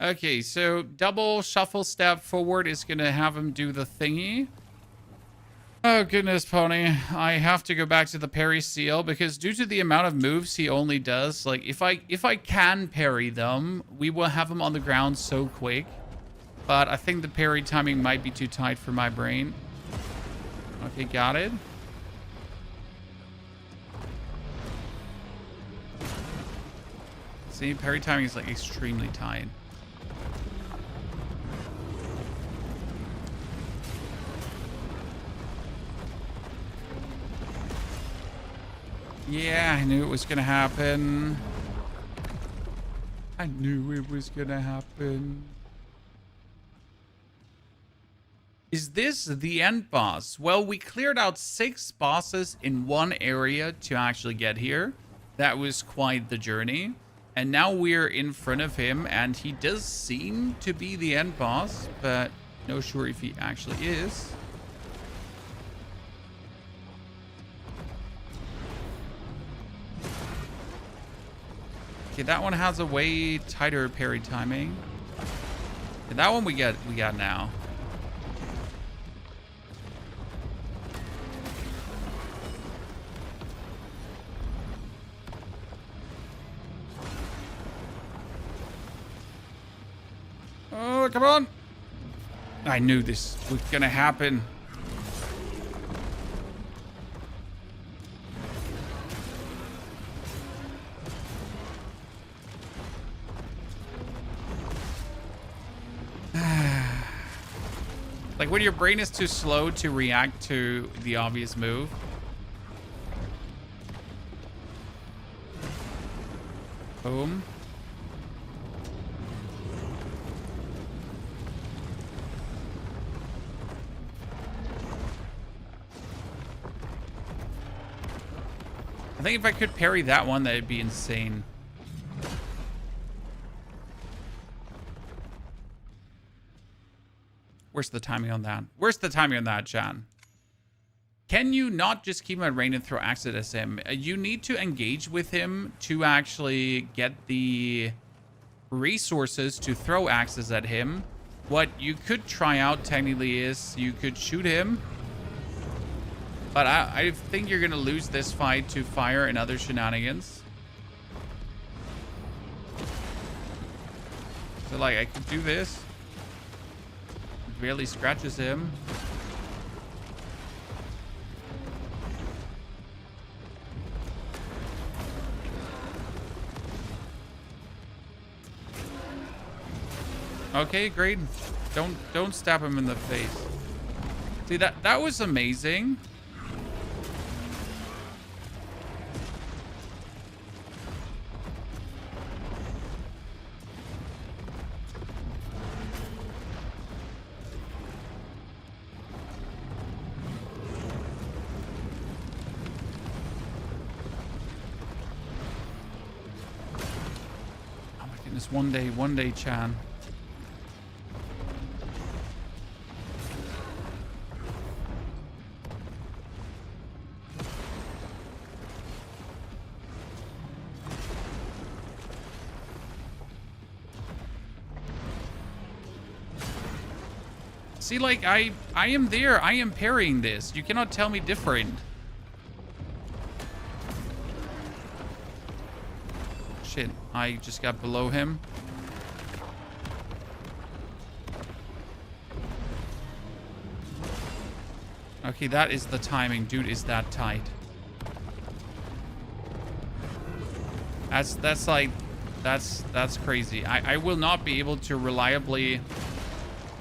Okay, so double shuffle step forward is going to have him do the thingy. Oh, goodness, Pony. I have to go back to the parry seal because due to the amount of moves he only does, like, if I can parry them, we will have him on the ground so quick. But I think the parry timing might be too tight for my brain. Okay, got it. See, parry timing is, like, extremely tight. Yeah, I knew it was gonna happen. I knew it was gonna happen. Is this the end boss? Well, we cleared out 6 bosses in one area to actually get here. That was quite the journey. And now we're in front of him, and he does seem to be the end boss, but no sure if he actually is. Okay, that one has a way tighter parry timing. Okay, that one we got now. Oh, come on. I knew this was gonna happen. Like when your brain is too slow to react to the obvious move. Boom. I think if I could parry that one, that'd be insane. Where's the timing on that? Where's the timing on that, John? Can you not just keep him at range and throw axes at him? You need to engage with him to actually get the resources to throw axes at him. What you could try out technically is you could shoot him. But I think you're going to lose this fight to fire and other shenanigans. So, like, I could do this. It barely scratches him. Okay, great. Don't stab him in the face. See, that was amazing. Oh my goodness, one day, Chan. See, like, I am there. I am parrying this. You cannot tell me different. Shit, I just got below him. Okay, that is the timing. Dude, is that tight. That's like, that's crazy. I will not be able to reliably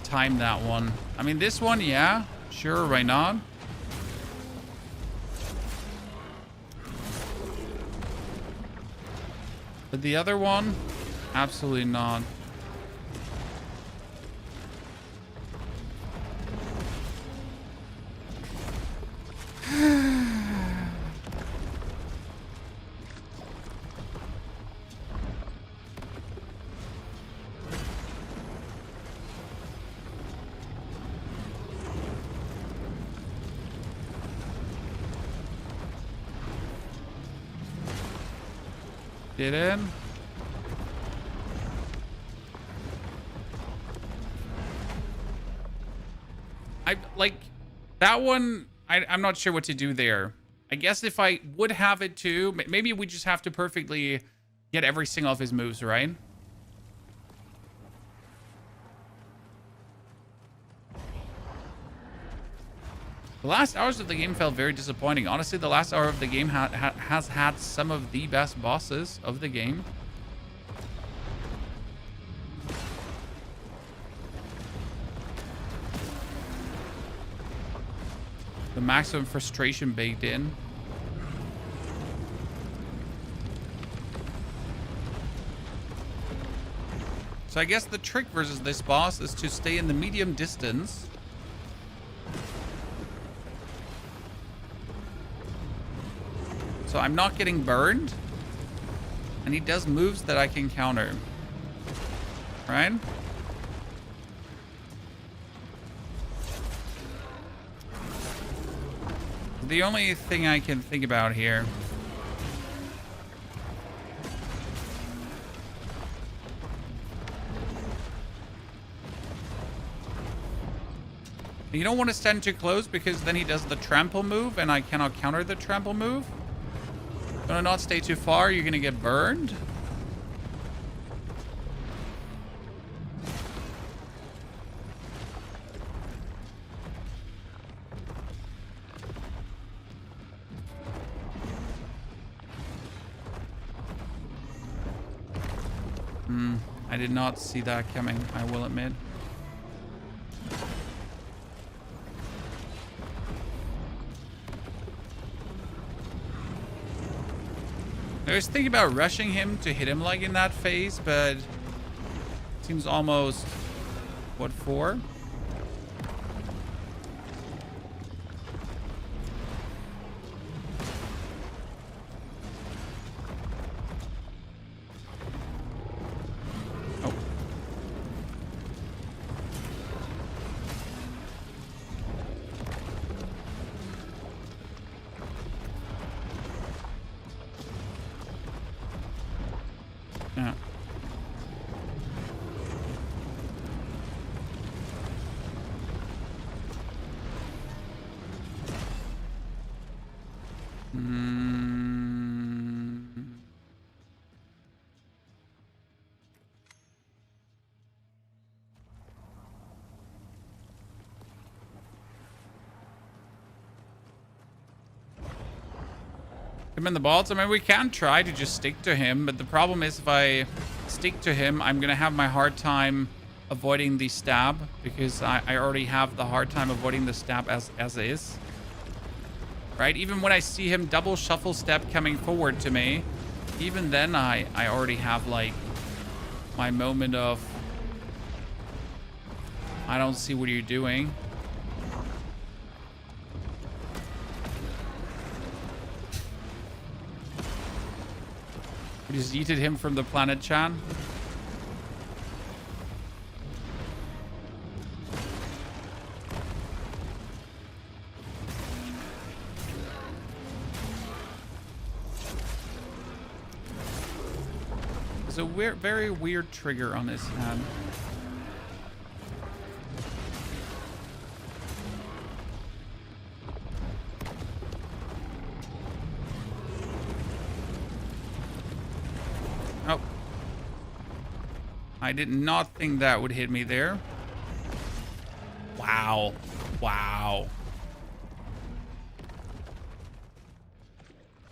time that one. I mean, this one, yeah, sure, why not? But the other one, absolutely not. Get in. I like that one. I'm not sure what to do there. I guess if I would have it too, maybe we just have to perfectly get every single of his moves, right? The last hours of the game felt very disappointing. Honestly, the last hour of the game has had some of the best bosses of the game. The maximum frustration baked in. So I guess the trick versus this boss is to stay in the medium distance. So I'm not getting burned. And he does moves that I can counter. Right? The only thing I can think about here. You don't want to stand too close because then he does the trample move and I cannot counter the trample move. Gonna not stay too far, you're gonna get burned. I did not see that coming, I will admit. I was thinking about rushing him to hit him like in that phase, but seems almost, what for? Oh. Yeah. Him in the balls. I mean, we can try to just stick to him, but the problem is if I stick to him, I'm gonna have my hard time avoiding the stab because I already have the hard time avoiding the stab as is. Right? Even when I see him double shuffle step coming forward to me, even then I already have like my moment of I don't see what you're doing. We just yeeted him from the planet, Chan. There's a very weird trigger on his hand. Oh. I did not think that would hit me there. Wow. Wow.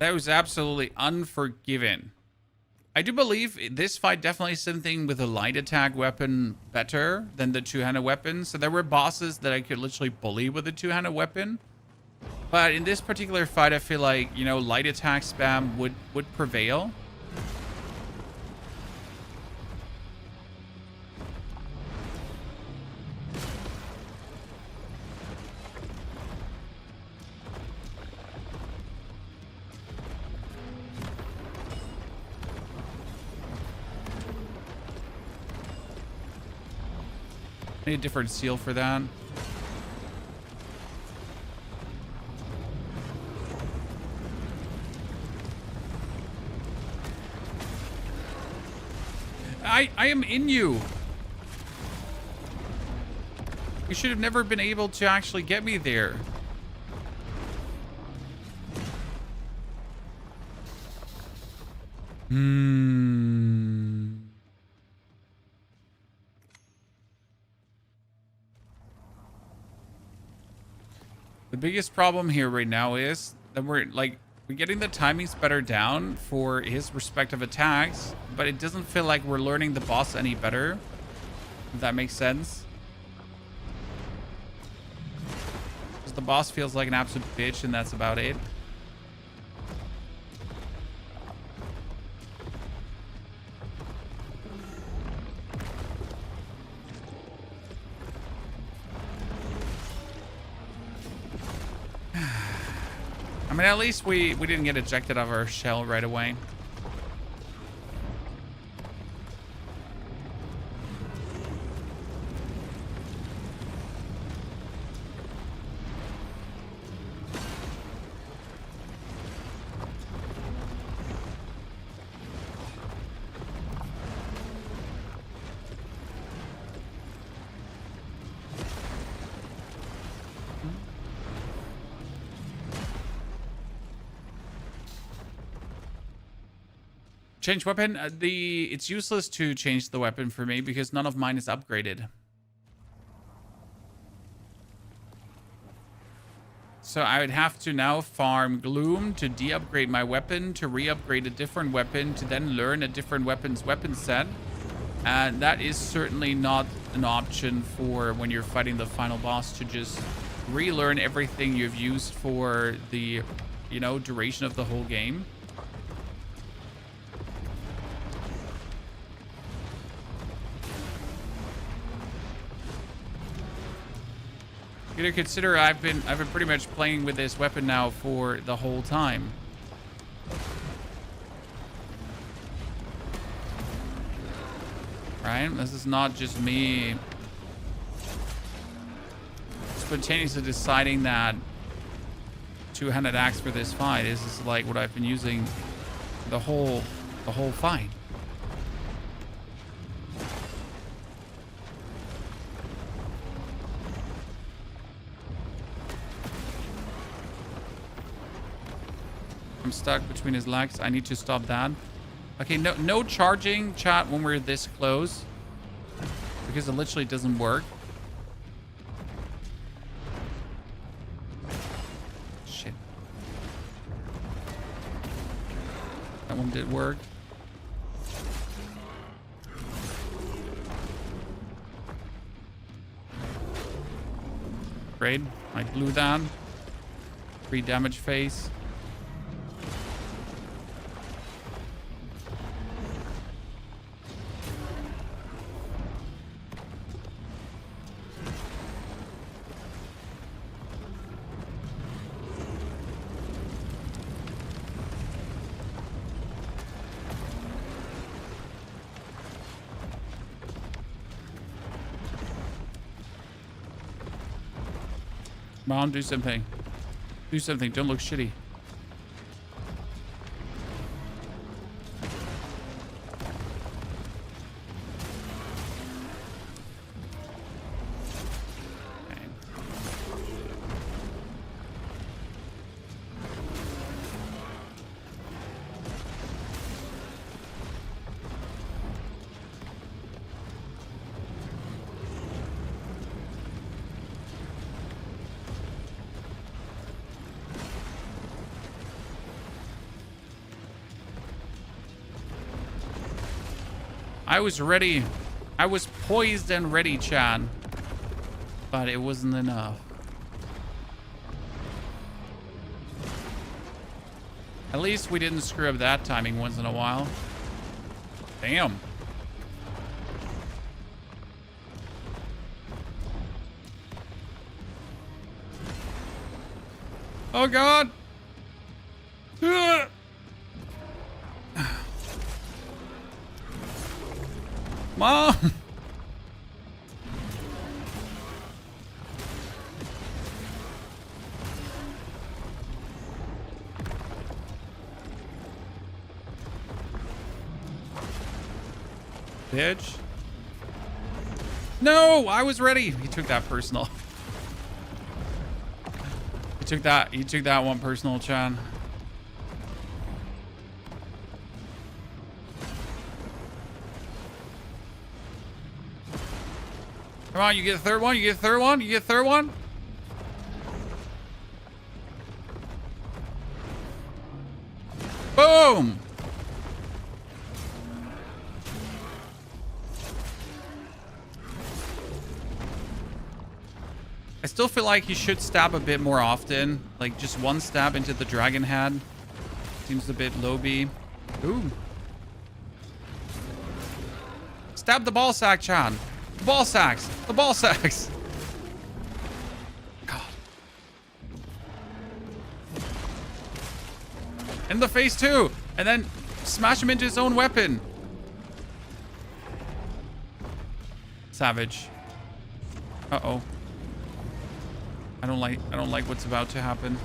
That was absolutely unforgiving. I do believe this fight definitely is something with a light attack weapon better than the two-handed weapon. So there were bosses that I could literally bully with a two-handed weapon. But in this particular fight, I feel like, you know, light attack spam would prevail. I need a different seal for that. I am in you. You should have never been able to actually get me there. The biggest problem here right now is that we're getting the timings better down for his respective attacks, but it doesn't feel like we're learning the boss any better, if that makes sense. Because the boss feels like an absolute bitch, and that's about it. I mean, at least we didn't get ejected out of our shell right away. Change weapon. It's useless to change the weapon for me because none of mine is upgraded. So I would have to now farm Gloom to de-upgrade my weapon, to re-upgrade a different weapon, to then learn a different weapon set. And that is certainly not an option for when you're fighting the final boss, to just relearn everything you've used for the, you know, duration of the whole game. You know, consider I've been pretty much playing with this weapon now for the whole time. Right? This is not just me spontaneously deciding that two-handed axe for this fight. This is like what I've been using the whole fight. I'm stuck between his legs. I need to stop that. Okay, no charging, chat, when we're this close, because it literally doesn't work. Shit. That one did work. Great. I blew that. 3 damage face. Come on, do something. Do something. Don't look shitty. Okay. I was ready. I was poised and ready, Chan. But it wasn't enough. At least we didn't screw up that timing once in a while. Damn. Oh, God. Ugh. Mom! Bitch. No! I was ready! He took that personal. He took that one personal, Chan. Come on, you get a third one, you get a third one, you get a third one. Boom! I still feel like he should stab a bit more often. Like just one stab into the dragon head. Seems a bit low B. Ooh. Stab the ball sack, Chan. The ball sacks. The ball sacks. God. In the face too. And then smash him into his own weapon. Savage. Uh-oh. I don't like what's about to happen.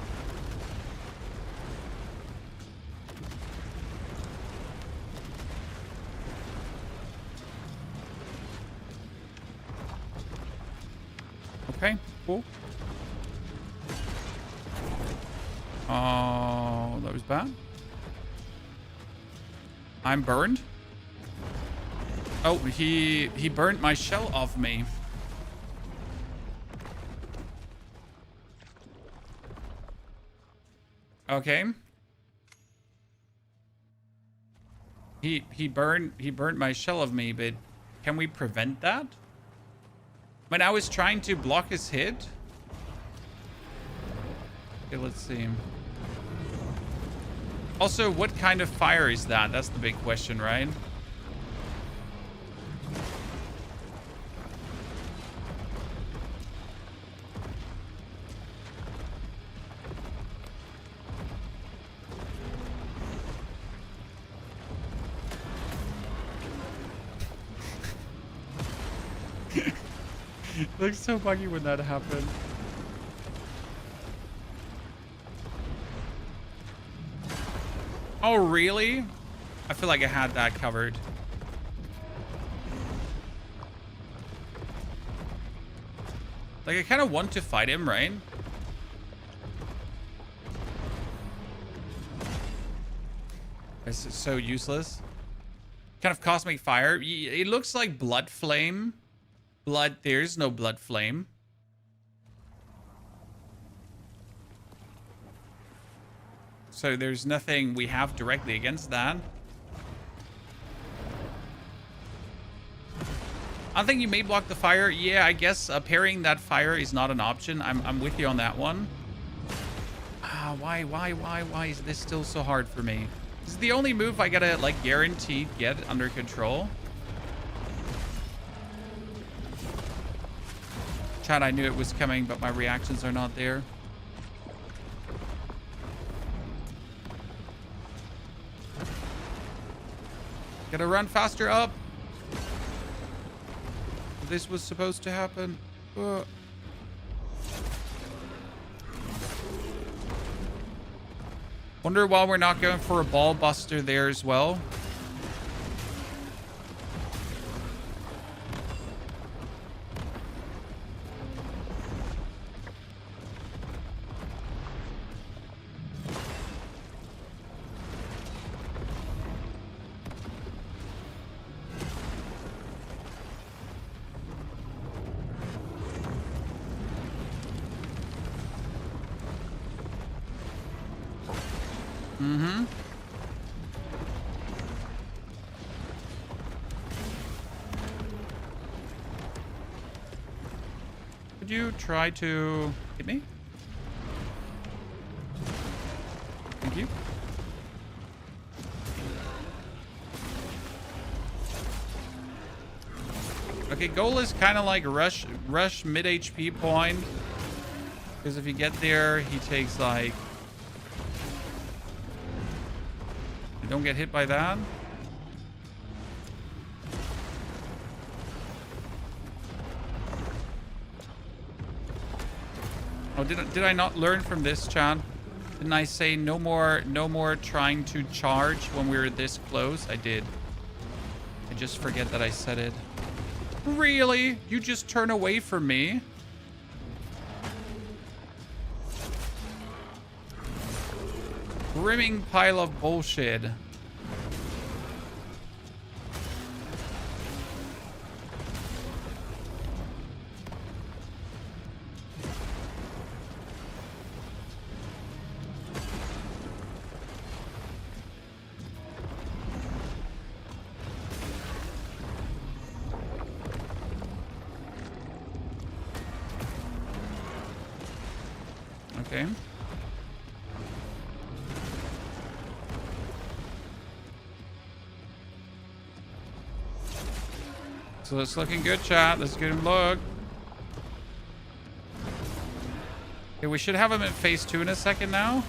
Okay, cool. Oh, that was bad. I'm burned. Oh, he burnt my shell off me. Okay. He burnt my shell of me, but can we prevent that? When I was trying to block his hit. Okay, let's see. Also, what kind of fire is that? That's the big question, right? Looks so buggy when that happened. Oh, really? I feel like I had that covered. Like, I kind of want to fight him, right? This is so useless. Kind of cosmic fire. It looks like blood flame. There's no blood flame. So there's nothing we have directly against that. I think you may block the fire. Yeah, I guess parrying that fire is not an option. I'm with you on that one. Ah, why is this still so hard for me? This is the only move I gotta, like, guaranteed get under control. Chat, I knew it was coming, but my reactions are not there. Gotta run faster up. This was supposed to happen. Wonder why we're not going for a ball buster there as well. Mm-hmm. Could you try to hit me? Thank you. Okay, goal is kind of like rush mid HP point. Because if you get there, he takes like... Don't get hit by that. Oh, did I not learn from this, chat? Didn't I say no more trying to charge when we were this close? I did. I just forget that I said it. Really? You just turn away from me? Brimming pile of bullshit. Okay. So it's looking good, chat. Let's get him look. Okay, we should have him in phase 2 in a second now.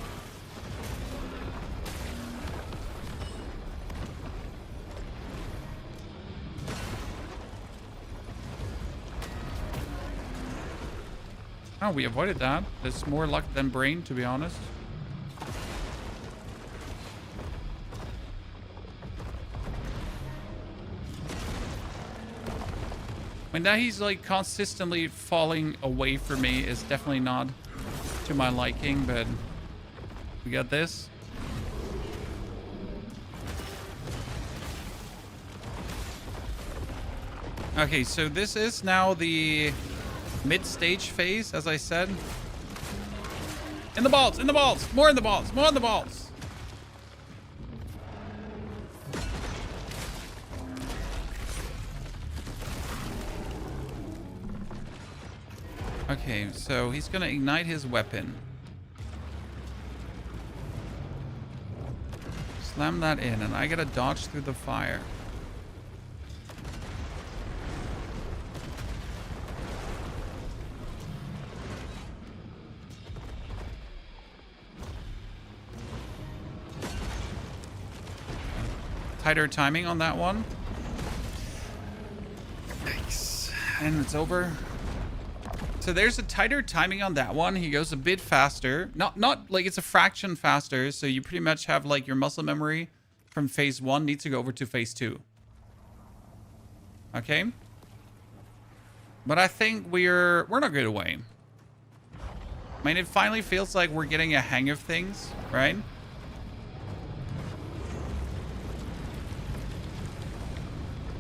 Oh, we avoided that. That's more luck than brain, to be honest. I mean, that he's like consistently falling away from me is definitely not to my liking, but we got this. Okay, so this is now the mid-stage phase, as I said. In the balls, in the balls, more in the balls, more in the balls. Okay, so he's gonna ignite his weapon. Slam that in, and I gotta dodge through the fire. Tighter timing on that one. Nice. And it's over. So there's a tighter timing on that one. He goes a bit faster. Not like it's a fraction faster. So you pretty much have like your muscle memory from phase 1 needs to go over to phase 2. Okay. But I think we're not good away. I mean, it finally feels like we're getting a hang of things, right?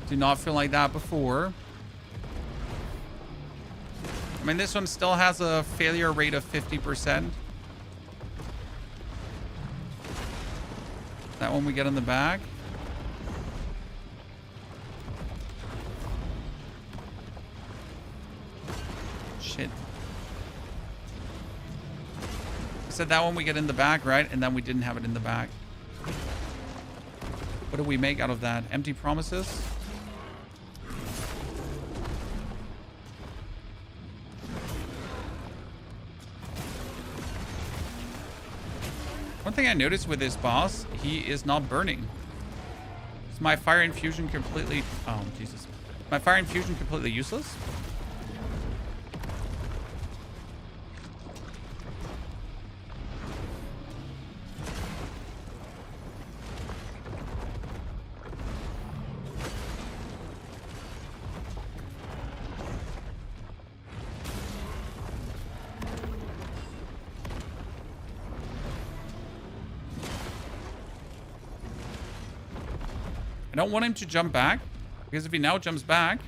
Did not feel like that before. I mean, this one still has a failure rate of 50%. That one we get in the back. Shit. I said that one we get in the back, right? And then we didn't have it in the back. What do we make out of that? Empty promises? One thing I noticed with this boss, he is not burning. Is my fire infusion completely... Oh, Jesus. My fire infusion completely useless? I don't want him to jump back, because if he now jumps back,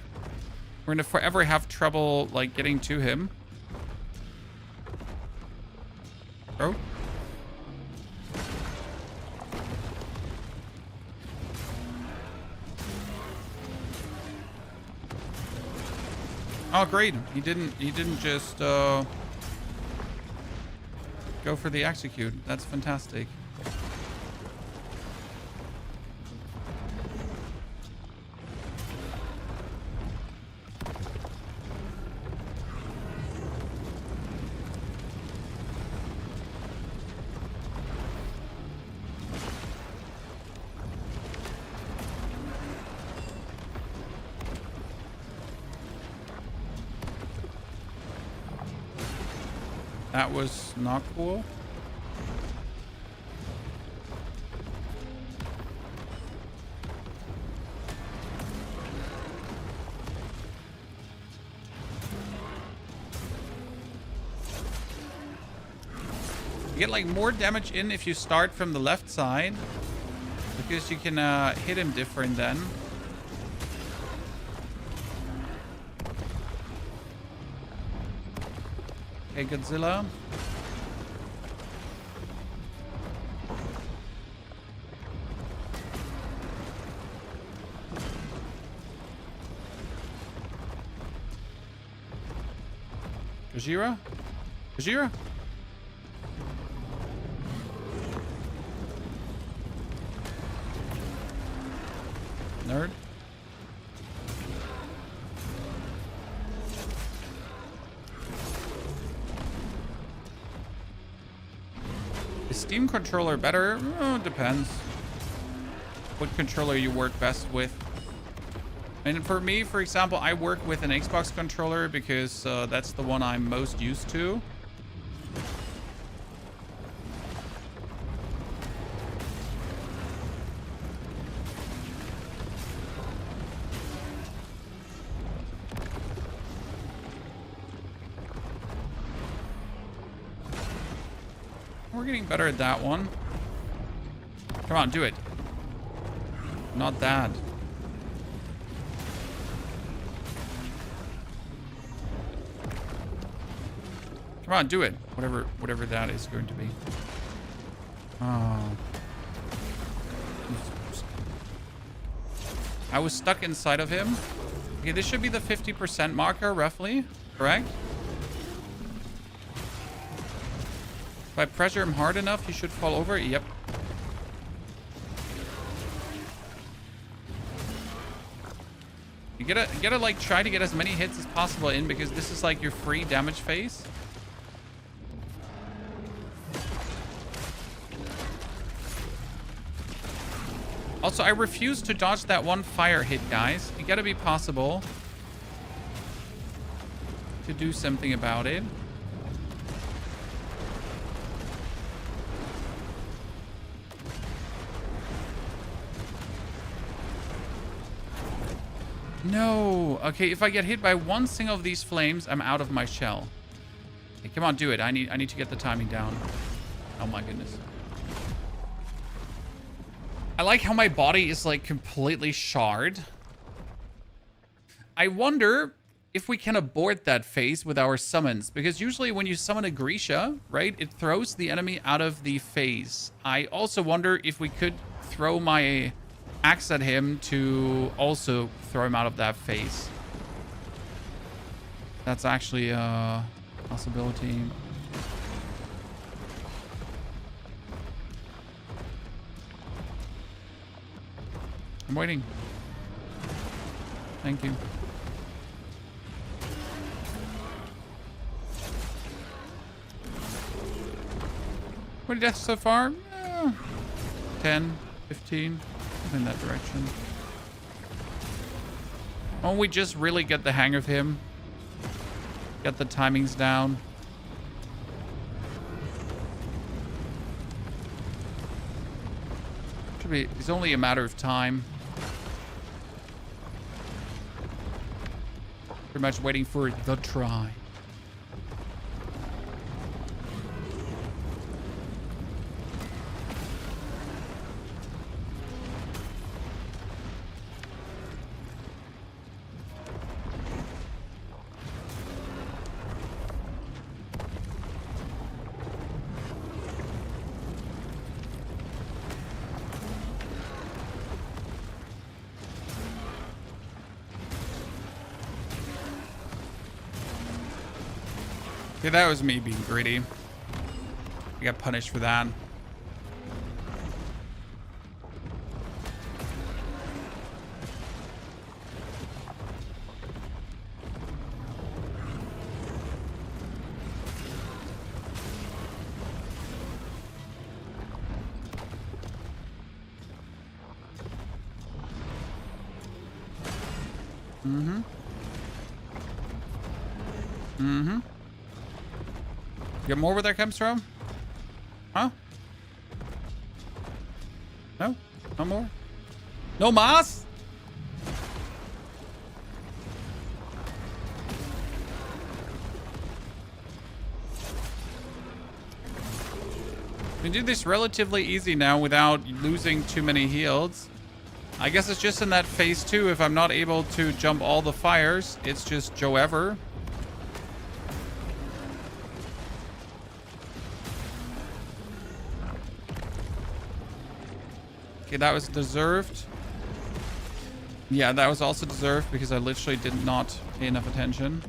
we're going to forever have trouble, like, getting to him. Bro? Oh, great. He didn't just, go for the execute. That's fantastic. That was not cool. You get like more damage in if you start from the left side, because you can hit him different then. Okay, Godzilla. Gojira? Gojira? Nerd? Is Steam controller better? Oh, depends. What controller you work best with. And for me, for example, I work with an Xbox controller because that's the one I'm most used to. We're getting better at that one. Come on, do it. Not that. Come on, do it. Whatever that is going to be. Oh. I was stuck inside of him. Okay, this should be the 50% marker, roughly. Correct? If I pressure him hard enough, he should fall over. Yep. You gotta like try to get as many hits as possible in, because this is like your free damage phase. Also, I refuse to dodge that one fire hit, guys. It gotta be possible. to do something about it. No. Okay, if I get hit by one single of these flames, I'm out of my shell. Okay, come on, do it. I need to get the timing down. Oh my goodness. I like how my body is like completely shard. I wonder if we can abort that phase with our summons, because usually when you summon a Grisha, right, it throws the enemy out of the phase. I also wonder if we could throw my axe at him to also throw him out of that phase. That's actually a possibility. I'm waiting. Thank you. 20 deaths so far? 10, 15, in that direction. Won't we just really get the hang of him? Get the timings down. It's only a matter of time. Pretty much waiting for the try. Okay, that was me being greedy. I got punished for that. Get more where that comes from? Huh? No? No more? No mas? We can do this relatively easy now without losing too many heals. I guess it's just in that phase 2. If I'm not able to jump all the fires, it's just Joe Ever. Okay, that was deserved. Yeah, that was also deserved because I literally did not pay enough attention.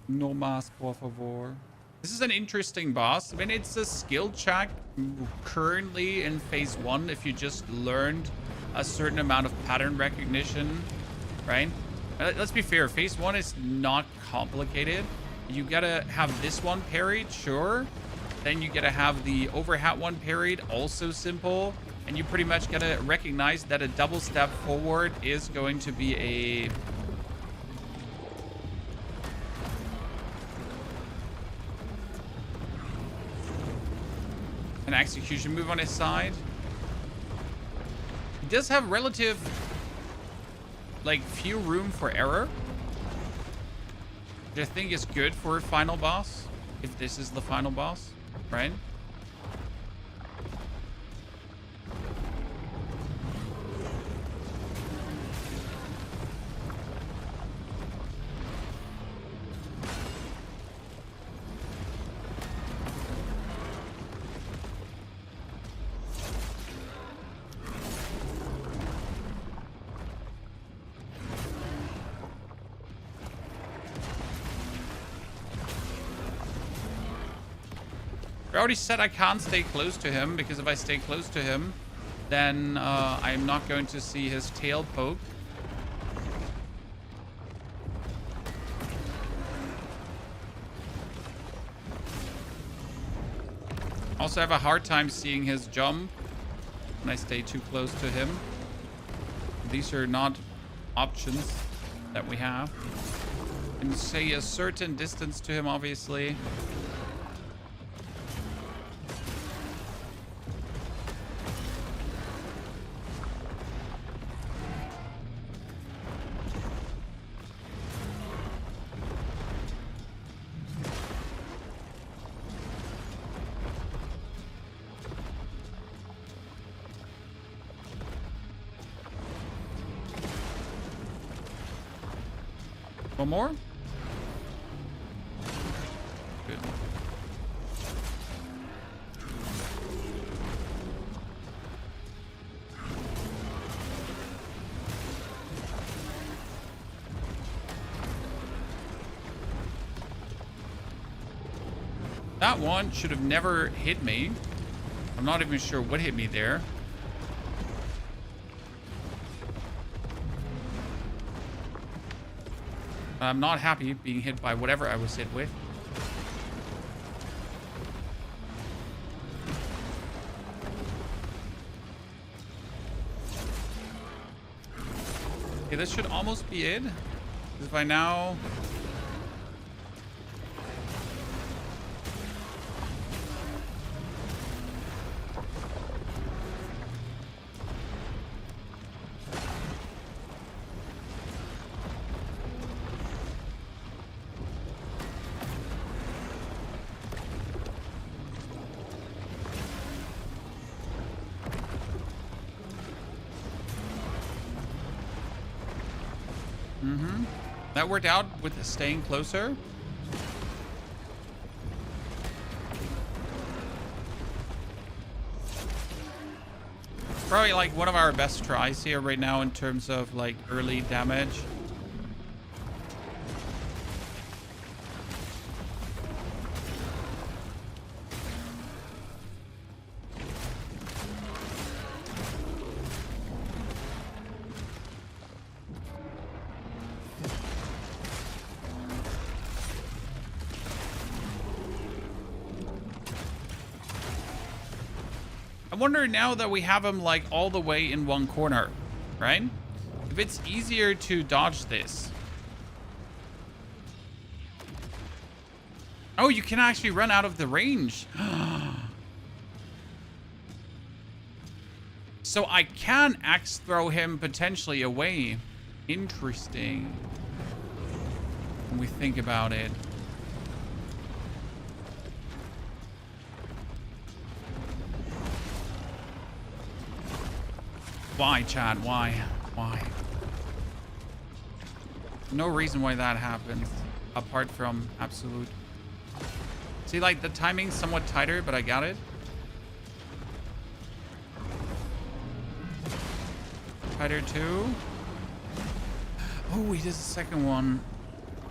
No más, por favor. This is an interesting boss. I mean, it's a skill check currently in phase 1 if you just learned a certain amount of pattern recognition, right? Let's be fair, phase 1 is not complicated. You gotta have this one parried, sure. Then you gotta have the overhat one parried, also simple. And you pretty much gotta recognize that a double step forward is going to be an execution move on his side. He does have relative, like, few room for error, which I think is good for a final boss, if this is the final boss, right? I already said I can't stay close to him, because if I stay close to him, then I'm not going to see his tail poke. Also have a hard time seeing his jump when I stay too close to him. These are not options that we have. Can say a certain distance to him, obviously. One more? Good. That one should have never hit me. I'm not even sure what hit me there. I'm not happy being hit by whatever I was hit with. Okay, this should almost be it. If I now... That worked out with staying closer. Probably like one of our best tries here right now in terms of like early damage. I wonder now that we have him like all the way in one corner, right? If it's easier to dodge this. Oh, you can actually run out of the range. So I can axe throw him potentially away. Interesting. When we think about it. Why, Chad? Why? Why? No reason why that happens, apart from absolute. See, like, the timing's somewhat tighter, but I got it. Tighter too. Oh, he does the second one.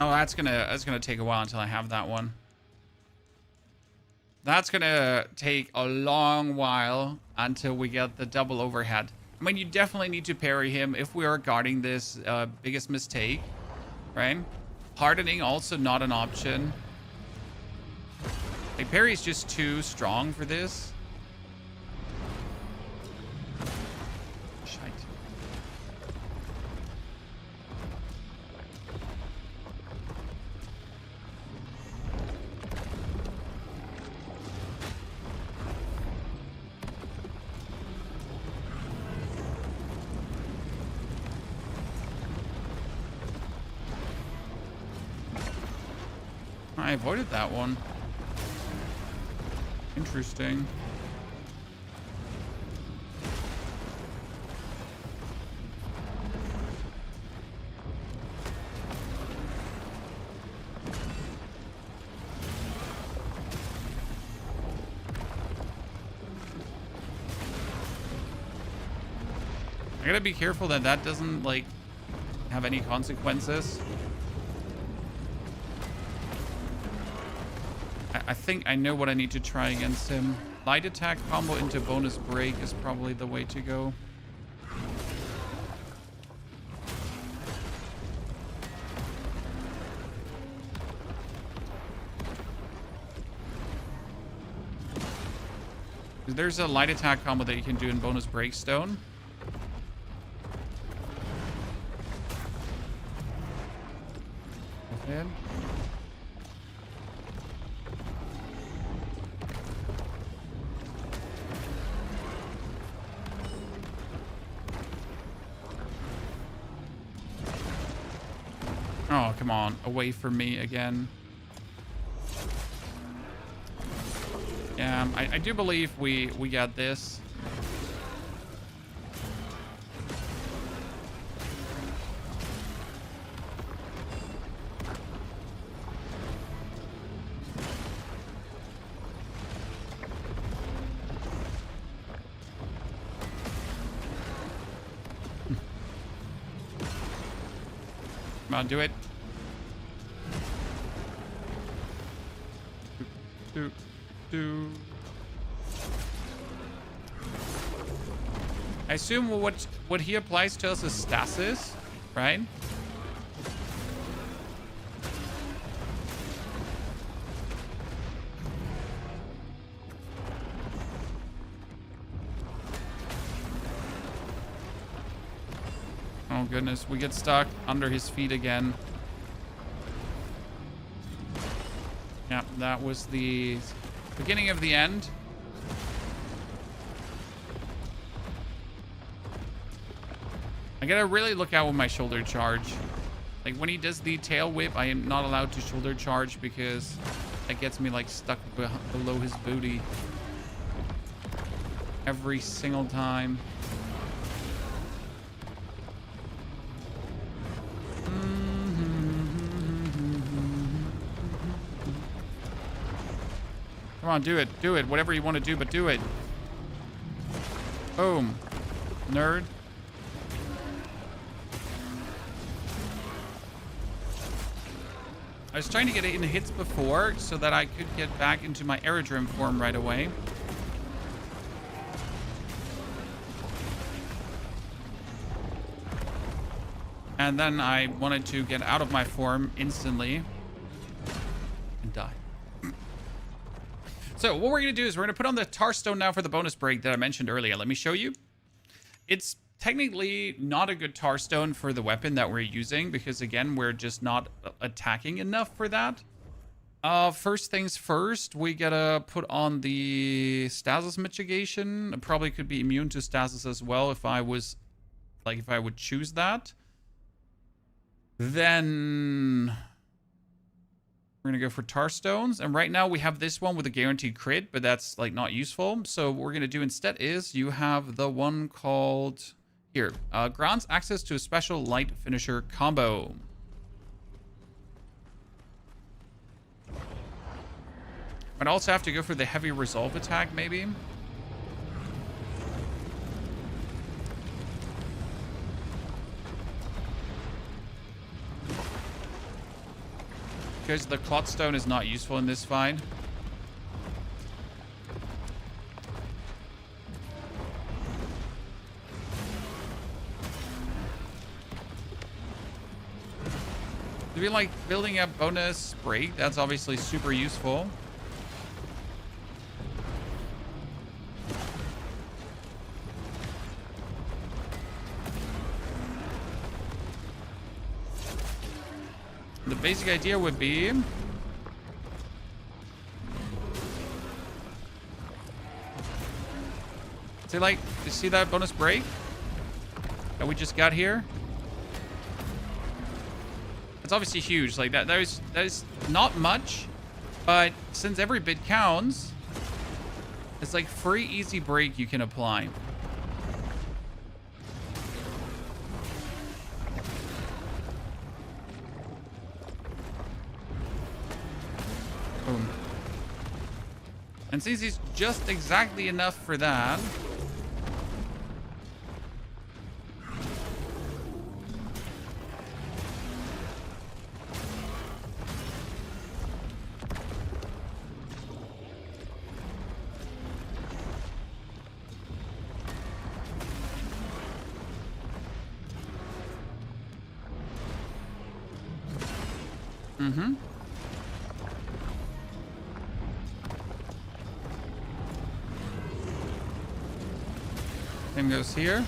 Oh, that's gonna take a while until I have that one. That's gonna take a long while until we get the double overhead. I mean, you definitely need to parry him if we are guarding this biggest mistake, right? Hardening also not an option. Like, parry is just too strong for this. Shite. I avoided that one. Interesting. I gotta be careful that that doesn't, like, have any consequences. I think I know what I need to try against him. Light attack combo into bonus break is probably the way to go. There's a light attack combo that you can do in bonus breakstone. Ahead. Oh, come on. Away from me again. Yeah, I do believe we got this. Come on, do it. Do. I assume what he applies to us is stasis, right? Oh goodness, we get stuck under his feet again. Yeah, that was the beginning of the end. I gotta really look out with my shoulder charge. Like when he does the tail whip, I am not allowed to shoulder charge because that gets me like stuck below his booty every single time. Come on, do it. Do it. Whatever you want to do, but do it. Boom. Nerd. I was trying to get it in hits before so that I could get back into my aerodrome form right away. And then I wanted to get out of my form instantly and die. So what we're going to do is we're going to put on the tar stone now for the bonus break that I mentioned earlier. Let me show you. It's technically not a good tar stone for the weapon that we're using because, again, we're just not attacking enough for that. First things first, we got to put on the stasis mitigation. I probably could be immune to stasis as well if I was, like, if I would choose that. Then we're going to go for tar stones. And right now we have this one with a guaranteed crit, but that's like not useful. So what we're going to do instead is you have the one called here. Grants access to a special light finisher combo. I'd also have to go for the heavy resolve attack maybe. Because the clot stone is not useful in this fight. If you like building a bonus break, that's obviously super useful. The basic idea would be see, like, you see that bonus break that we just got here? It's obviously huge. Like that is not much, but since every bit counts, it's like free easy break you can apply. Boom. And since he's just exactly enough for that, Same goes here.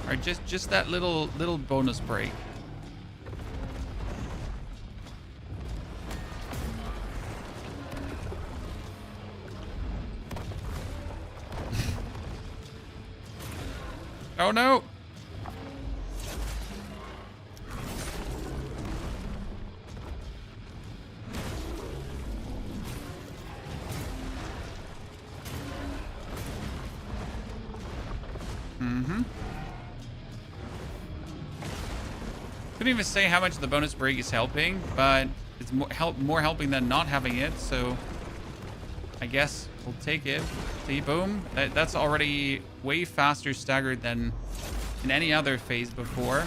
All right, just that little bonus break. Oh no! Couldn't even say how much the bonus break is helping, but it's more helping than not having it, so I guess we'll take it. See, boom. That's already way faster staggered than in any other phase before.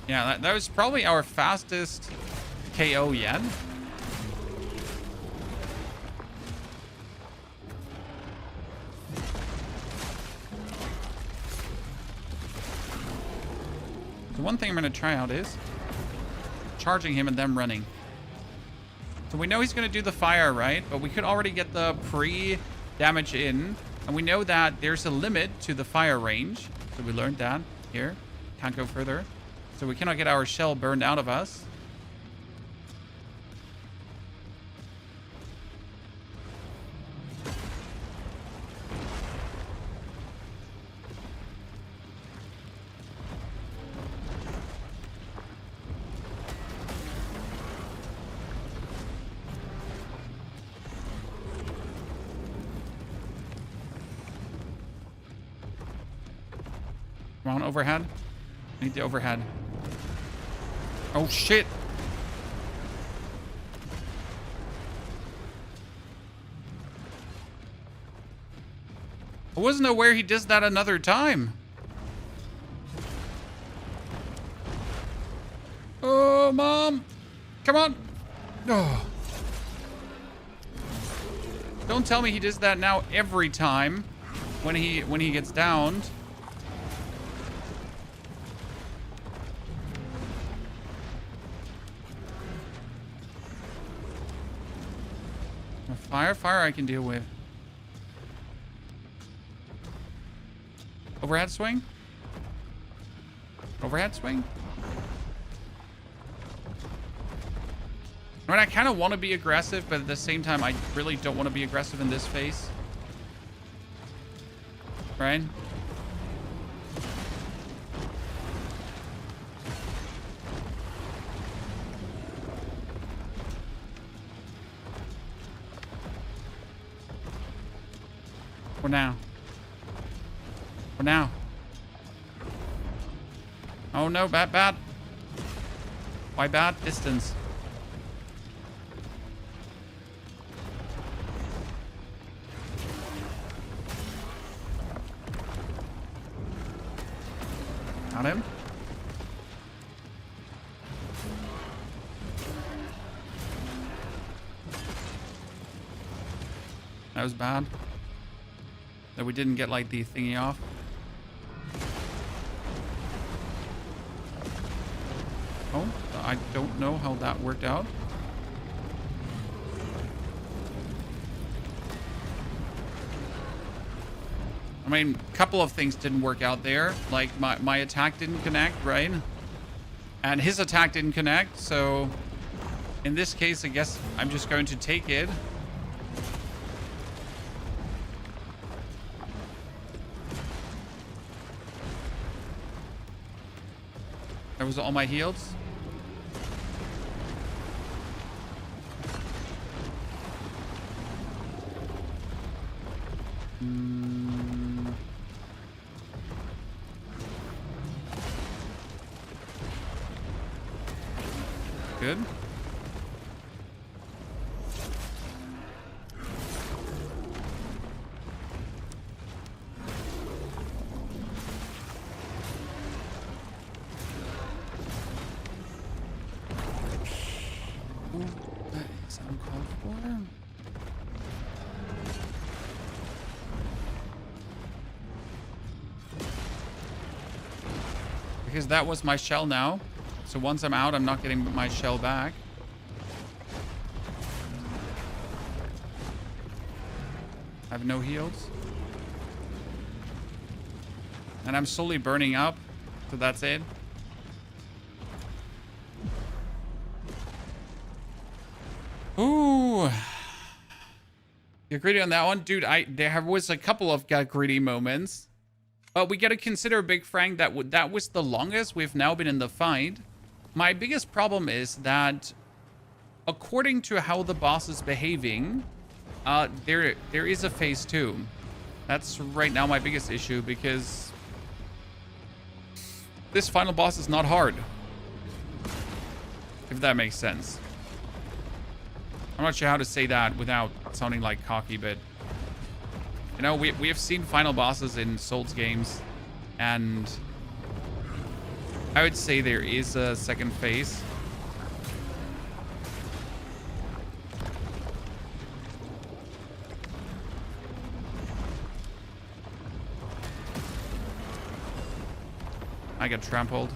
Yeah, that was probably our fastest KO yet. The one thing I'm going to try out is charging him and them running. So we know he's going to do the fire, right? But we could already get the pre-damage in. And we know that there's a limit to the fire range. So we learned that here. Can't go further. So we cannot get our shell burned out of us. Come on, overhead. I need the overhead. Oh, shit. I wasn't aware he does that another time. Oh, Mom. Come on. Oh. Don't tell me he does that now every time when he gets downed. Fire I can deal with. Overhead swing? Overhead swing? I mean, I kind of want to be aggressive, but at the same time, I really don't want to be aggressive in this phase. Right? For now. For now. Oh no, bad. Why bad? Distance. Got him. That was bad. That we didn't get like the thingy off. Oh, I don't know how that worked out. I mean, a couple of things didn't work out there. Like my attack didn't connect, right? And his attack didn't connect. So in this case, I guess I'm just going to take it. That was all my heals. Good. That is uncalled for. Because that was my shell now. So once I'm out, I'm not getting my shell back. I have no heals. And I'm slowly burning up. So that's it. Ooh. You're greedy on that one? Dude, there was a couple of greedy moments. But we got to consider, Big Frank, that was the longest we've now been in the fight. My biggest problem is that according to how the boss is behaving, there is a phase 2. That's right now my biggest issue, because this final boss is not hard. If that makes sense. I'm not sure how to say that without sounding like cocky, but you know, we have seen final bosses in Souls games, and I would say there is a second phase. I got trampled.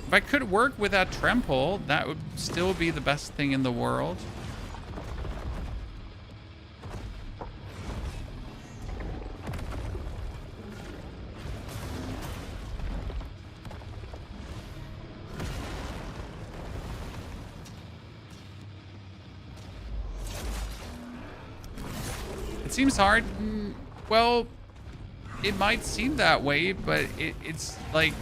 If I could work with that trample, that would still be the best thing in the world. It seems hard. Well, it might seem that way, but it's like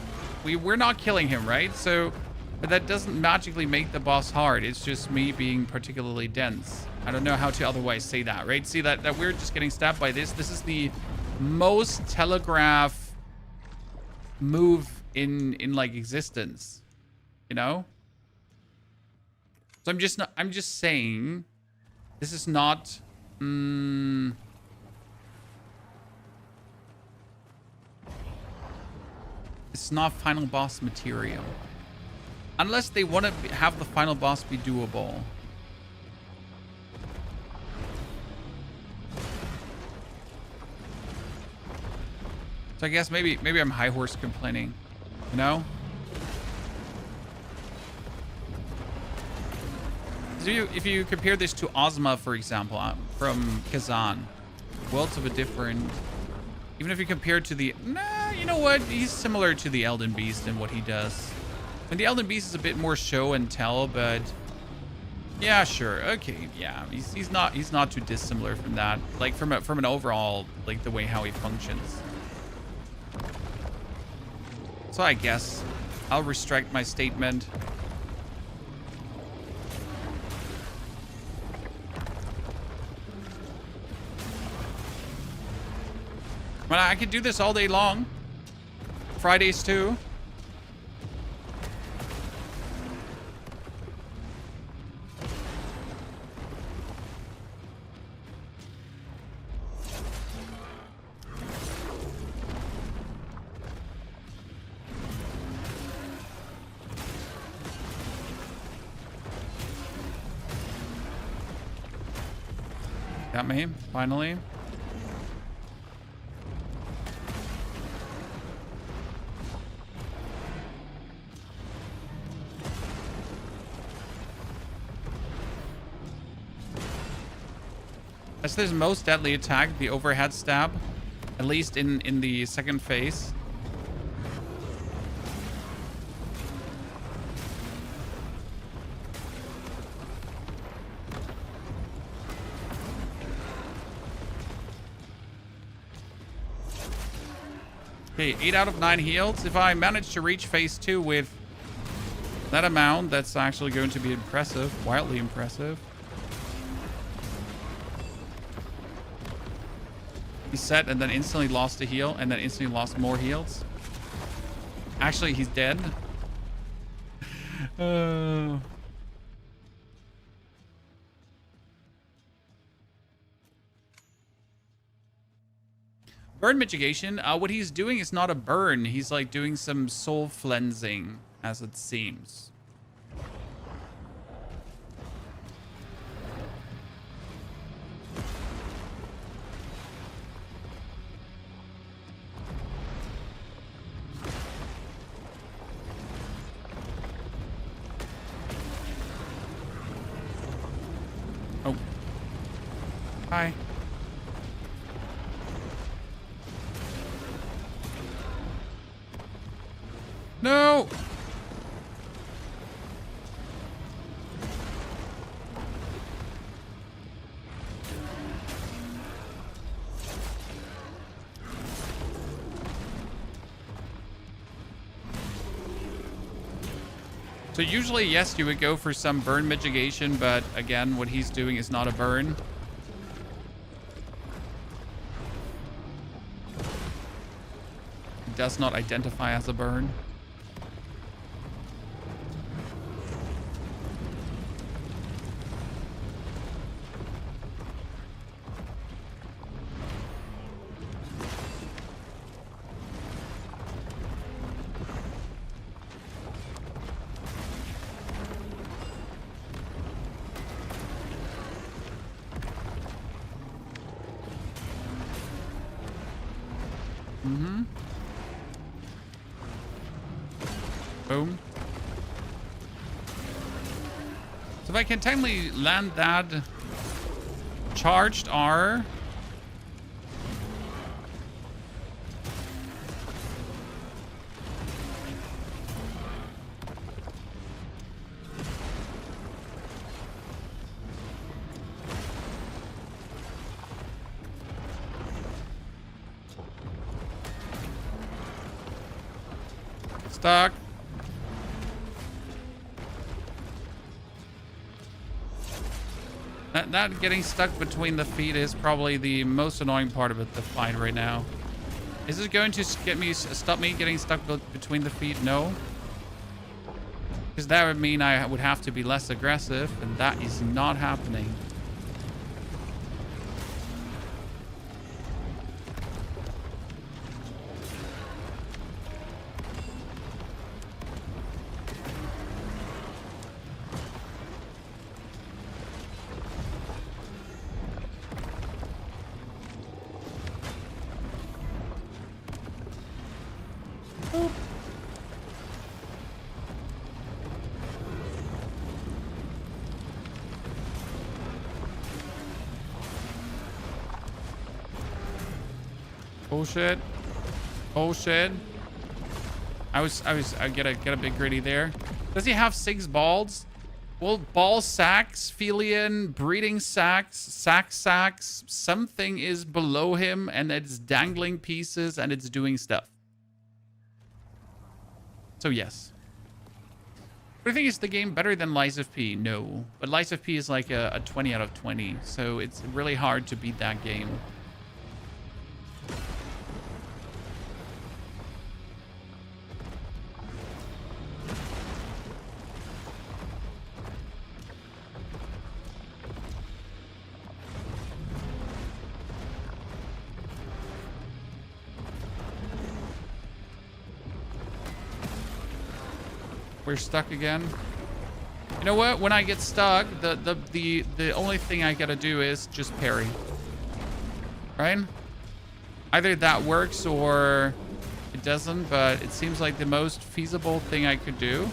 we're not killing him, right? So, but that doesn't magically make the boss hard. It's just me being particularly dense. I don't know how to otherwise say that, right? See that we're just getting stabbed by this. This is the most telegraph move in like existence, you know? So I'm just saying this is not it's not final boss material. Unless they want to have the final boss be doable. So I guess maybe I'm high horse complaining, you know? So if you compare this to Ozma, for example, from Kazan, worlds of a different... Even if you compare it to the... Nah, you know what? He's similar to the Elden Beast in what he does. And the Elden Beast is a bit more show and tell, but... Yeah, sure. Okay, yeah. He's not too dissimilar from that. Like, from an overall, like, the way how he functions. So I guess I'll restrict my statement. Well, I could do this all day long. Fridays too. Got me, finally. That's his most deadly attack, the overhead stab. At least in the second phase. Okay, 8 out of 9 heals. If I manage to reach phase 2 with that amount, that's actually going to be impressive. Wildly impressive. He set and then instantly lost a heal and then instantly lost more heals. Actually, he's dead. Burn mitigation. What he's doing is not a burn. He's like doing some soul cleansing, as it seems. Hi. No! So usually, yes, you would go for some burn mitigation, but again, what he's doing is not a burn. It does not identify as a burn. Boom. So if I can timely land that charged R. Stuck. That getting stuck between the feet is probably the most annoying part of the fight right now. Is it going to stop me getting stuck between the feet? No. Because that would mean I would have to be less aggressive, and that is not happening. Oh shit. Oh shit. I get a bit gritty there. Does he have 6 balls? Well, ball sacks, Felian, breeding sacks, something is below him and it's dangling pieces and it's doing stuff. So yes. But I think, is the game better than Lies of P? No. But Lies of P is like a 20 out of 20. So it's really hard to beat that game. We're stuck again. You know what? When I get stuck, the only thing I gotta do is just parry. Right? Either that works or it doesn't, but it seems like the most feasible thing I could do.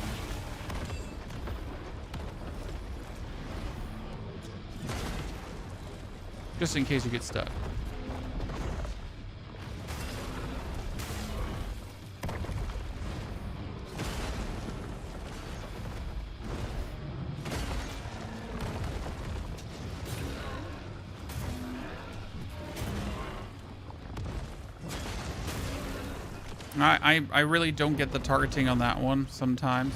Just in case you get stuck. I really don't get the targeting on that one sometimes.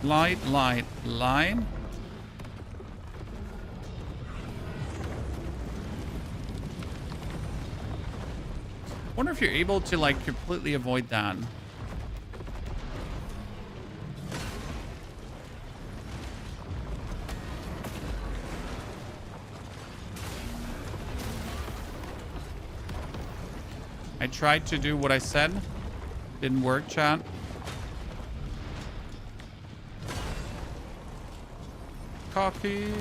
Light, line. Wonder if you're able to like completely avoid that. I tried to do what I said. Didn't work, chat. Cocky.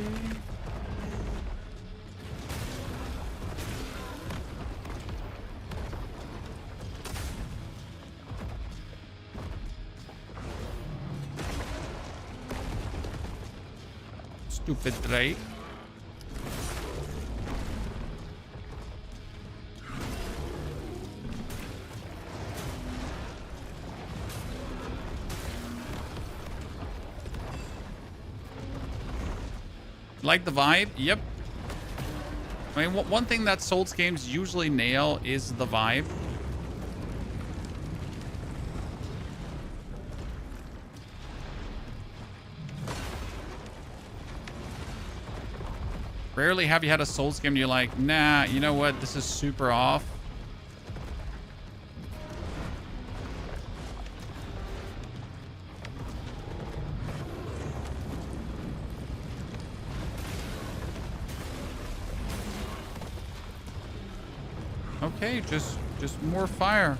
Stupid Drake. Like the vibe? Yep. I mean, one thing that Souls games usually nail is the vibe. Rarely have you had a Souls game and you're like, nah, you know what? This is super off. Okay, just more fire.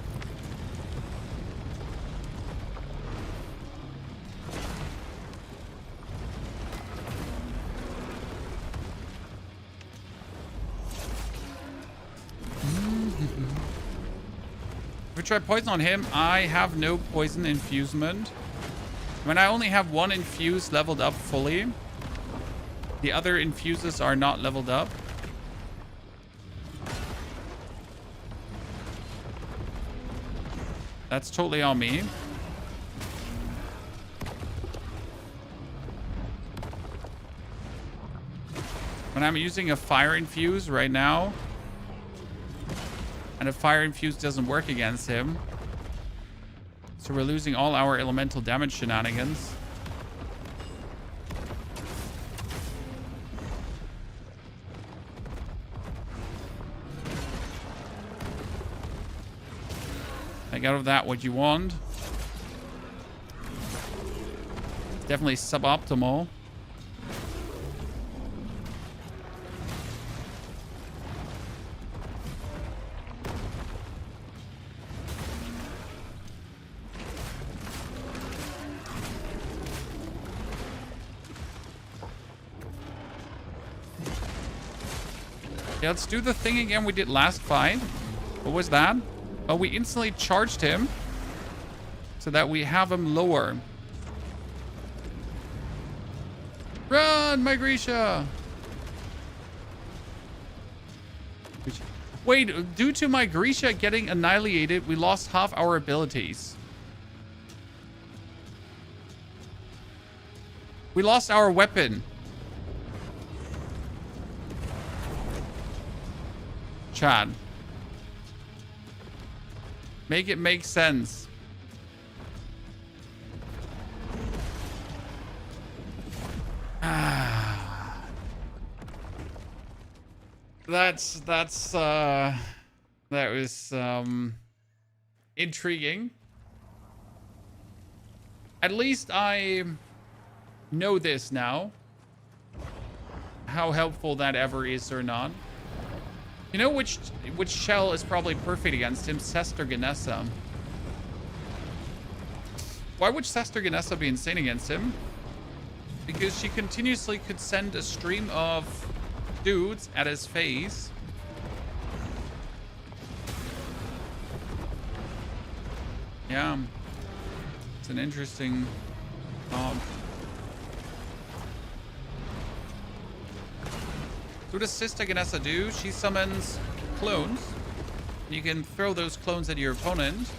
If we try poison on him, I have no poison infusement. When I only have one infuse leveled up fully, the other infuses are not leveled up. That's totally on me. When I'm using a fire infuse right now, and a fire infuse doesn't work against him, so we're losing all our elemental damage shenanigans. Take out of that what you want. It's definitely suboptimal. Yeah, let's do the thing again we did last fight. What was that? Oh, we instantly charged him so that we have him lower. Run, my Grisha! Wait, due to my Grisha getting annihilated, we lost half our abilities. We lost our weapon. Chad. Make it make sense. That was intriguing. At least I know this now. How helpful that ever is or not. You know which shell is probably perfect against him? Sester Ganessa. Why would Sester Ganessa be insane against him? Because she continuously could send a stream of dudes at his face. Yeah. It's an interesting thought. So what does Sister Ganessa do? She summons clones. You can throw those clones at your opponent.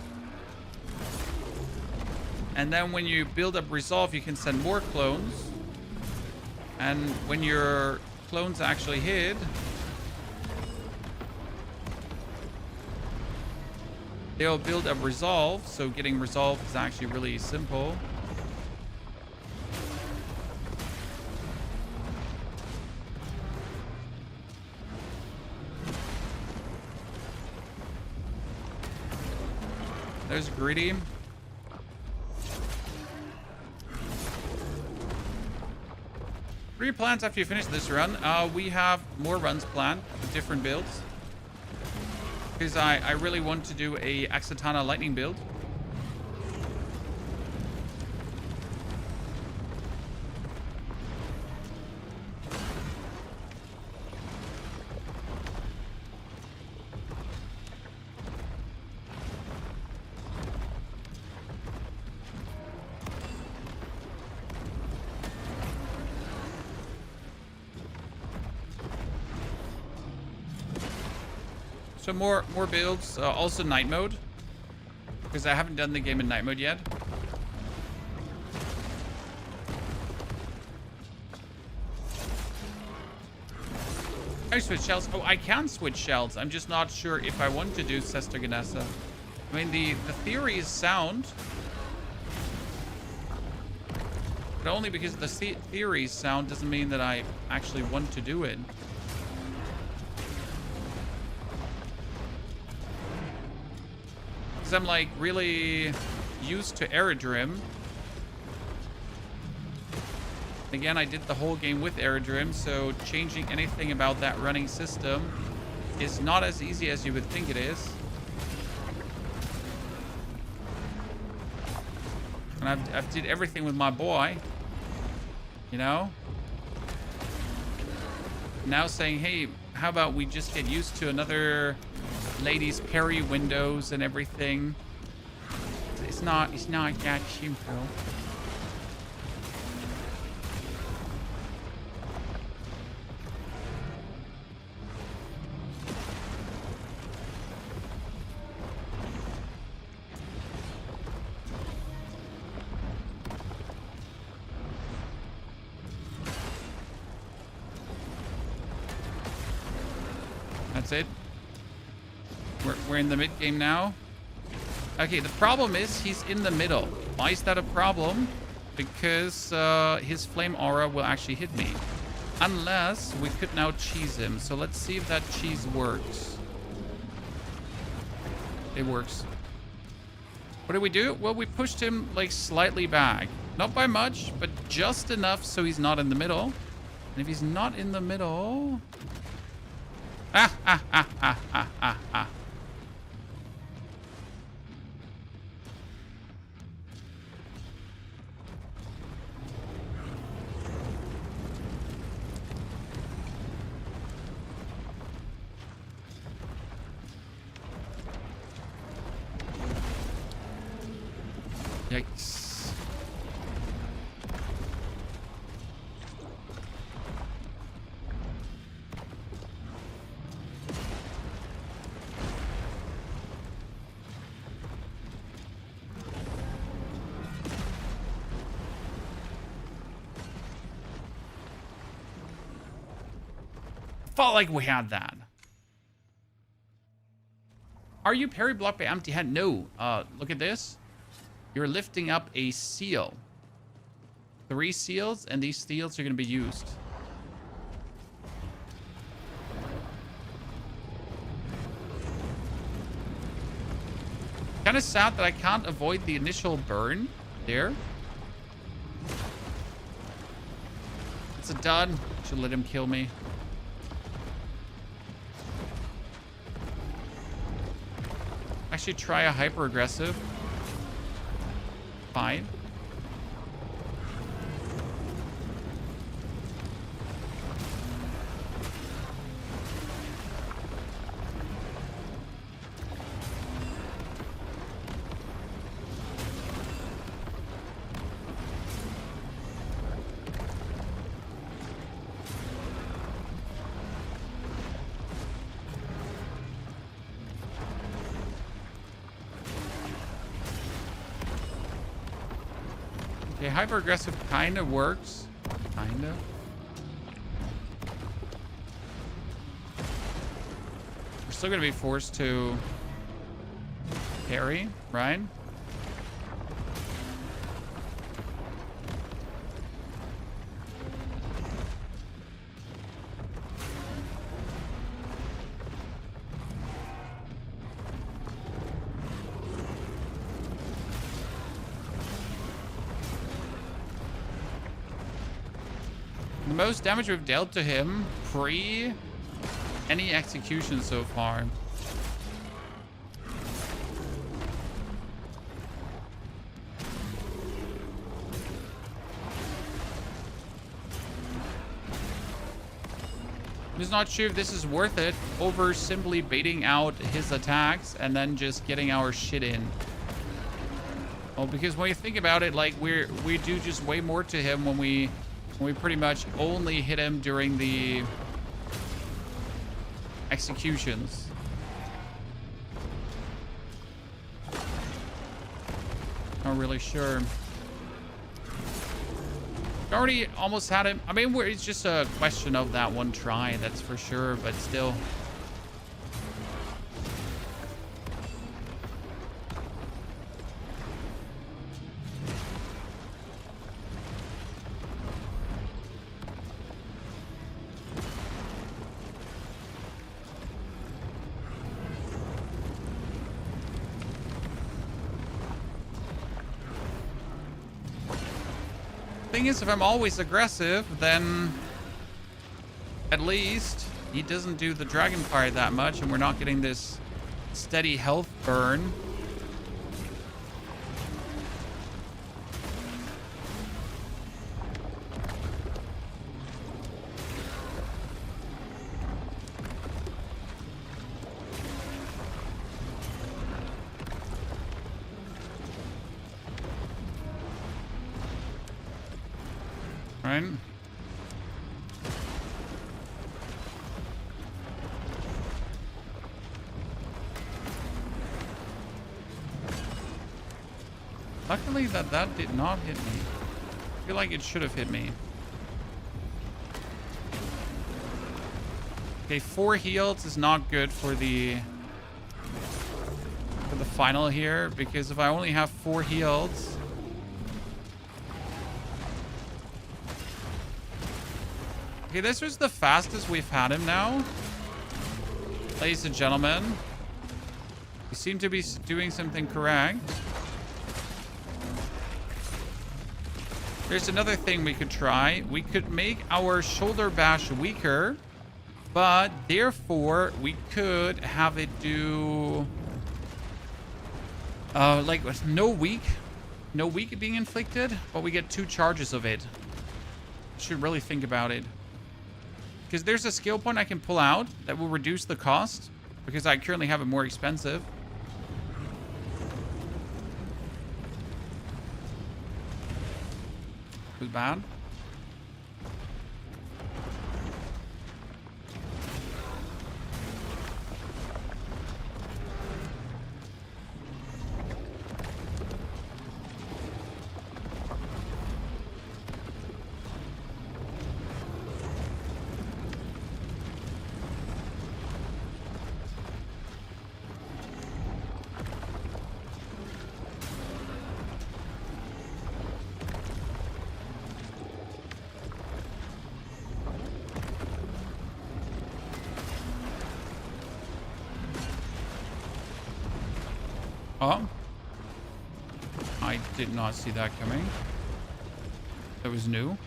And then when you build up resolve, you can send more clones. And when your clones actually hit, they'll build up resolve. So getting resolve is actually really simple. There's Greedy. Three plans after you finish this run. We have more runs planned with different builds. Because I really want to do a Axatana lightning build. So more builds. Also night mode. Because I haven't done the game in night mode yet. I switch shells. Oh, I can switch shells. I'm just not sure if I want to do Sester Ganessa. I mean, the theory is sound. But only because the theory is sound doesn't mean that I actually want to do it. Because I'm like really used to Aerodrim. Again, I did the whole game with Aerodrim, so changing anything about that running system is not as easy as you would think it is. And I've did everything with my boy, you know? Now saying, hey, how about we just get used to another ladies' parry windows and everything. It's not that simple. That's it. We're in the mid game now. Okay, the problem is he's in the middle. Why is that a problem? Because his flame aura will actually hit me. Unless we could now cheese him. So let's see if that cheese works. It works. What did we do? Well, we pushed him like slightly back. Not by much, but just enough so he's not in the middle. And if he's not in the middle... Ah. Yikes. Felt like we had that. Are you parry blocked by empty hand? No. Look at this. You're lifting up a seal. 3 seals, and these seals are going to be used. Kind of sad that I can't avoid the initial burn there. It's a dud. Should let him kill me. Actually try a hyper aggressive. Fine. Okay, hyper aggressive kind of works. Kind of. We're still going to be forced to parry, right? The most damage we've dealt to him pre any execution so far. I'm just not sure if this is worth it over simply baiting out his attacks and then just getting our shit in. Well, because when you think about it, like we do just way more to him when we pretty much only hit him during the executions. Not really sure. Already almost had him. I mean, it's just a question of that one try, that's for sure, but still. Thing is, if I'm always aggressive, then at least he doesn't do the Dragonfire that much, and we're not getting this steady health burn. Right? Luckily that did not hit me. I feel like it should have hit me. Okay, 4 heals is not good for the final here, because if I only have 4 heals, okay, this was the fastest we've had him now. Ladies and gentlemen, we seem to be doing something correct. There's another thing we could try. We could make our shoulder bash weaker, but therefore we could have it do like no weak being inflicted, but we get 2 charges of it. Should really think about it. Because there's a skill point I can pull out that will reduce the cost, because I currently have it more expensive. Too bad. Oh. I did not see that coming. That was new.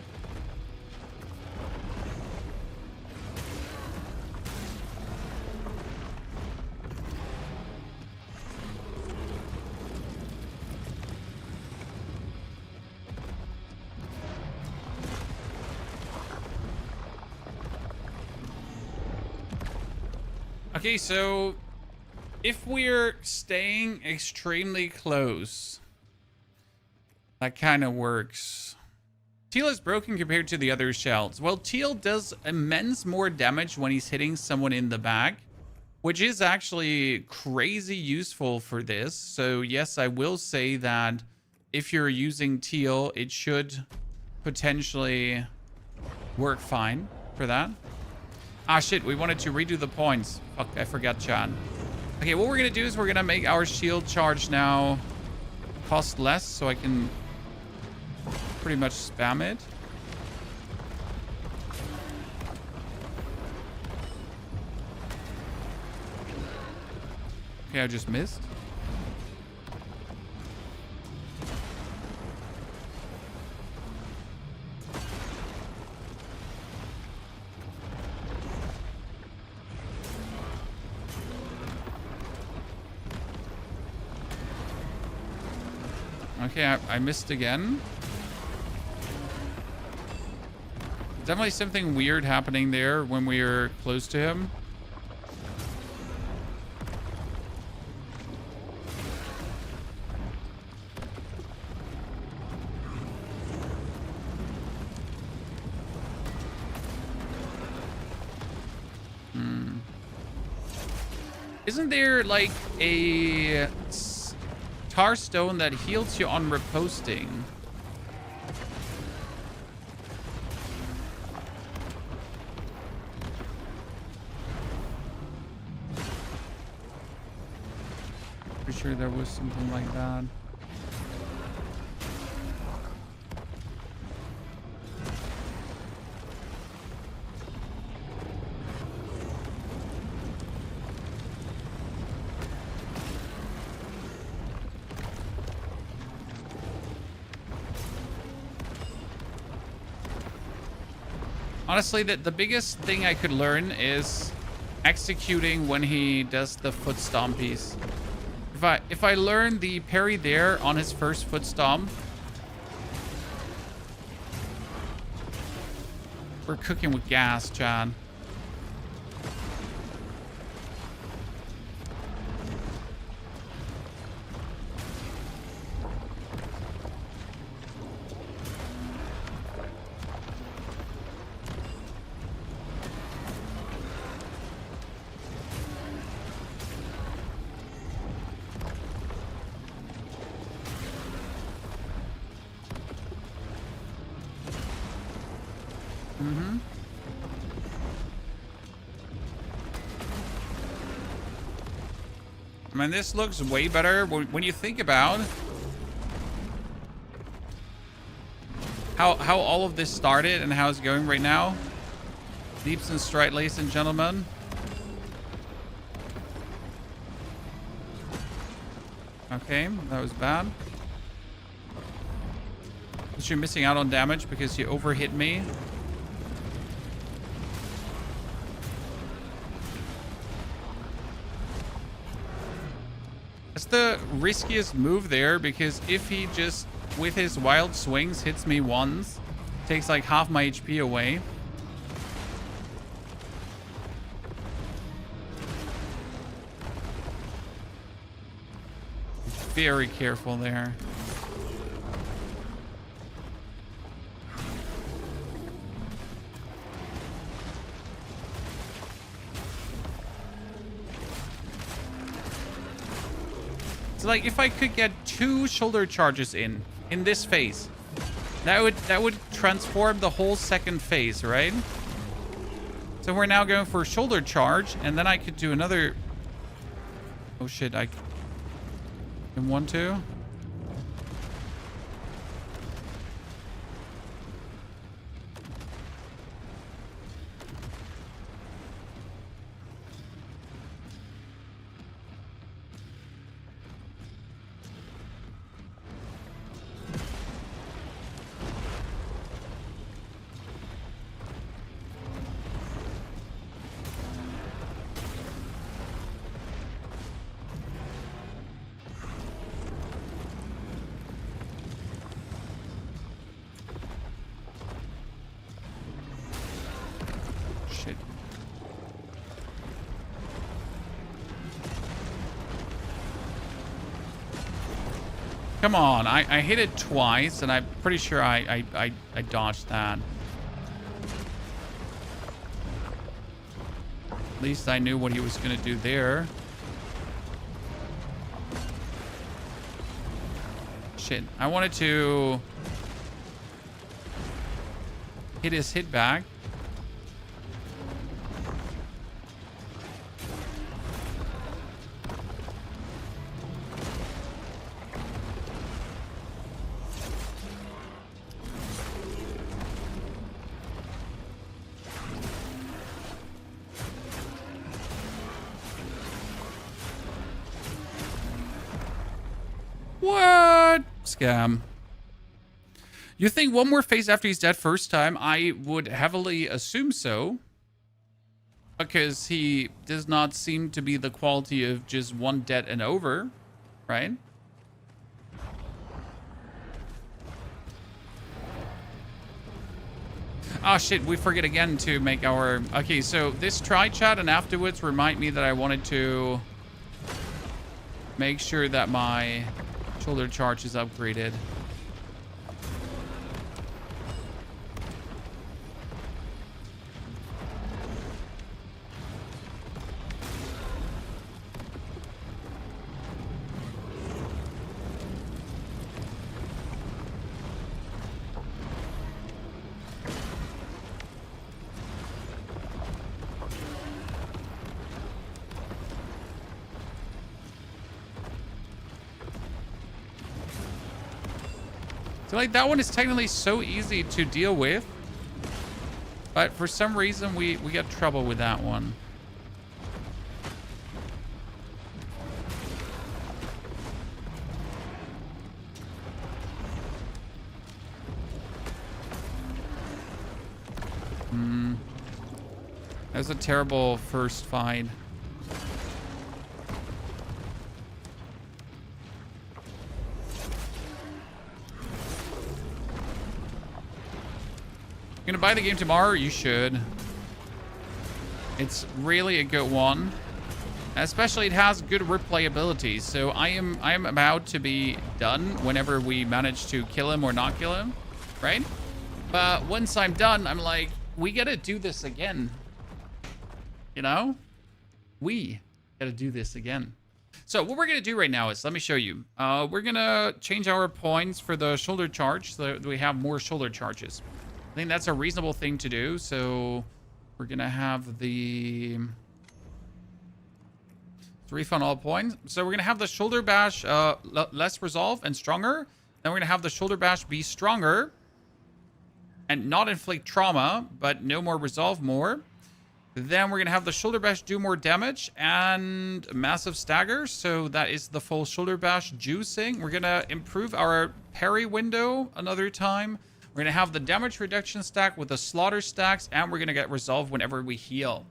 Okay, so if we're staying extremely close, that kind of works. Teal is broken compared to the other shells. Well, Teal does immense more damage when he's hitting someone in the back, which is actually crazy useful for this. So yes, I will say that if you're using Teal, it should potentially work fine for that. Ah, shit, we wanted to redo the points. Fuck, I forgot, Chad. Okay, what we're going to do is we're going to make our shield charge now cost less, so I can pretty much spam it. Okay, I just missed. Okay, I missed again. Definitely something weird happening there when we are close to him. Isn't there like a Tar Stone that heals you on reposting. Pretty sure there was something like that. Honestly, the biggest thing I could learn is executing when he does the foot stompies. If I learn the parry there on his first foot stomp, we're cooking with gas, Chad. I mean, this looks way better when you think about how all of this started and how it's going right now. Leaps and stride, ladies and gentlemen. Okay, that was bad. But you're missing out on damage because you overhit me. That's the riskiest move there, because if he just, with his wild swings, hits me once, takes like half my HP away. Very careful there. So like if I could get 2 shoulder charges in this phase, that would transform the whole second phase, right? So we're now going for a shoulder charge, and then I could do another. Oh shit, I didn't want to. Come on, I hit it twice, and I'm pretty sure I dodged that. At least I knew what he was going to do there. Shit, I wanted to hit his hit back. What? Scam. You think one more phase after he's dead first time? I would heavily assume so. Because he does not seem to be the quality of just one dead and over, right? Oh shit, we forget again to make our... Okay, so this try chat and afterwards remind me that I wanted to make sure that my shoulder charge is upgraded. So like that one is technically so easy to deal with. But for some reason we get trouble with that one. That was a terrible first fight. Gonna buy the game tomorrow? You should. It's really a good one. Especially it has good replayability. So I am about to be done whenever we manage to kill him or not kill him. Right? But once I'm done, I'm like, we gotta do this again. You know? We gotta do this again. So what we're gonna do right now is, let me show you. We're gonna change our points for the shoulder charge so that we have more shoulder charges. I think that's a reasonable thing to do. So we're gonna have the refund all points. So we're gonna have the shoulder bash less resolve and stronger. Then we're gonna have the shoulder bash be stronger and not inflict trauma, but no more resolve more. Then we're gonna have the shoulder bash do more damage and massive stagger. So that is the full shoulder bash juicing. We're gonna improve our parry window another time. We're gonna have the damage reduction stack with the slaughter stacks, and we're gonna get resolve whenever we heal.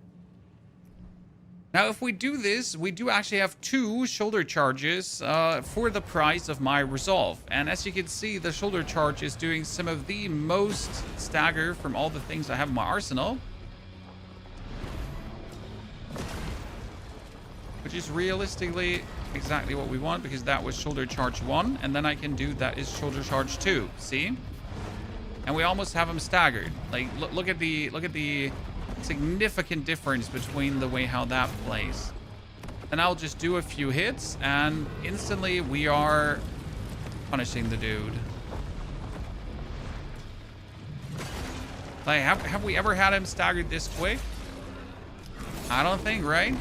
Now, if we do this, we do actually have 2 shoulder charges for the price of my resolve. And as you can see, the shoulder charge is doing some of the most stagger from all the things I have in my arsenal. Which is realistically exactly what we want, because that was shoulder charge 1. And then I can do that is shoulder charge 2. See? And we almost have them staggered. Like, look at the significant difference between the way how that plays. And I'll just do a few hits, and instantly we are punishing the dude. Like, have we ever had him staggered this quick? I don't think, right?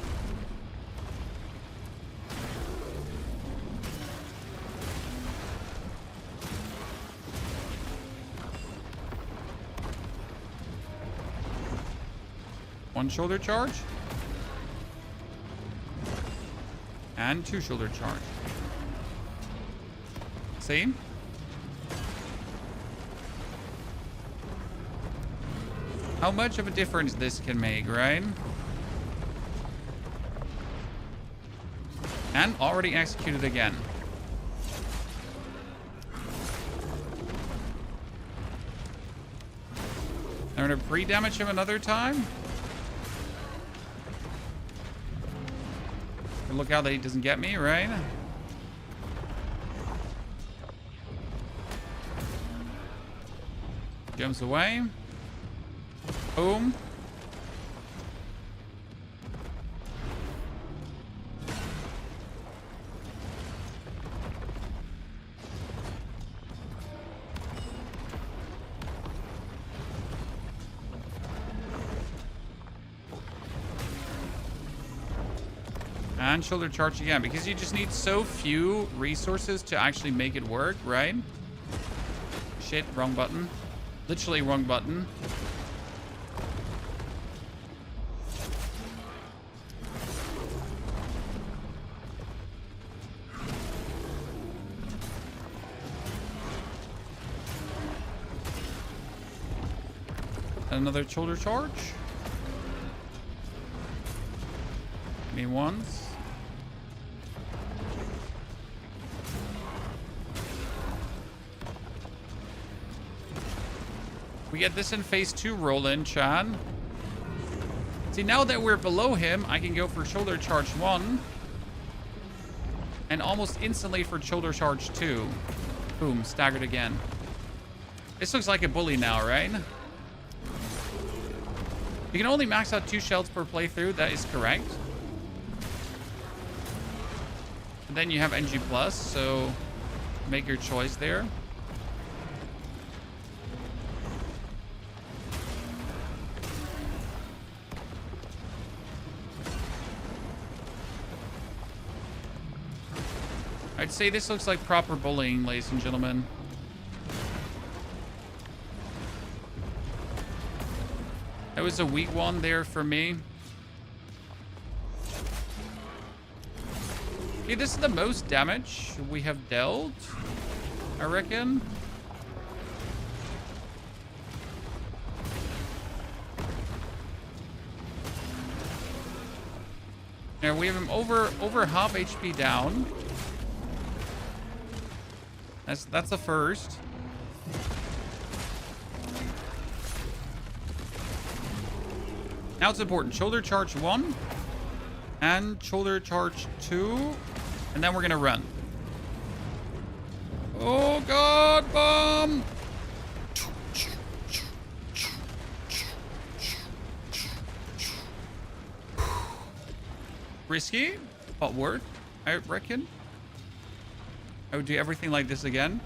One shoulder charge. And 2 shoulder charge. See? How much of a difference this can make, right? And already executed again. I'm gonna pre-damage him another time. Look out that he doesn't get me, right? Jumps away. Boom. And shoulder charge again, because you just need so few resources to actually make it work, right? Shit, wrong button. Literally wrong button. Another shoulder charge. Me once. We get this in phase 2 roll in, Chad. See, now that we're below him, I can go for shoulder charge 1. And almost instantly for shoulder charge 2. Boom, staggered again. This looks like a bully now, right? You can only max out 2 shells per playthrough, that is correct. And then you have NG+, so make your choice there. I'd say this looks like proper bullying, ladies and gentlemen. was a weak one there for me. Okay, this is the most damage we have dealt, I reckon. Yeah, we have him over half HP down. That's the first. Now it's important. Shoulder charge 1 and shoulder charge 2, and then we're gonna run. Oh god, bomb! Risky, but worth, I reckon. I would do everything like this again.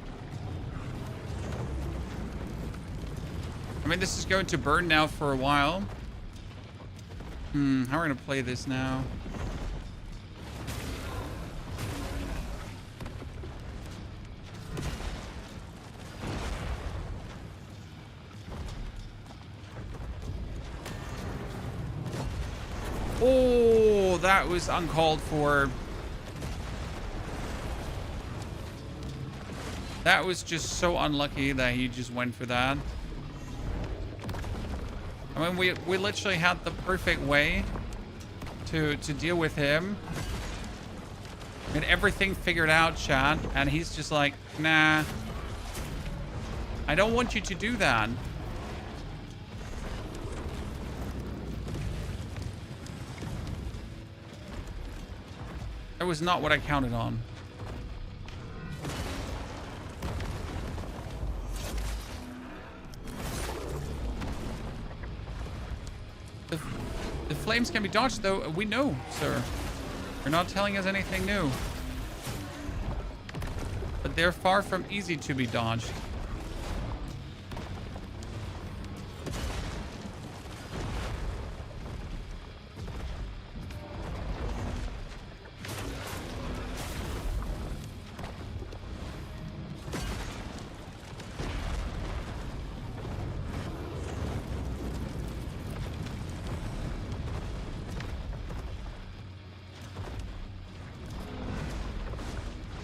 I mean, this is going to burn now for a while. How are we gonna play this now? Oh, that was uncalled for. That was just so unlucky that he just went for that. I mean, we literally had the perfect way to deal with him. We had everything figured out, chat, and he's just like, nah. I don't want you to do that. That was not what I counted on. The flames can be dodged, though. We know, sir. You're not telling us anything new. But they're far from easy to be dodged.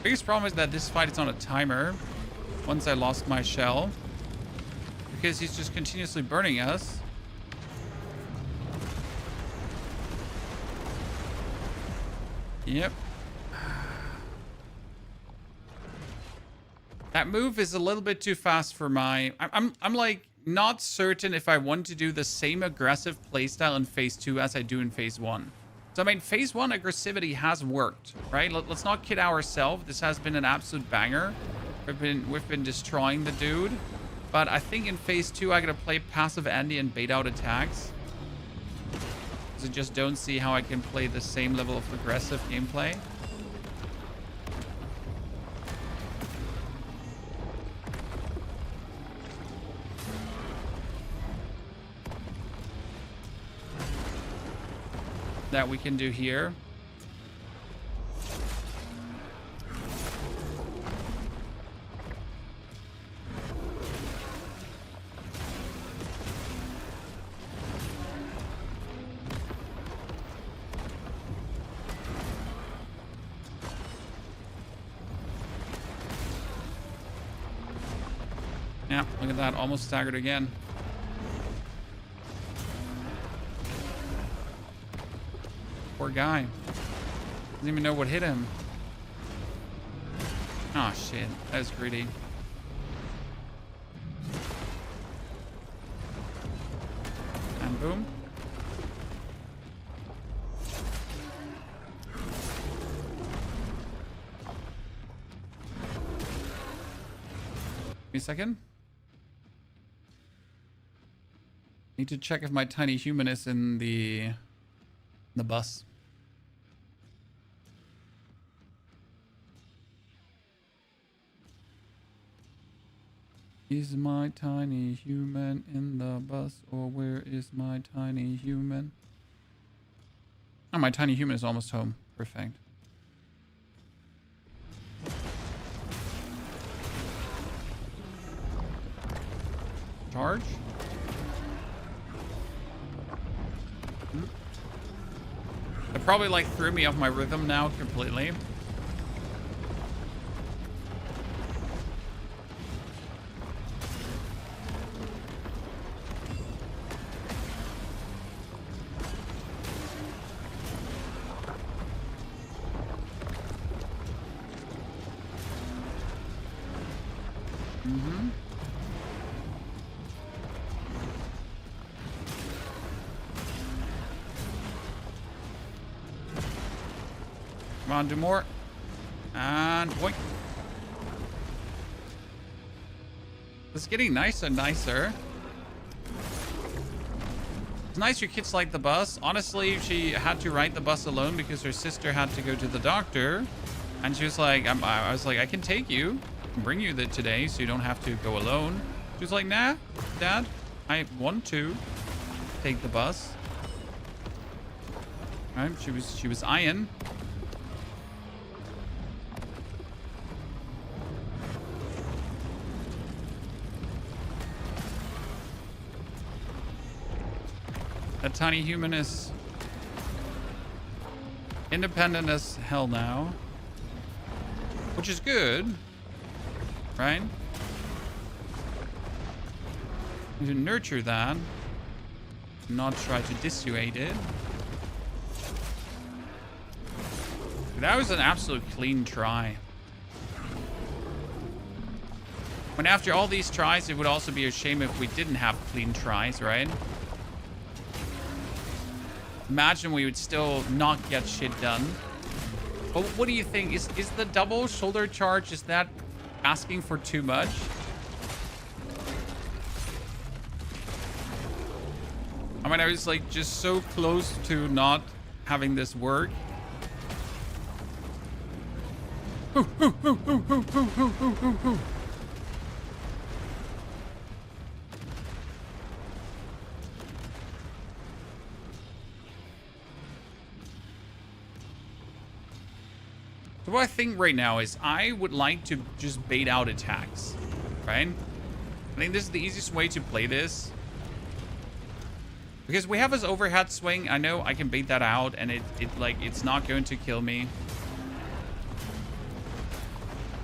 Biggest problem is that this fight is on a timer once I lost my shell, because he's just continuously burning us. Yep. That move is a little bit too fast for my... I'm like not certain if I want to do the same aggressive playstyle in phase 2 as I do in phase 1. So, I mean, phase 1 aggressivity has worked, right? Let's not kid ourselves. This has been an absolute banger. We've been destroying the dude. But I think in phase 2, I gotta play passive Andy and bait out attacks. Because I just don't see how I can play the same level of aggressive gameplay. That we can do here. Yeah, look at that, almost staggered again. Poor guy. Doesn't even know what hit him. Oh shit, that was greedy. And boom. Give me a second. Need to check if my tiny human is in the bus. Is my tiny human in the bus, or where is my tiny human? Oh, my tiny human is almost home. Perfect. Charge. Probably like threw me off my rhythm now completely. Come on, do more. And boink. It's getting nicer and nicer. It's nice your kids like the bus. Honestly, she had to ride the bus alone because her sister had to go to the doctor. And she was like, I was like, I can take you. I can bring you there today so you don't have to go alone. She was like, nah, Dad, I want to take the bus. All right, she was eyeing. That tiny human is independent as hell now, which is good, right? You should nurture that, not try to dissuade it. That was an absolute clean try. When after all these tries, it would also be a shame if we didn't have clean tries, right? Imagine we would still not get shit done. But what do you think? Is the double shoulder charge, is that asking for too much? I mean, I was like just so close to not having this work. So what I think right now is I would like to just bait out attacks, right? I think this is the easiest way to play this. Because we have his overhead swing. I know I can bait that out and it's not going to kill me.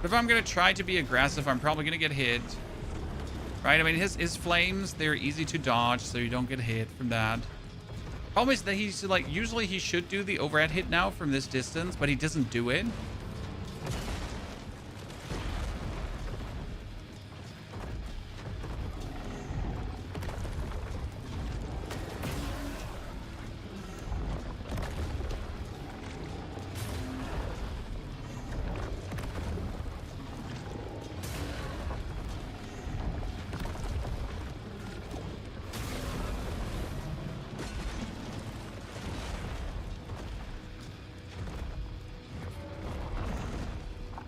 But if I'm going to try to be aggressive, I'm probably going to get hit. Right? I mean, his flames, they're easy to dodge, so you don't get hit from that. Problem is that he's like, usually he should do the overhead hit now from this distance, but he doesn't do it.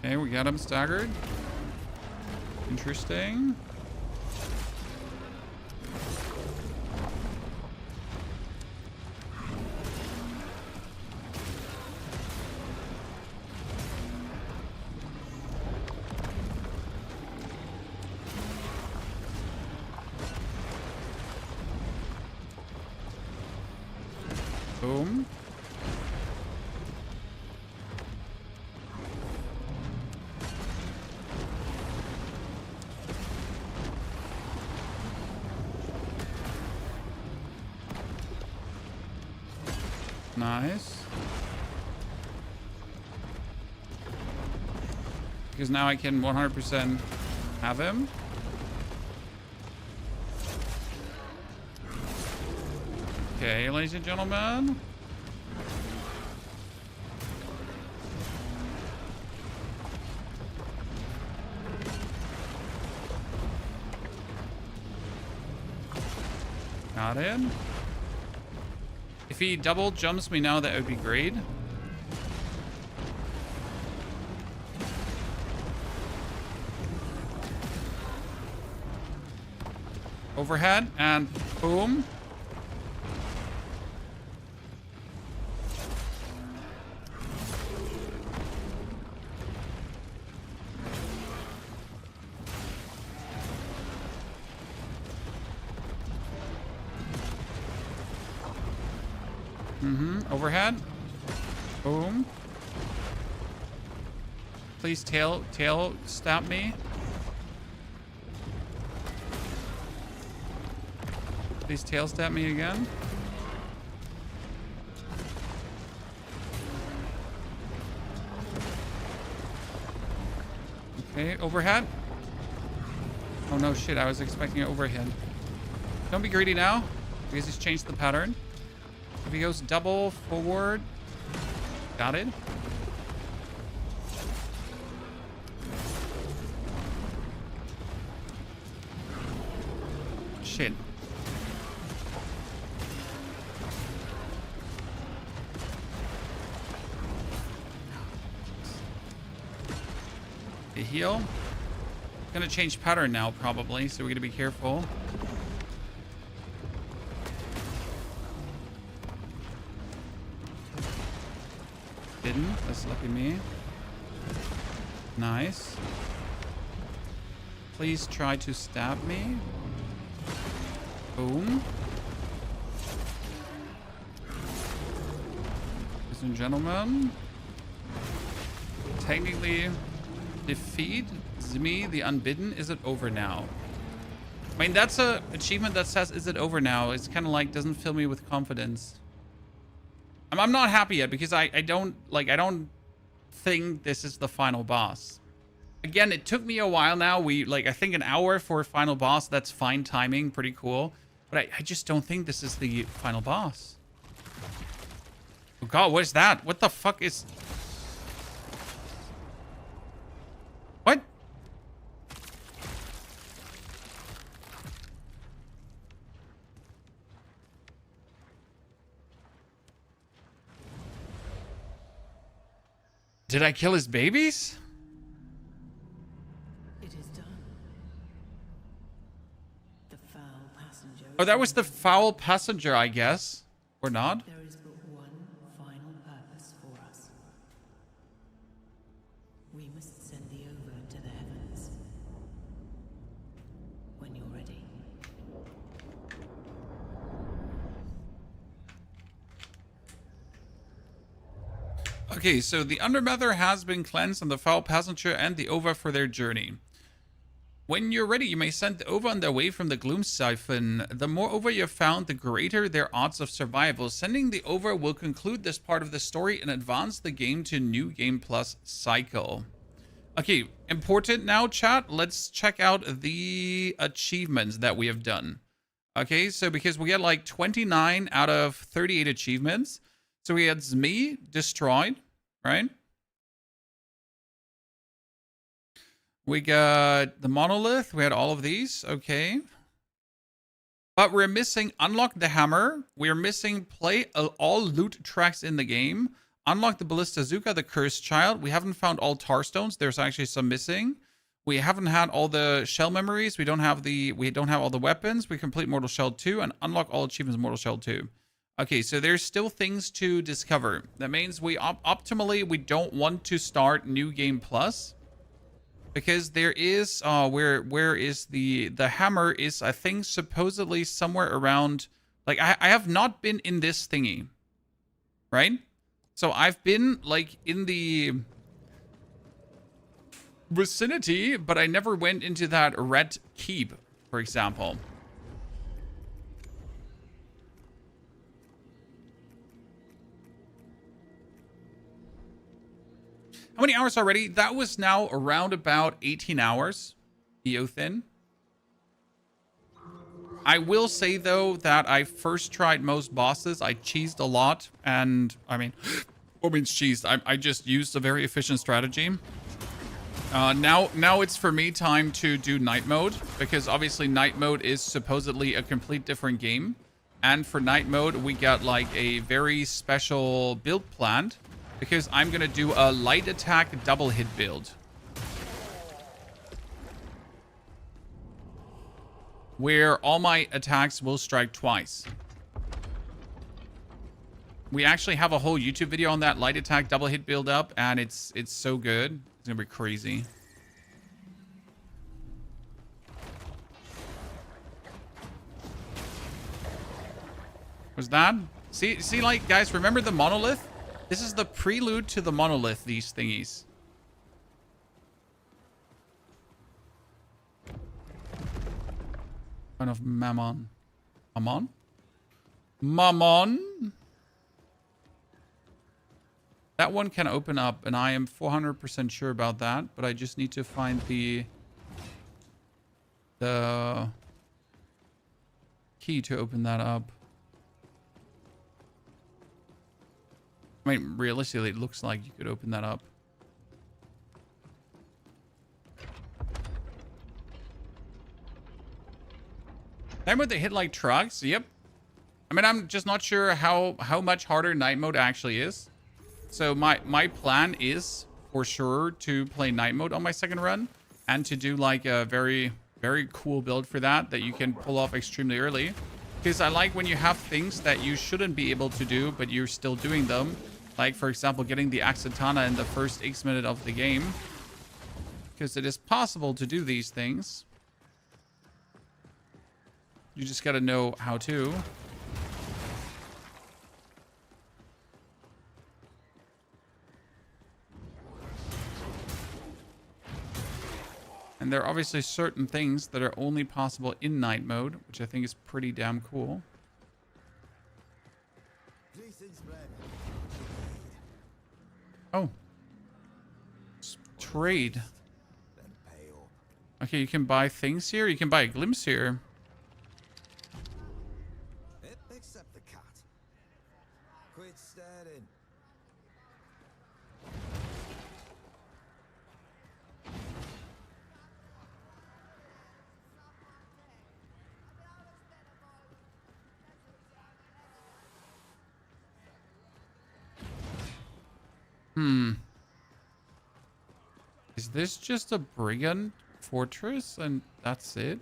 Okay, we got him staggered. Interesting. Boom. Nice. Because now I can 100% have him. Okay, ladies and gentlemen. Got it. If he double jumps me now, that would be great. Overhead and boom. Overhead. Boom. Please tail stab me. Please tail stab me again. Okay, overhead. Oh no, shit, I was expecting an overhead. Don't be greedy now, because he's changed the pattern. If he goes double forward. Got it. Shit. The heal. Gonna change pattern now, probably, so we're gonna be careful. Didn't. That's lucky me. Nice. Please try to stab me. Boom. Ladies and gentlemen. Technically, defeat Zmi the Unbidden. Is it over now? I mean, that's a achievement that says, is it over now? It's kind of like, doesn't fill me with confidence. I'm not happy yet because I don't think this is the final boss. Again, it took me a while now. I think an hour for a final boss. That's fine timing. Pretty cool. But I just don't think this is the final boss. Oh god, what is that? What the fuck is... What? Did I kill his babies? It is done. The foul passenger. Oh, that was the foul passenger, I guess. Or not? There is but one final purpose for us. We must send thee over to the heavens. When you're ready. Okay, so the Undermother has been cleansed and the foul passenger and the Ova for their journey. When you're ready, you may send the Ova on their way from the Gloom Siphon. The more Ova you have found, the greater their odds of survival. Sending the Ova will conclude this part of the story and advance the game to New Game Plus cycle. Okay, important now, chat. Let's check out the achievements that we have done. Okay, so because we had like 29 out of 38 achievements. So we had Zmi destroyed, right? We got the monolith. We had all of these. Okay. But we're missing unlock the hammer. We're missing play all loot tracks in the game. Unlock the Ballistazuka, the cursed child. We haven't found all tar stones. There's actually some missing. We haven't had all the shell memories. We don't have all the weapons. We complete Mortal Shell 2 and unlock all achievements in Mortal Shell 2. Okay, so there's still things to discover. That means we optimally we don't want to start New Game Plus because there is where is the hammer is, I think, supposedly somewhere around, like I have not been in this thingy, right? So I've been like in the vicinity, but I never went into that red keep, for example. How many hours already? That was now around about 18 hours. Eothin. I will say, though, that I first tried most bosses. I cheesed a lot. And, I mean, what means cheesed? I just used a very efficient strategy. Now it's for me time to do night mode. Because, obviously, night mode is supposedly a complete different game. And for night mode, we got, like, a very special build planned. Because I'm going to do a light attack double hit build. Where all my attacks will strike twice. We actually have a whole YouTube video on that light attack double hit build up. And it's so good. It's going to be crazy. What's that? See, like, guys, remember the monolith? This is the prelude to the monolith, these thingies. Kind of Mammon. Mammon? Mammon? That one can open up, and I am 400% sure about that, but I just need to find the key to open that up. I mean, realistically, it looks like you could open that up. Night mode, they hit like trucks. Yep. I mean, I'm just not sure how much harder night mode actually is. So my plan is for sure to play night mode on my second run and to do like a very cool build for that you can pull off extremely early. Because I like when you have things that you shouldn't be able to do, but you're still doing them. Like, for example, getting the Axatana in the first X minute of the game. Because it is possible to do these things. You just gotta know how to. And there are obviously certain things that are only possible in night mode, which I think is pretty damn cool. Oh. Trade. Okay, you can buy things here. You can buy a glimpse here. Accept the cat. Quit staring. Is this just a brigand fortress and that's it?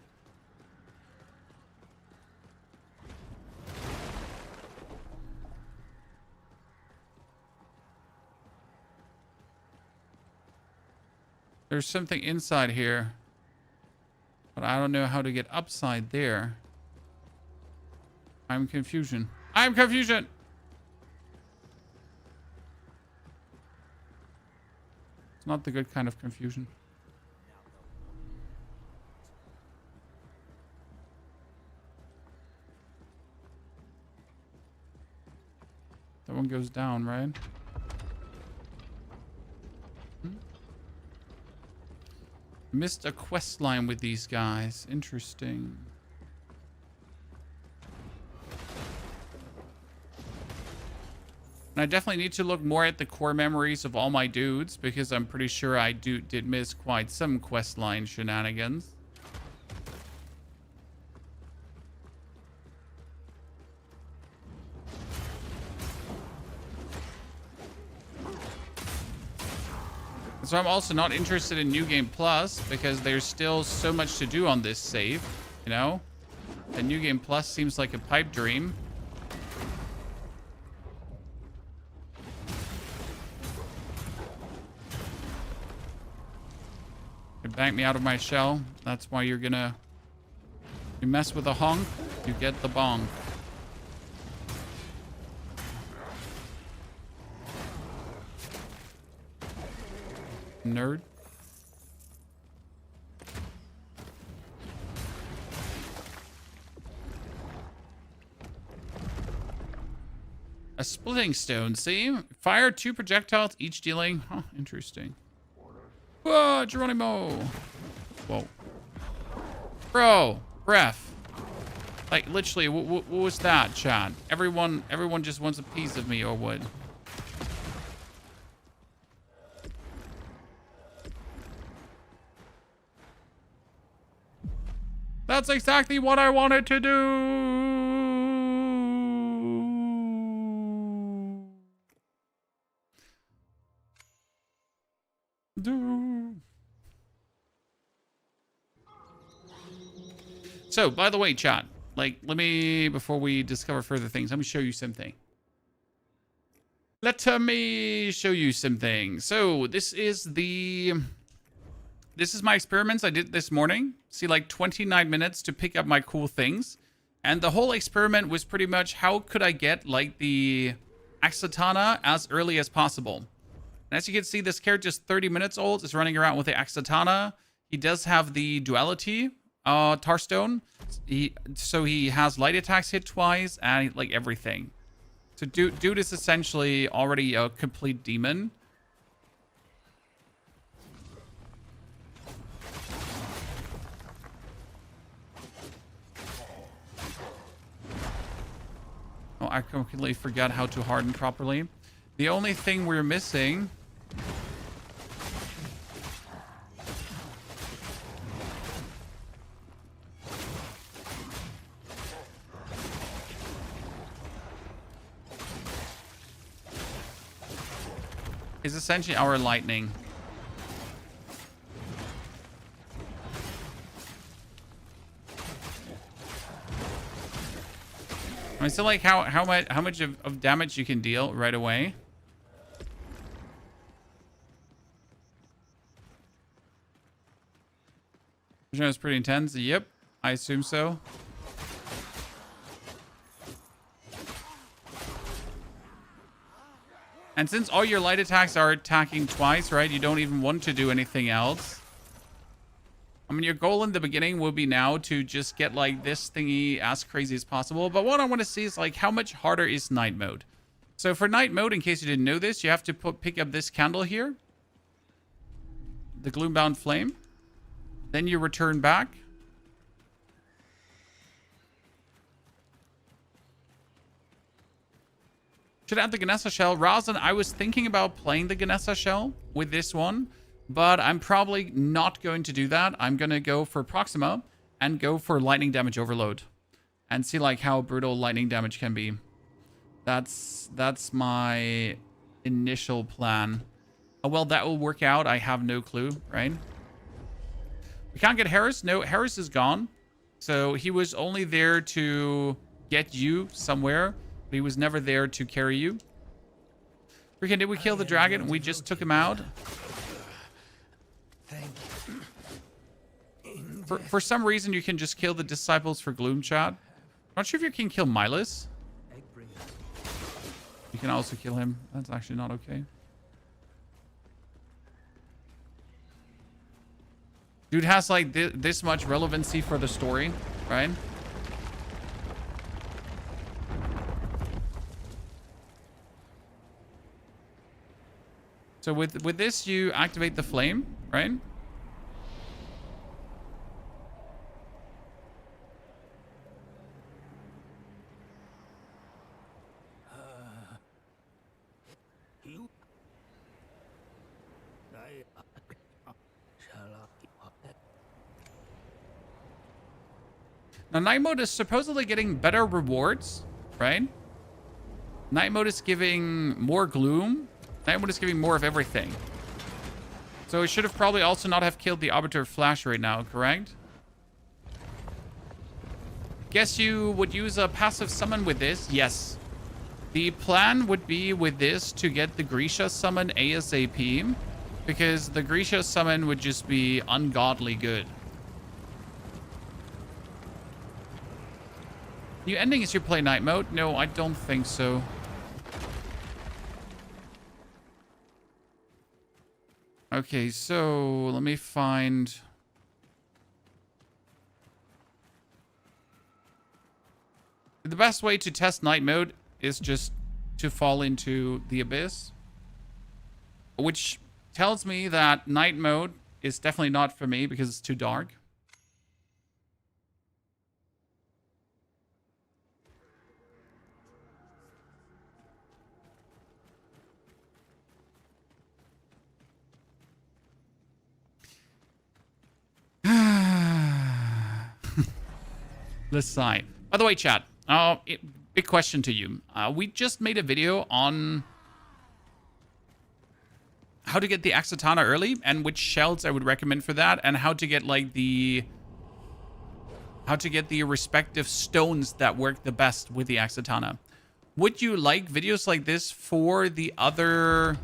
There's something inside here, but I don't know how to get upside there. I'm confusion. I'm confusion. It's not the good kind of confusion. That one goes down, right? Missed a quest line with these guys. Interesting. And I definitely need to look more at the core memories of all my dudes, because I'm pretty sure I did miss quite some quest line shenanigans. So I'm also not interested in New Game Plus because there's still so much to do on this save, you know? And New Game Plus seems like a pipe dream. You bank me out of my shell. That's why you're gonna... You mess with a honk, you get the bonk. Nerd. A splitting stone, see? Fire 2 projectiles, each dealing... Huh, interesting. Whoa, Geronimo! Whoa. Bro, breath. Like, literally, what was that, chat? Everyone just wants a piece of me, or what? That's exactly what I wanted to do. So, by the way, chat, like, before we discover further things, let me show you something. Let me show you something. So, this is my experiments I did this morning. See, like 29 minutes to pick up my cool things. And the whole experiment was pretty much how could I get like the Axatana as early as possible. And as you can see, this character is 30 minutes old. Is running around with the Axatana. He does have the duality Tarstone. So he has light attacks hit twice and like everything. So dude is essentially already a complete demon. Oh, I completely forgot how to harden properly. The only thing we're missing is essentially our lightning. I still like how much of damage you can deal right away. Which is pretty intense. Yep, I assume so. And since all your light attacks are attacking twice, right? You don't even want to do anything else. I mean, your goal in the beginning will be now to just get like this thingy as crazy as possible. But what I want to see is like how much harder is night mode. So for night mode, in case you didn't know this, you have to pick up this candle here. The Gloombound Flame. Then you return back. Should add the Ganessa shell. Razan, I was thinking about playing the Ganessa shell with this one, but I'm probably not going to do that. I'm going to go for Proxima and go for lightning damage overload and see like how brutal lightning damage can be. That's my initial plan. How well that will work out, I have no clue, right? We can't get Harris. No, Harris is gone. So he was only there to get you somewhere. But he was never there to carry you. Freaking, did we kill the dragon? We just took him out. For some reason, you can just kill the disciples for Gloom Chat. Not sure if you can kill Milas. You can also kill him. That's actually not okay. Dude has like this much relevancy for the story, right? So with this, you activate the flame, right? Now, night mode is supposedly getting better rewards, right? Night mode is giving more gloom. Night mode is giving more of everything. So it should have probably also not have killed the Arbiter Flash right now, correct? Guess you would use a passive summon with this. Yes. The plan would be with this to get the Grisha summon ASAP, because the Grisha summon would just be ungodly good. New ending is you play night mode? No, I don't think so. Okay, so let me find... The best way to test night mode is just to fall into the abyss, which tells me that night mode is definitely not for me because it's too dark. This side. By the way, chat, big question to you. We just made a video on how to get the Axatana early and which shells I would recommend for that, and how to get like the respective stones that work the best with the Axatana. Would you like videos like this for the other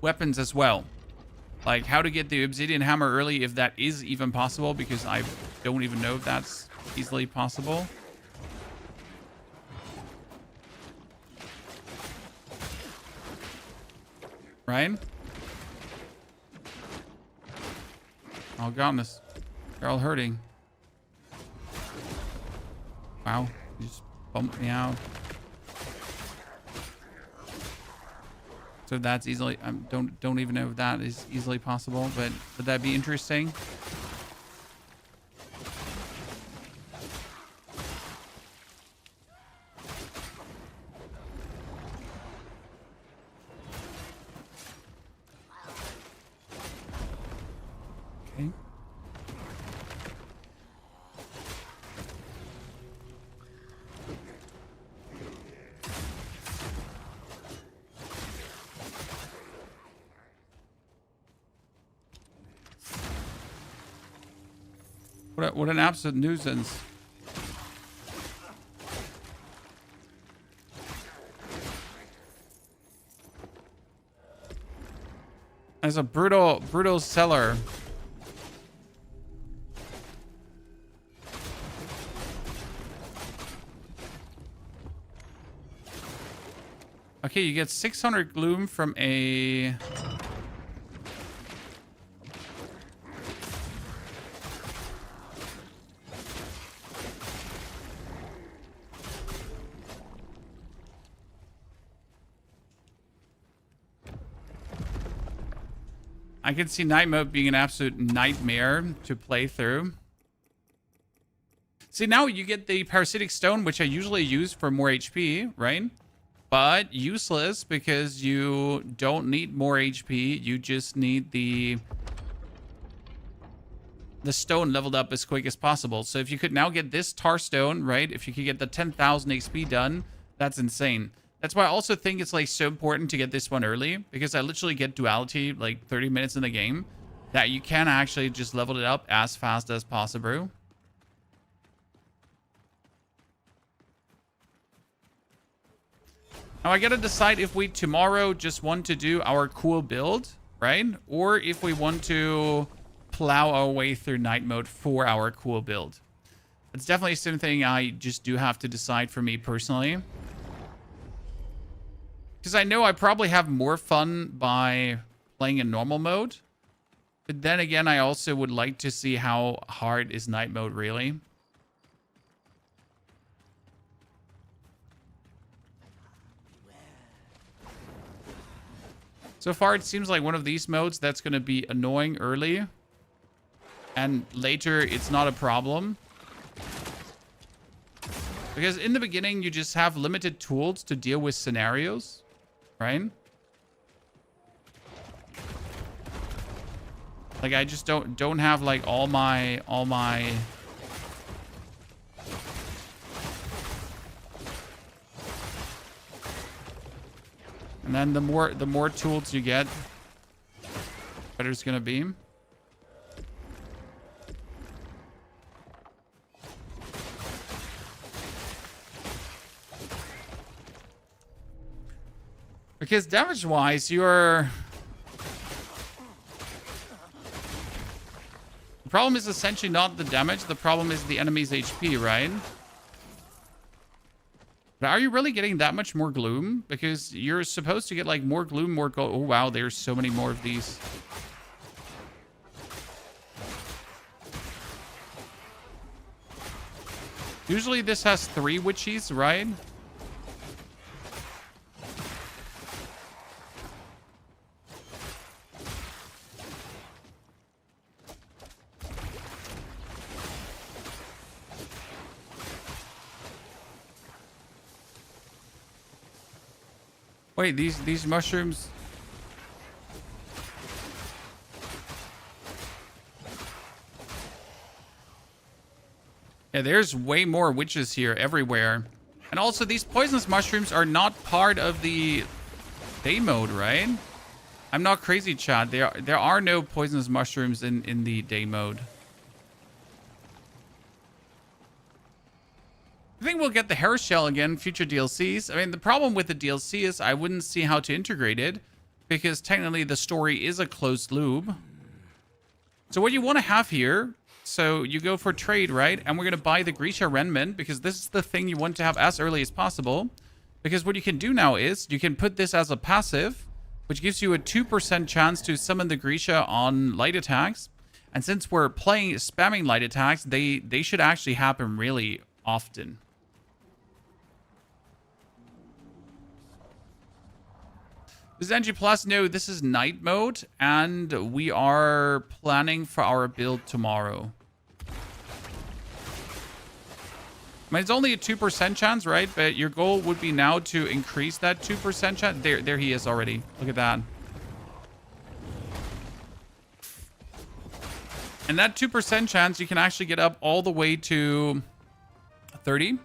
weapons as well? like how to get the obsidian hammer early, if that is even possible, because I don't even know if that's easily possible. Right? Oh goodness, they're all hurting. Wow, you just bumped me out. So that's easily, don't even know if that is easily possible, but would that be interesting? Okay. What an absolute nuisance. As a brutal seller. Okay, you get 600 gloom from a... I can see night mode being an absolute nightmare to play through. See, now you get the parasitic stone, which I usually use for more HP, right? But useless because you don't need more HP. You just need the stone leveled up as quick as possible. So if you could now get this tar stone, right? If you could get the 10,000 XP done, that's insane. That's why I also think it's like so important to get this one early, because I literally get duality like 30 minutes in the game, that you can actually just level it up as fast as possible. Now I gotta decide if we tomorrow just want to do our cool build, right? Or if we want to plow our way through night mode for our cool build. It's definitely something I just do have to decide for me personally. Because I know I probably have more fun by playing in normal mode. But then again, I also would like to see how hard is night mode really. So far, it seems like one of these modes that's going to be annoying early. And later, it's not a problem. Because in the beginning, you just have limited tools to deal with scenarios. Right? Like I just don't have like all my and then the more tools you get, better it's gonna be. Because damage-wise, you're... The problem is essentially not the damage. The problem is the enemy's HP, right? But are you really getting that much more gloom? Because you're supposed to get, like, more gloom, more gold. Oh, wow, there's so many more of these. Usually this has 3 witchies, right? Wait, these mushrooms... Yeah, there's way more witches here everywhere. And also, these poisonous mushrooms are not part of the day mode, right? I'm not crazy, chat. There are no poisonous mushrooms in the day mode. I think we'll get the hair shell again, future DLCs. I mean, the problem with the DLC is I wouldn't see how to integrate it, because technically the story is a closed loop. So what you want to have here, so you go for trade, right? And we're going to buy the Grisha Renmin because this is the thing you want to have as early as possible. Because what you can do now is you can put this as a passive, which gives you a 2% chance to summon the Grisha on light attacks. And since we're spamming light attacks, they should actually happen really often. Does NG Plus know this is night mode, and we are planning for our build tomorrow? I mean, it's only a 2% chance, right? But your goal would be now to increase that 2% chance. There he is already. Look at that. And that 2% chance, you can actually get up all the way to 30.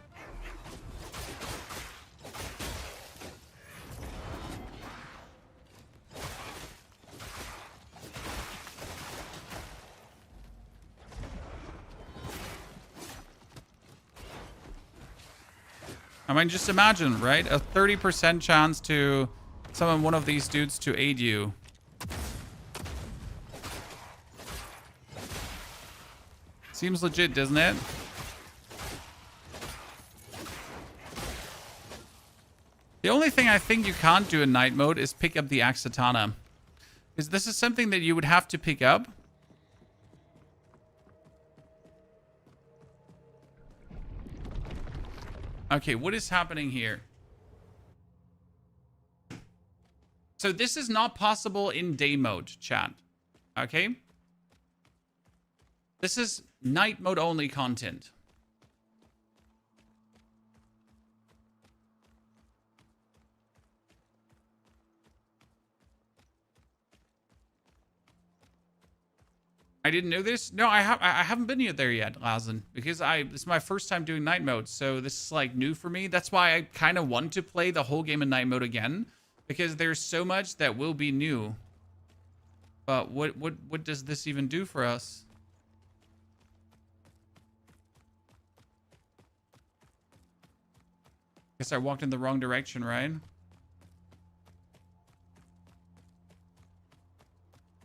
I mean, just imagine, right? A 30% chance to summon one of these dudes to aid you. Seems legit, doesn't it? The only thing I think you can't do in night mode is pick up the Axatana. Because this is something that you would have to pick up. Okay, what is happening here? So this is not possible in day mode, chat. Okay? This is night mode only content. I didn't know this. No, I haven't been there yet, Lazen, because this is my first time doing night mode, so this is like new for me. That's why I kind of want to play the whole game in night mode again, because there's so much that will be new. But what does this even do for us? Guess I walked in the wrong direction, right?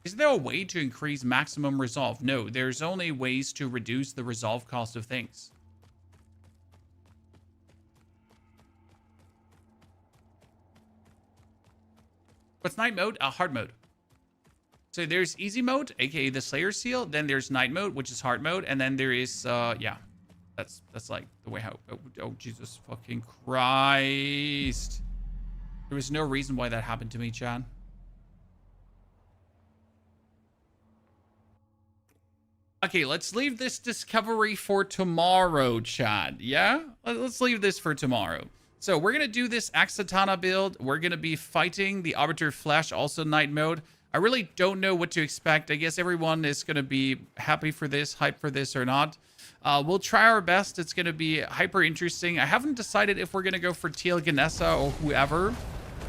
Is there a way to increase maximum resolve? No, there's only ways to reduce the resolve cost of things. What's night mode? Hard mode. So there's easy mode, aka the Slayer Seal. Then there's night mode, which is hard mode, and then there is yeah, that's like the way how. Oh Jesus fucking Christ! There was no reason why that happened to me, Chan. Okay, let's leave this discovery for tomorrow, Chad. Yeah? Let's leave this for tomorrow. So we're going to do this Axatana build. We're going to be fighting the Arbiter Flash, also night mode. I really don't know what to expect. I guess everyone is going to be happy for this, hyped for this or not. We'll try our best. It's going to be hyper interesting. I haven't decided if we're going to go for Teal Ganessa or whoever.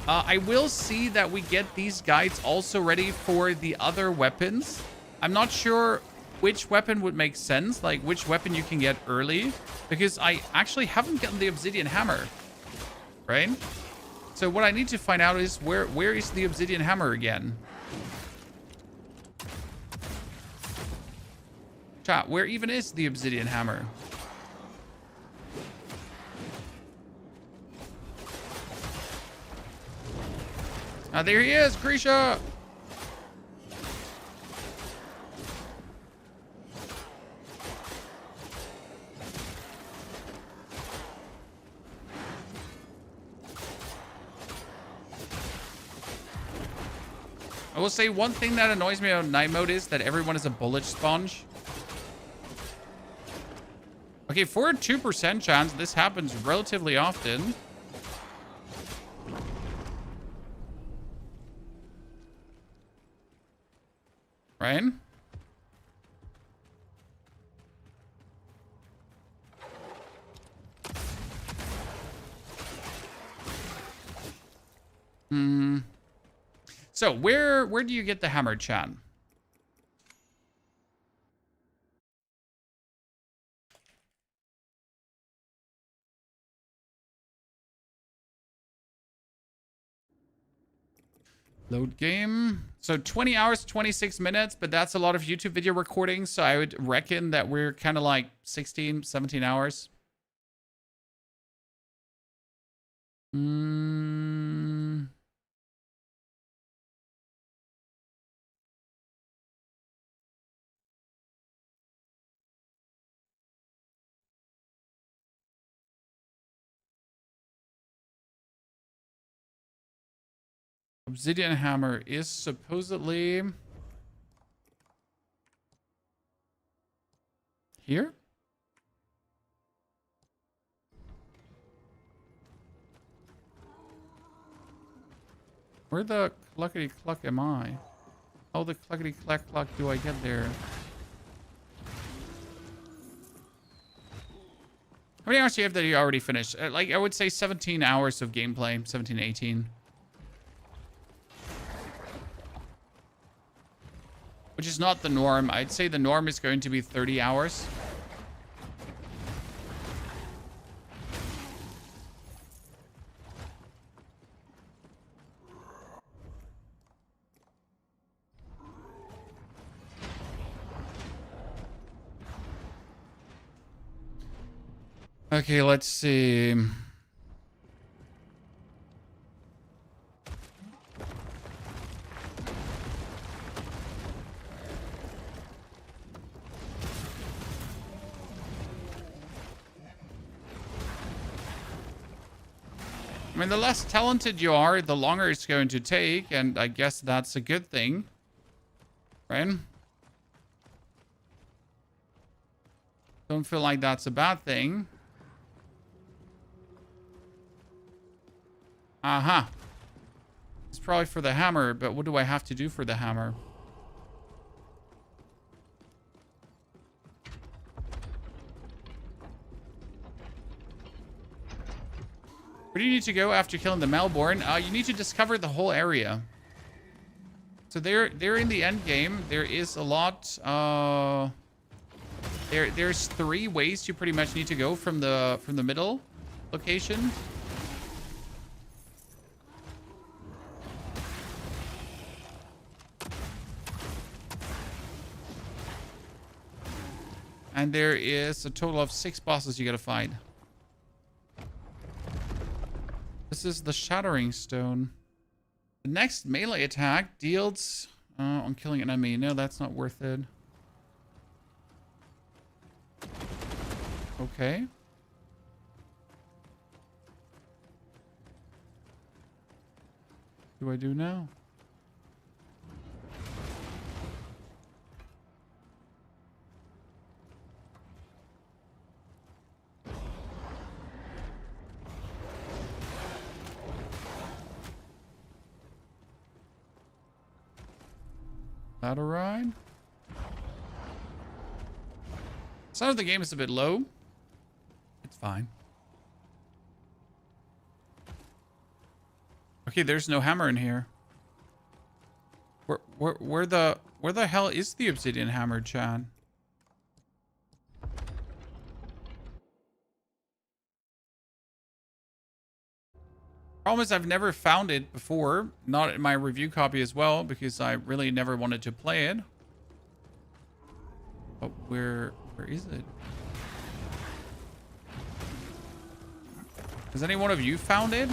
I will see that we get these guides also ready for the other weapons. I'm not sure which weapon would make sense, like which weapon you can get early, because I actually haven't gotten the Obsidian Hammer, right? So what I need to find out is where is the Obsidian Hammer again? Chat, where even is the Obsidian Hammer? Ah, there he is, Grisha! I will say one thing that annoys me on night mode is that everyone is a bullet sponge. Okay, for a 2% chance, this happens relatively often. Right? So where do you get the hammer, Chan? Load game. So 20 hours, 26 minutes, but that's a lot of YouTube video recording. So I would reckon that we're kind of like 16, 17 hours. Obsidian hammer is supposedly here. Where the cluckety cluck am I? How the cluckety clack cluck do I get there? How many hours do you have that you already finished? Like, I would say 17 hours of gameplay. 17, 18. Which is not the norm. I'd say the norm is going to be 30 hours. Okay, let's see. I mean, the less talented you are, the longer it's going to take, and I guess that's a good thing, right? Don't feel like that's a bad thing. Aha. It's probably for the hammer, but what do I have to do for the hammer? Where do you need to go after killing the Melbourne? You need to discover the whole area. So they're in the end game. There is a lot. There's 3 ways you pretty much need to go from the middle location. And there is a total of 6 bosses you gotta fight. This is the Shattering Stone. The next melee attack deals on killing an enemy. No, that's not worth it. Okay. What do I do now? Ladder ride? Sound of the game is a bit low. It's fine. Okay, there's no hammer in here. Where the hell is the obsidian hammer, Chad? Problem is I've never found it before. Not in my review copy as well, because I really never wanted to play it. But where is it? Has any one of you found it?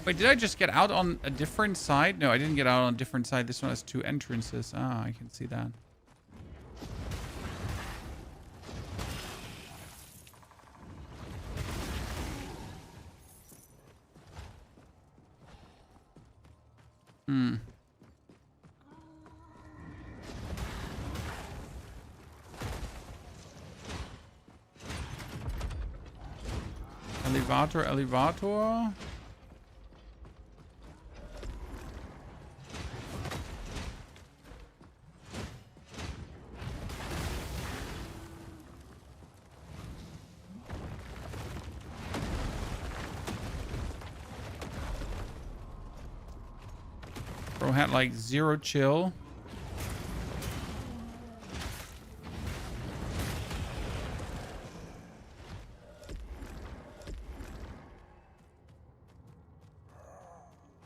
Wait, did I just get out on a different side? No, I didn't get out on a different side. This one has 2 entrances. Ah, I can see that. Elevator. Bro had like 0 chill.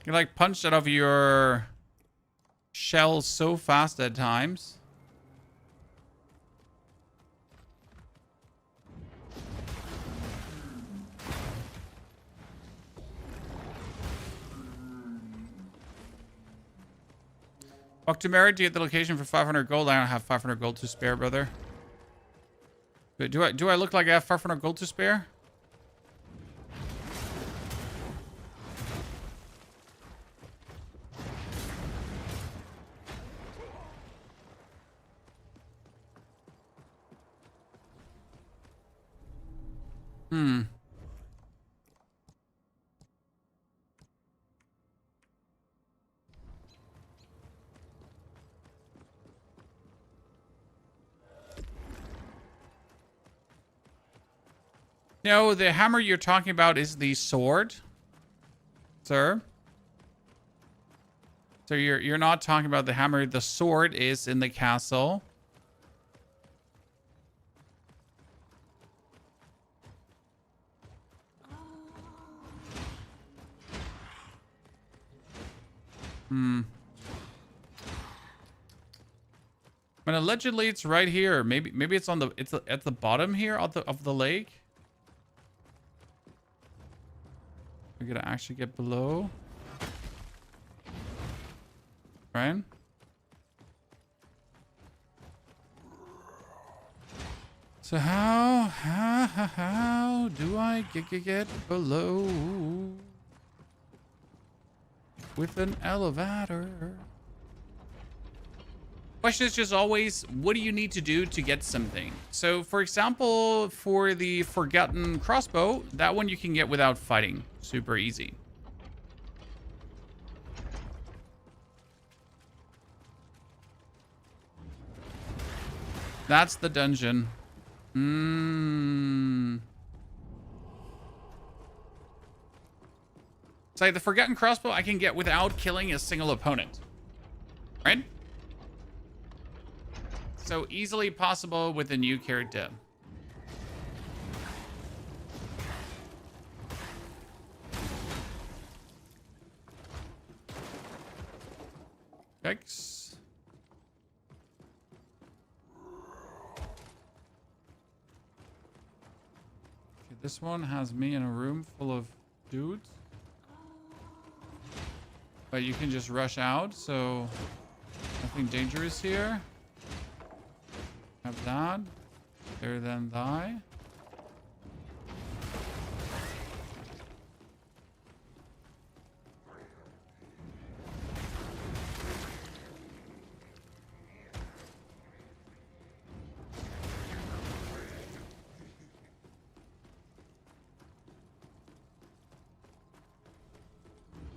You like punched out of your shell so fast at times. Walk to Merit to get the location for 500 gold. I don't have 500 gold to spare, brother. But do I look like I have 500 gold to spare? No, the hammer you're talking about is the sword, sir. So you're not talking about the hammer. The sword is in the castle. But allegedly it's right here. Maybe it's on the at the bottom here of the lake. We're gonna actually get below. Right? So how do I get below with an elevator? Question is just always, what do you need to do to get something? So, for example, for the Forgotten Crossbow, that one you can get without fighting. Super easy. That's the dungeon. It's like the Forgotten Crossbow I can get without killing a single opponent. Right? So easily possible with a new character. Yikes. Okay, this one has me in a room full of dudes. But you can just rush out, so nothing dangerous here. Have that. There then die.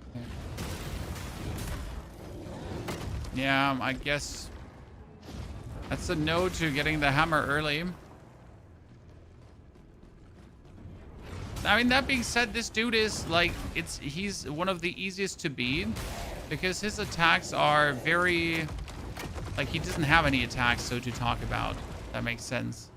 Okay. Yeah, I guess that's a no to getting the hammer early. I mean, that being said, this dude is like, he's one of the easiest to beat because his attacks are very, like, he doesn't have any attacks, so to talk about. That makes sense.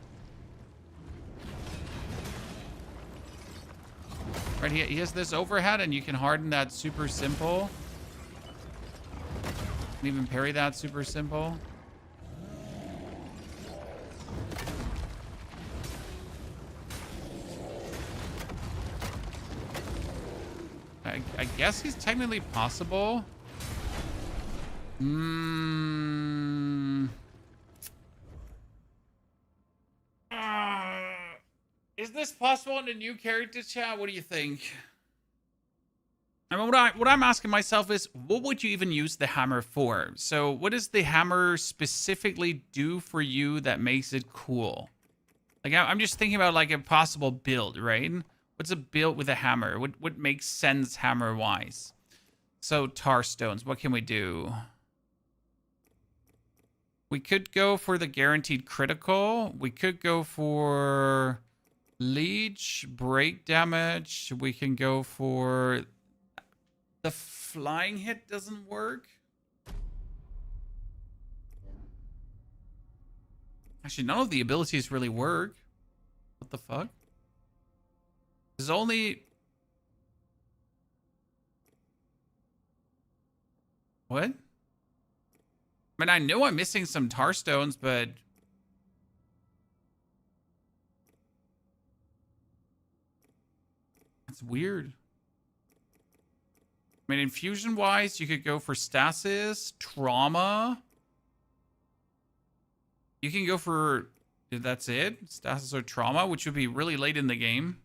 Right, he has this overhead and you can harden that super simple. And even parry that super simple. I guess he's technically possible. Is this possible in a new character chat? What do you think? I mean, what I'm asking myself is, what would you even use the hammer for? So what does the hammer specifically do for you that makes it cool? Like, I'm just thinking about like a possible build, right? What's a build with a hammer? What makes sense hammer-wise? So, tar stones. What can we do? We could go for the guaranteed critical. We could go for leech, break damage. We can go for... The flying hit doesn't work. Actually, none of the abilities really work. What the fuck? There's only... What? I mean, I know I'm missing some tar stones, but... That's weird. I mean, infusion-wise, you could go for stasis, trauma. You can go for... That's it? Stasis or trauma, which would be really late in the game.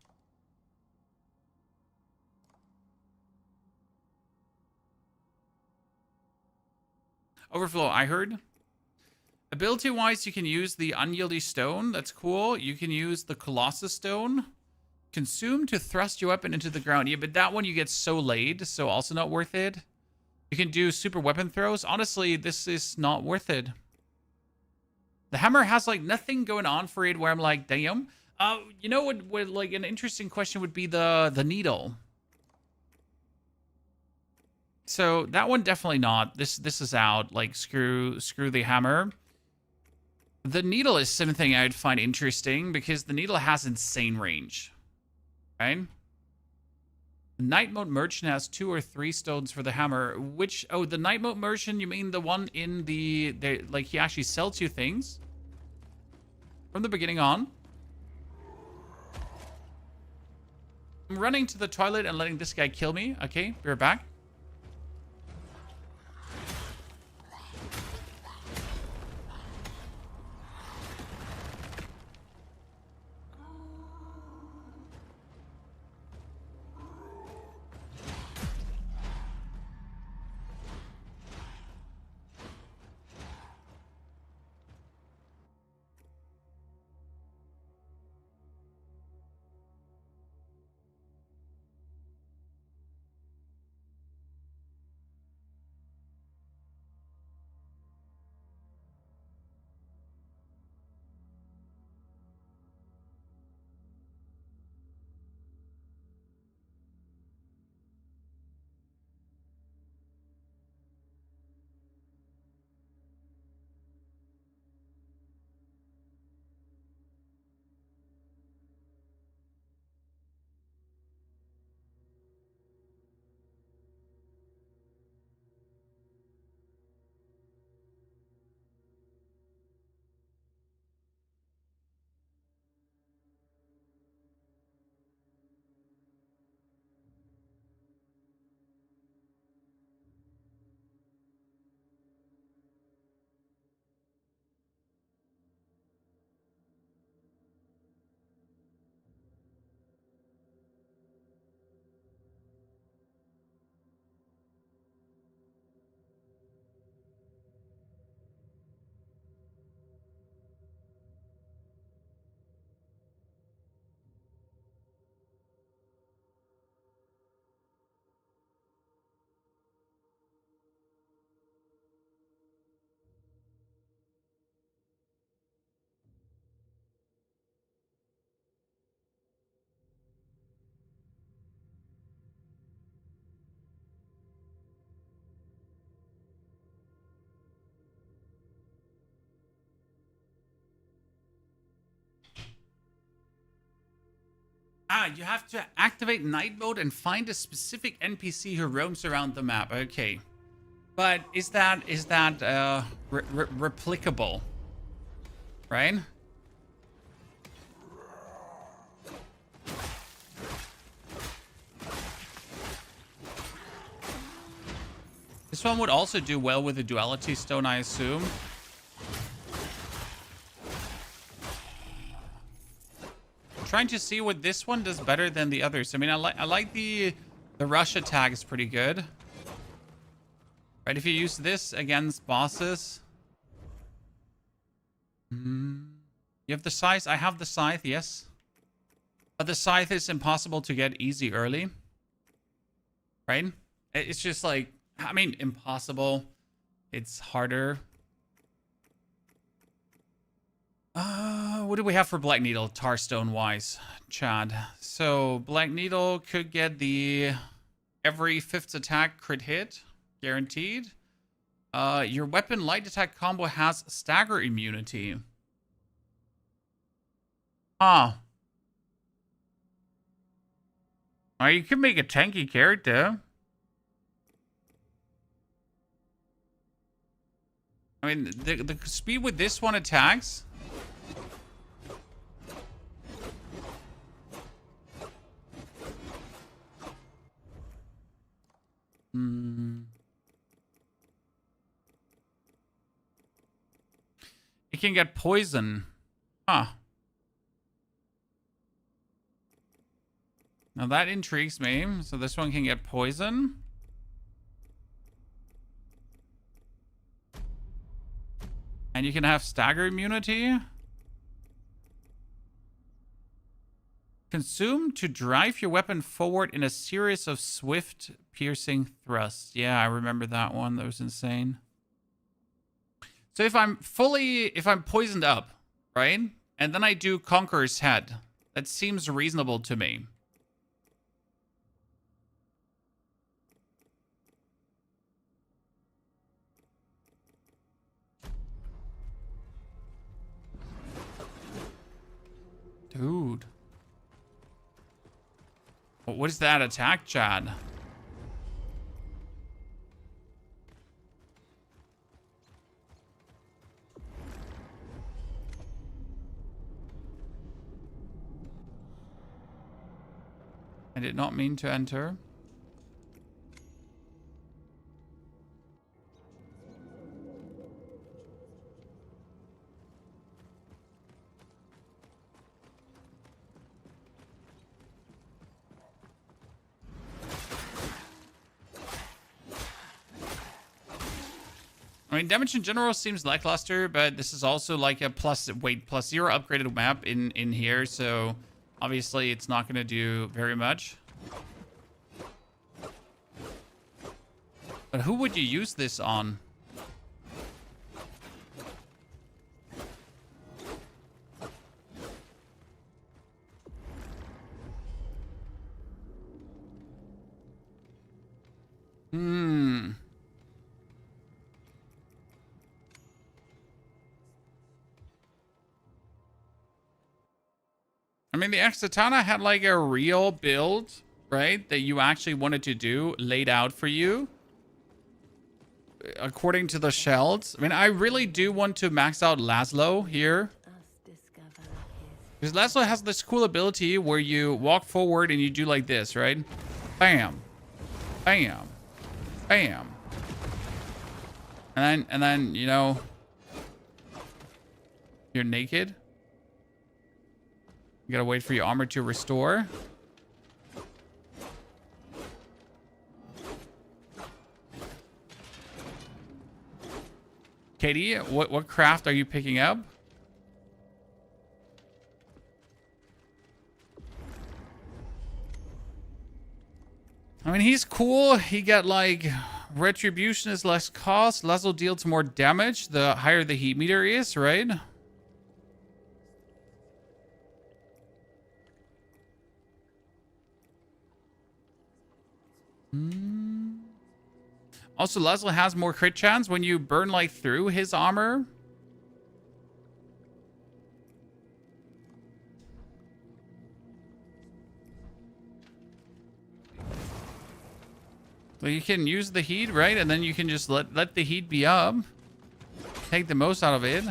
Overflow, I heard. Ability-wise, you can use the Unyieldy Stone. That's cool. You can use the Colossus Stone. Consume to thrust your weapon into the ground. Yeah, but that one you get so late, so also not worth it. You can do super weapon throws. Honestly, this is not worth it. The hammer has, like, nothing going on for it where I'm like, damn. You know what like, an interesting question would be the needle. So that one definitely not. This is out. Like screw the hammer. The needle is something I'd find interesting because the needle has insane range. Right? The Night Mode Merchant has 2 or 3 stones for the hammer. Which the Night Mode Merchant, you mean the one in the like he actually sells you things? From the beginning on. I'm running to the toilet and letting this guy kill me. Okay, we're back. You have to activate night mode and find a specific NPC who roams around the map. Okay. But is that replicable? Right? This one would also do well with the Duality Stone, I assume. Trying to see what this one does better than the others. I mean, I like the rush attack is pretty good. Right, if you use this against bosses. You have the scythe. I have the scythe, yes. But the scythe is impossible to get easy early. Right? It's just like, I mean, impossible. It's harder. What do we have for Black Needle, Tarstone wise, Chad? So Black Needle could get the every 5th attack crit hit, guaranteed. Your weapon light attack combo has stagger immunity. Or you could make a tanky character. I mean, the speed with this one attacks. It can get poison. Huh. Now that intrigues me. So this one can get poison. And you can have stagger immunity. Consume to drive your weapon forward in a series of swift piercing thrusts. Yeah, I remember that one. That was insane. So if I'm poisoned up, right? And then I do Conqueror's Head. That seems reasonable to me. Dude. What is that attack, Chad? I did not mean to enter. I mean, damage in general seems lackluster, but this is also like a plus 0 upgraded map in here, so obviously it's not going to do very much. But who would you use this on? I mean, the Exatana had like a real build, right? That you actually wanted to do laid out for you. According to the shells. I mean, I really do want to max out Laszlo here. Because Laszlo has this cool ability where you walk forward and you do like this, right? Bam. Bam. Bam. And then, you know, you're naked. You gotta wait for your armor to restore. Katie, what craft are you picking up? I mean, he's cool. He got like retribution is less cost. Laszlo deals more damage the higher the heat meter is, right? Also, Laszlo has more crit chance when you burn like through his armor. So you can use the heat, right? And then you can just let the heat be up. Take the most out of it.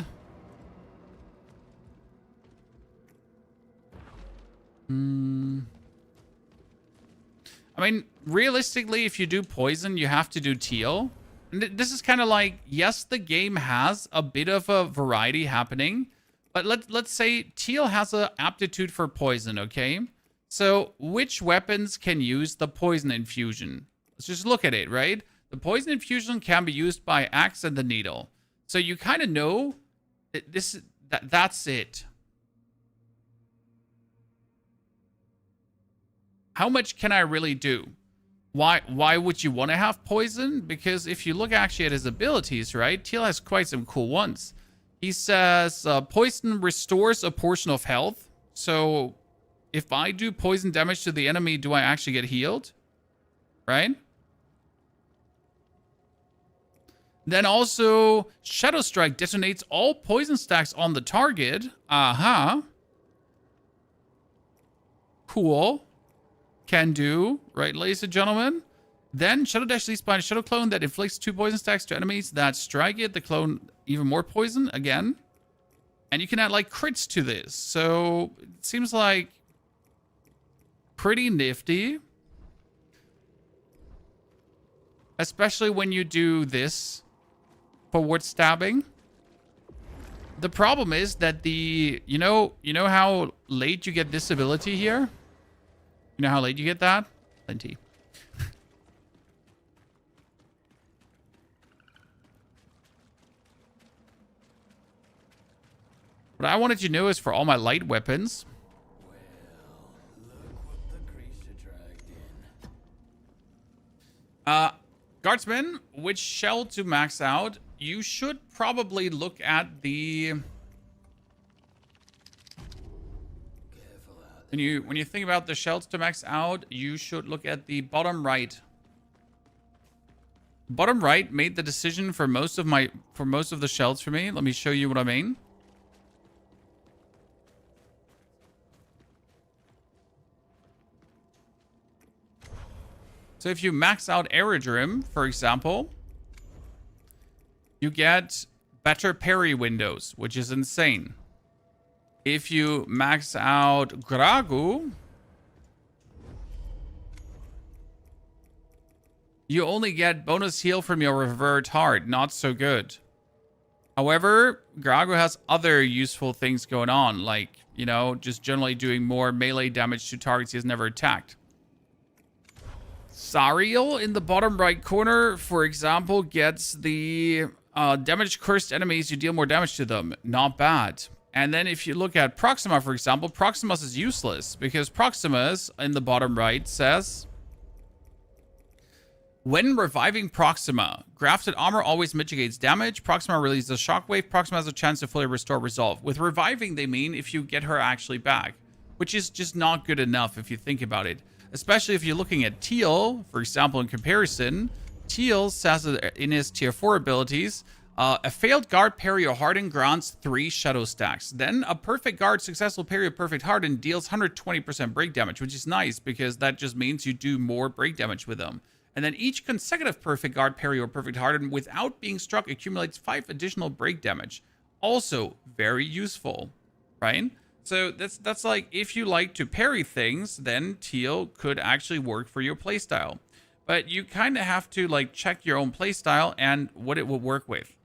I mean, realistically, if you do poison, you have to do teal. And this is kind of like, yes, the game has a bit of a variety happening, but let's say teal has an aptitude for poison, okay? So which weapons can use the poison infusion? Let's just look at it, right? The poison infusion can be used by axe and the needle. So you kind of know that that's it. How much can I really do? Why would you want to have poison? Because if you look actually at his abilities, right? Teal has quite some cool ones. He says poison restores a portion of health. So if I do poison damage to the enemy, do I actually get healed? Right? Then also Shadow Strike detonates all poison stacks on the target. Cool. Can do, right, ladies and gentlemen? Then Shadow Dash leads behind a Shadow Clone that inflicts 2 poison stacks to enemies that strike it. The clone even more poison again. And you can add like crits to this. So it seems like pretty nifty. Especially when you do this forward stabbing. The problem is that you know how late you get this ability here? You know how late you get that? Plenty. What I wanted you to know is for all my light weapons. Look what the creature dragged in. Guardsman, which shell to max out? You should probably look at the... When you think about the shells to max out, you should look at the bottom right. Bottom right made the decision for most of the shells for me. Let me show you what I mean. So if you max out Aerodrome, for example, you get better parry windows, which is insane. If you max out Gragu, you only get bonus heal from your revert heart. Not so good. However, Gragu has other useful things going on, like, you know, just generally doing more melee damage to targets he has never attacked. Zariel in the bottom right corner, for example, gets the damage cursed enemies. You deal more damage to them. Not bad. And then if you look at Proxima, for example, Proximus is useless because Proximus in the bottom right says, when reviving Proxima, grafted armor always mitigates damage. Proxima releases a shockwave. Proxima has a chance to fully restore resolve. With reviving, they mean if you get her actually back, which is just not good enough if you think about it. Especially if you're looking at Teal, for example, in comparison. Teal says in his tier 4 abilities, a failed guard parry or harden grants 3 shadow stacks. Then a perfect guard successful parry or perfect harden deals 120% break damage, which is nice because that just means you do more break damage with them. And then each consecutive perfect guard parry or perfect harden without being struck accumulates 5 additional break damage. Also very useful, right? So that's like, if you like to parry things, then Teal could actually work for your playstyle. But you kind of have to like check your own playstyle and what it will work with.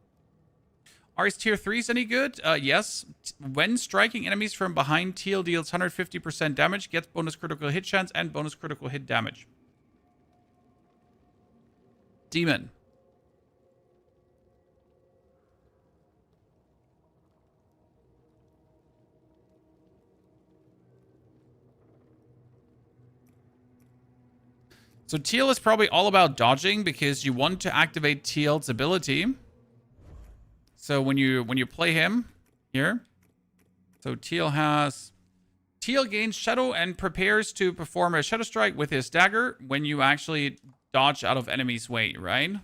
Are his tier 3s any good? Yes. When striking enemies from behind, Teal deals 150% damage, gets bonus critical hit chance, and bonus critical hit damage. Demon. So Teal is probably all about dodging because you want to activate Teal's ability. So when you play him here, so Teal gains shadow and prepares to perform a shadow strike with his dagger when you actually dodge out of enemy's way, right?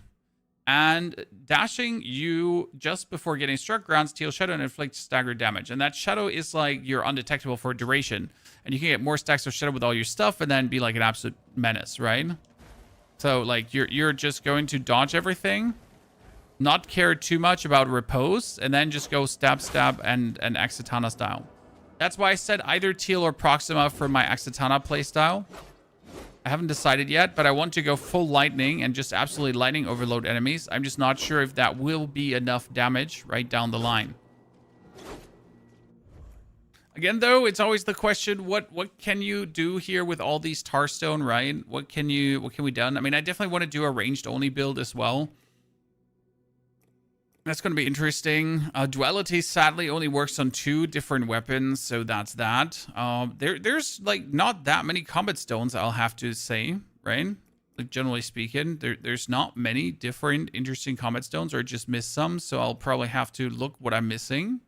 And dashing, you just before getting struck grants Teal shadow and inflicts stagger damage. And that shadow is like you're undetectable for duration. And you can get more stacks of shadow with all your stuff and then be like an absolute menace, right? So like you're just going to dodge everything, not care too much about repose, and then just go stab, and Exitana style. That's why I said either Teal or Proxima for my Exitana playstyle. I haven't decided yet, but I want to go full lightning and just absolutely lightning overload enemies. I'm just not sure if that will be enough damage right down the line. Again, though, it's always the question, what can you do here with all these Tarstone, right? What can we done? I mean, I definitely want to do a ranged only build as well. That's going to be interesting. Duality sadly only works on 2 different weapons, so that's that. There's like not that many combat stones, I'll have to say, right? Like generally speaking, there's not many different interesting combat stones, or I just missed some, so I'll probably have to look what I'm missing.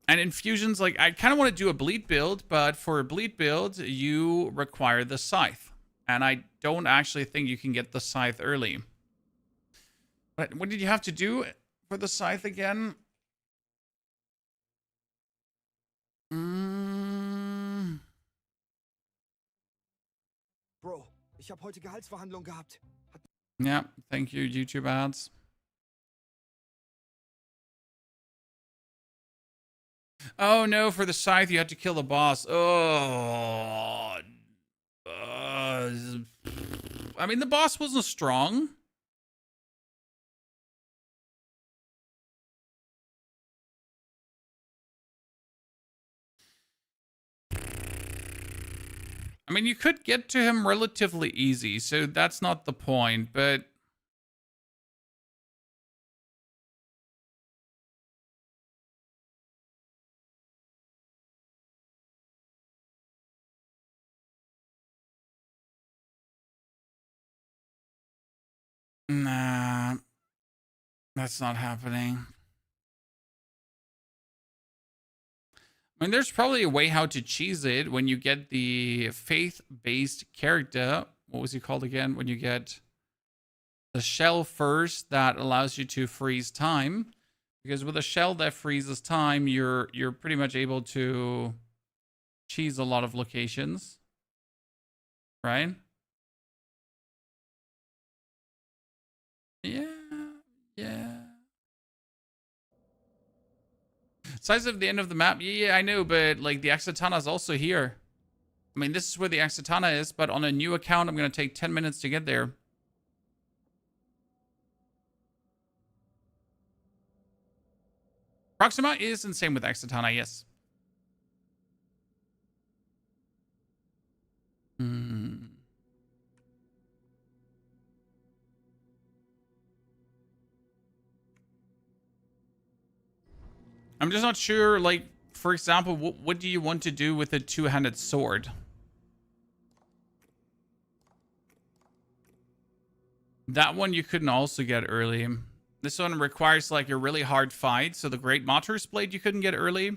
And infusions, like I kind of want to do a bleed build, but for a bleed build, you require the scythe. And I don't actually think you can get the scythe early. But what did you have to do for the scythe again? Bro, Ich habe heute Gehaltsverhandlungen gehabt. Yeah, thank you, YouTube ads. Oh no, for the scythe you had to kill the boss. Oh. I mean, the boss wasn't strong. I mean, you could get to him relatively easy, so that's not the point, but... Nah, that's not happening. I mean, there's probably a way how to cheese it when you get the faith-based character. What was he called again? When you get the shell first, that allows you to freeze time. Because with a shell that freezes time, you're pretty much able to cheese a lot of locations, right? Yeah. Size of the end of the map, yeah, I know, but like the Exitana is also here. I mean, this is where the Exitana is, but on a new account, I'm gonna take 10 minutes to get there. Proxima is insane with Exitana, yes. I'm just not sure, like, for example, what do you want to do with a two-handed sword? That one you couldn't also get early. This one requires, like, a really hard fight, so the Great Martyr's Blade you couldn't get early.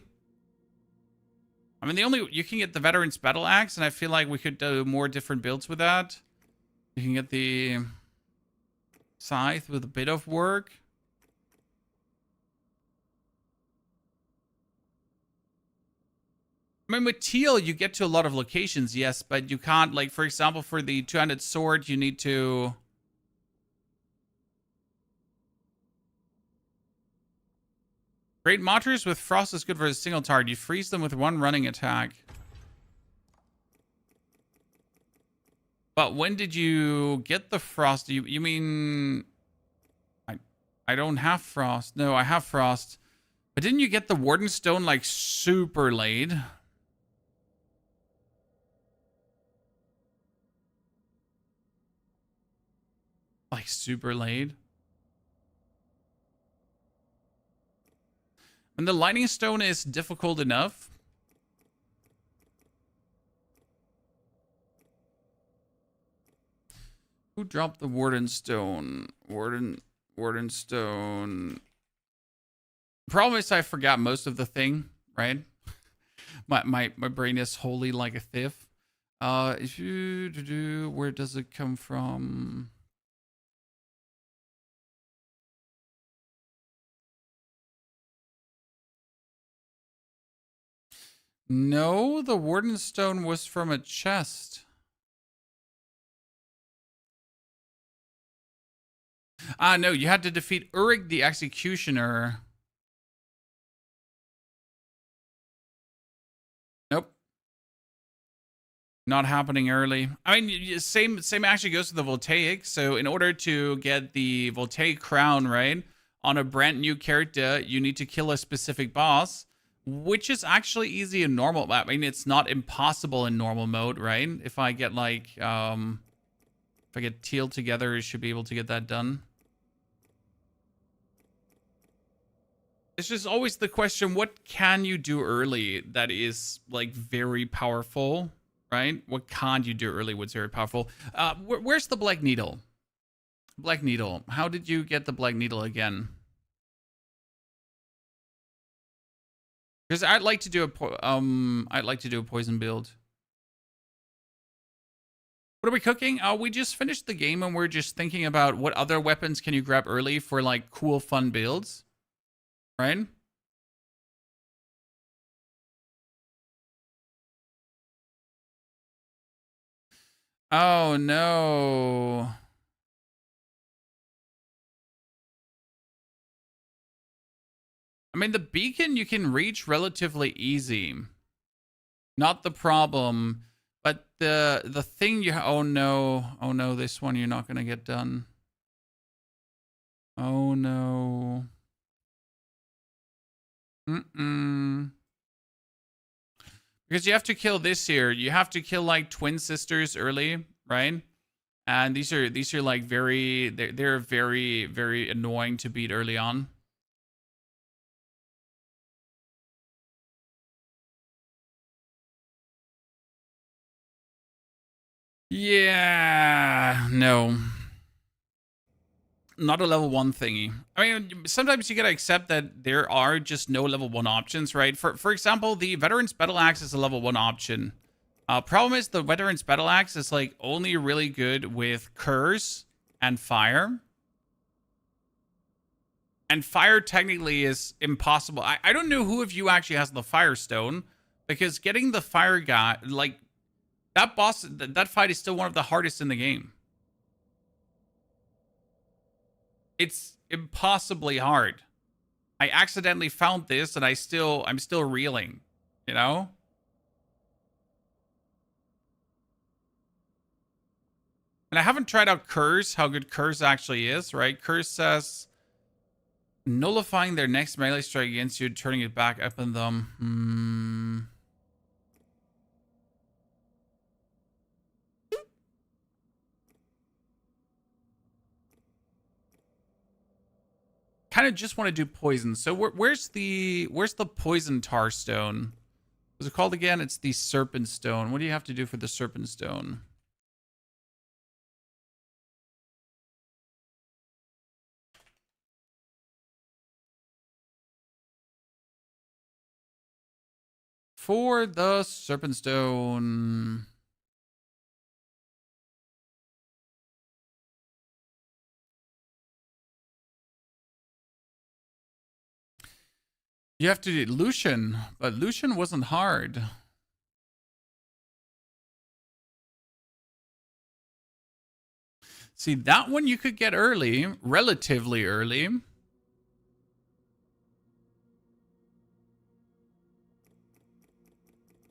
I mean, you can get the Veteran's Battle Axe, and I feel like we could do more different builds with that. You can get the Scythe with a bit of work. I mean, with Teal, you get to a lot of locations, yes, but you can't, like, for example, for the two-handed sword, you need to... Great Martyrs with Frost is good for a single target. You freeze them with one running attack. But when did you get the Frost? You mean... I don't have Frost. No, I have Frost. But didn't you get the Warden Stone, like, super late? Like, super late? And the Lightning Stone is difficult enough. Who dropped the Warden Stone? Warden Stone. Problem is I forgot most of the thing, right? my brain is wholly like a thief. Where does it come from? No, the Warden Stone was from a chest. No, you had to defeat Urig the Executioner. Nope. Not happening early. I mean, same actually goes to the Voltaic. So in order to get the Voltaic crown, right, on a brand new character, you need to kill a specific boss, which is actually easy in normal. I mean, it's not impossible in normal mode, right? If I get like, if I get Teal together, I should be able to get that done. It's just always the question, what can you do early that is like very powerful, right? What can't you do early what's very powerful? Where's the Black Needle? Black Needle. How did you get the Black Needle again? Because I'd like to do a poison build. What are we cooking? We just finished the game and we're just thinking about what other weapons can you grab early for like cool, fun builds. Right? Oh, no. I mean, the beacon you can reach relatively easy. Not the problem. But the thing you... Oh, no. Oh, no. This one you're not going to get done. Oh, no. Mm-mm. Because you have to kill this here. You have to kill, like, twin sisters early, right? And these are like very... They're very, very annoying to beat early on. Yeah, no. Not a level 1 thingy. I mean, sometimes you gotta accept that there are just no level 1 options, right? For example, the Veteran's Battle Axe is a level 1 option. Problem is the Veteran's Battle Axe is like only really good with curse and fire. And fire technically is impossible. I don't know who of you actually has the Firestone, because getting the fire guy, like, that boss, that fight is still one of the hardest in the game. It's impossibly hard. I accidentally found this and I'm still reeling, you know? And I haven't tried out Curse, how good Curse actually is, right? Curse says nullifying their next melee strike against you, turning it back up on them. Kind of just want to do poison. So where's the poison tar stone? What's it called again? It's the serpent stone. What do you have to do for the serpent stone? For the serpent stone. You have to do Lucian, but Lucian wasn't hard. See, that one you could get early, relatively early.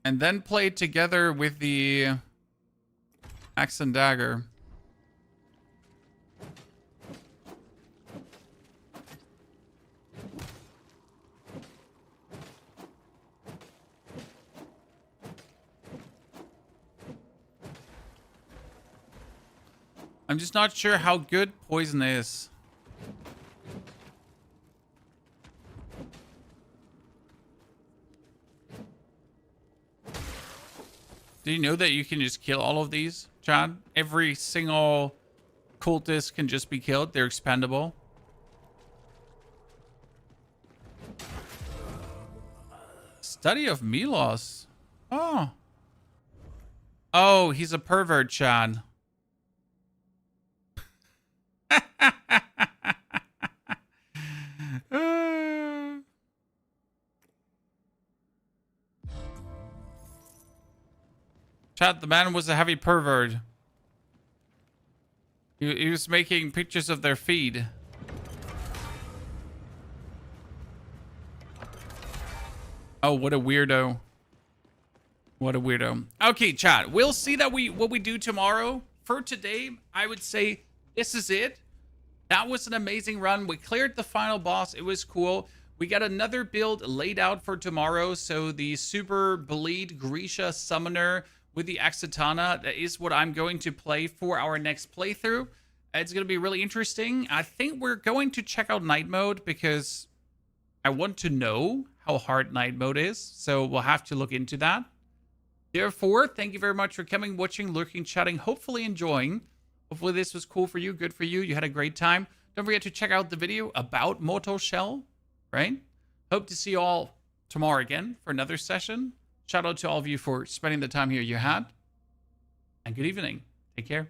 And then play it together with the axe and dagger. I'm just not sure how good poison is. Do you know that you can just kill all of these, Chad? Every single cultist can just be killed. They're expendable. Study of Milos. Oh. Oh, he's a pervert, Chad. Chat, the man was a heavy pervert. He was making pictures of their feed. Oh, what a weirdo. What a weirdo. Okay, chat, we'll see that what we do tomorrow. For today, I would say this is it. That was an amazing run. We cleared the final boss. It was cool. We got another build laid out for tomorrow. So the Super Bleed Grisha Summoner with the Exitana, that is what I'm going to play for our next playthrough. It's going to be really interesting. I think we're going to check out Night Mode because I want to know how hard Night Mode is. So we'll have to look into that. Therefore, thank you very much for coming, watching, lurking, chatting, hopefully enjoying. Hopefully this was cool for you, good for you. You had a great time. Don't forget to check out the video about Mortal Shell, right? Hope to see you all tomorrow again for another session. Shout out to all of you for spending the time here you had. And good evening. Take care.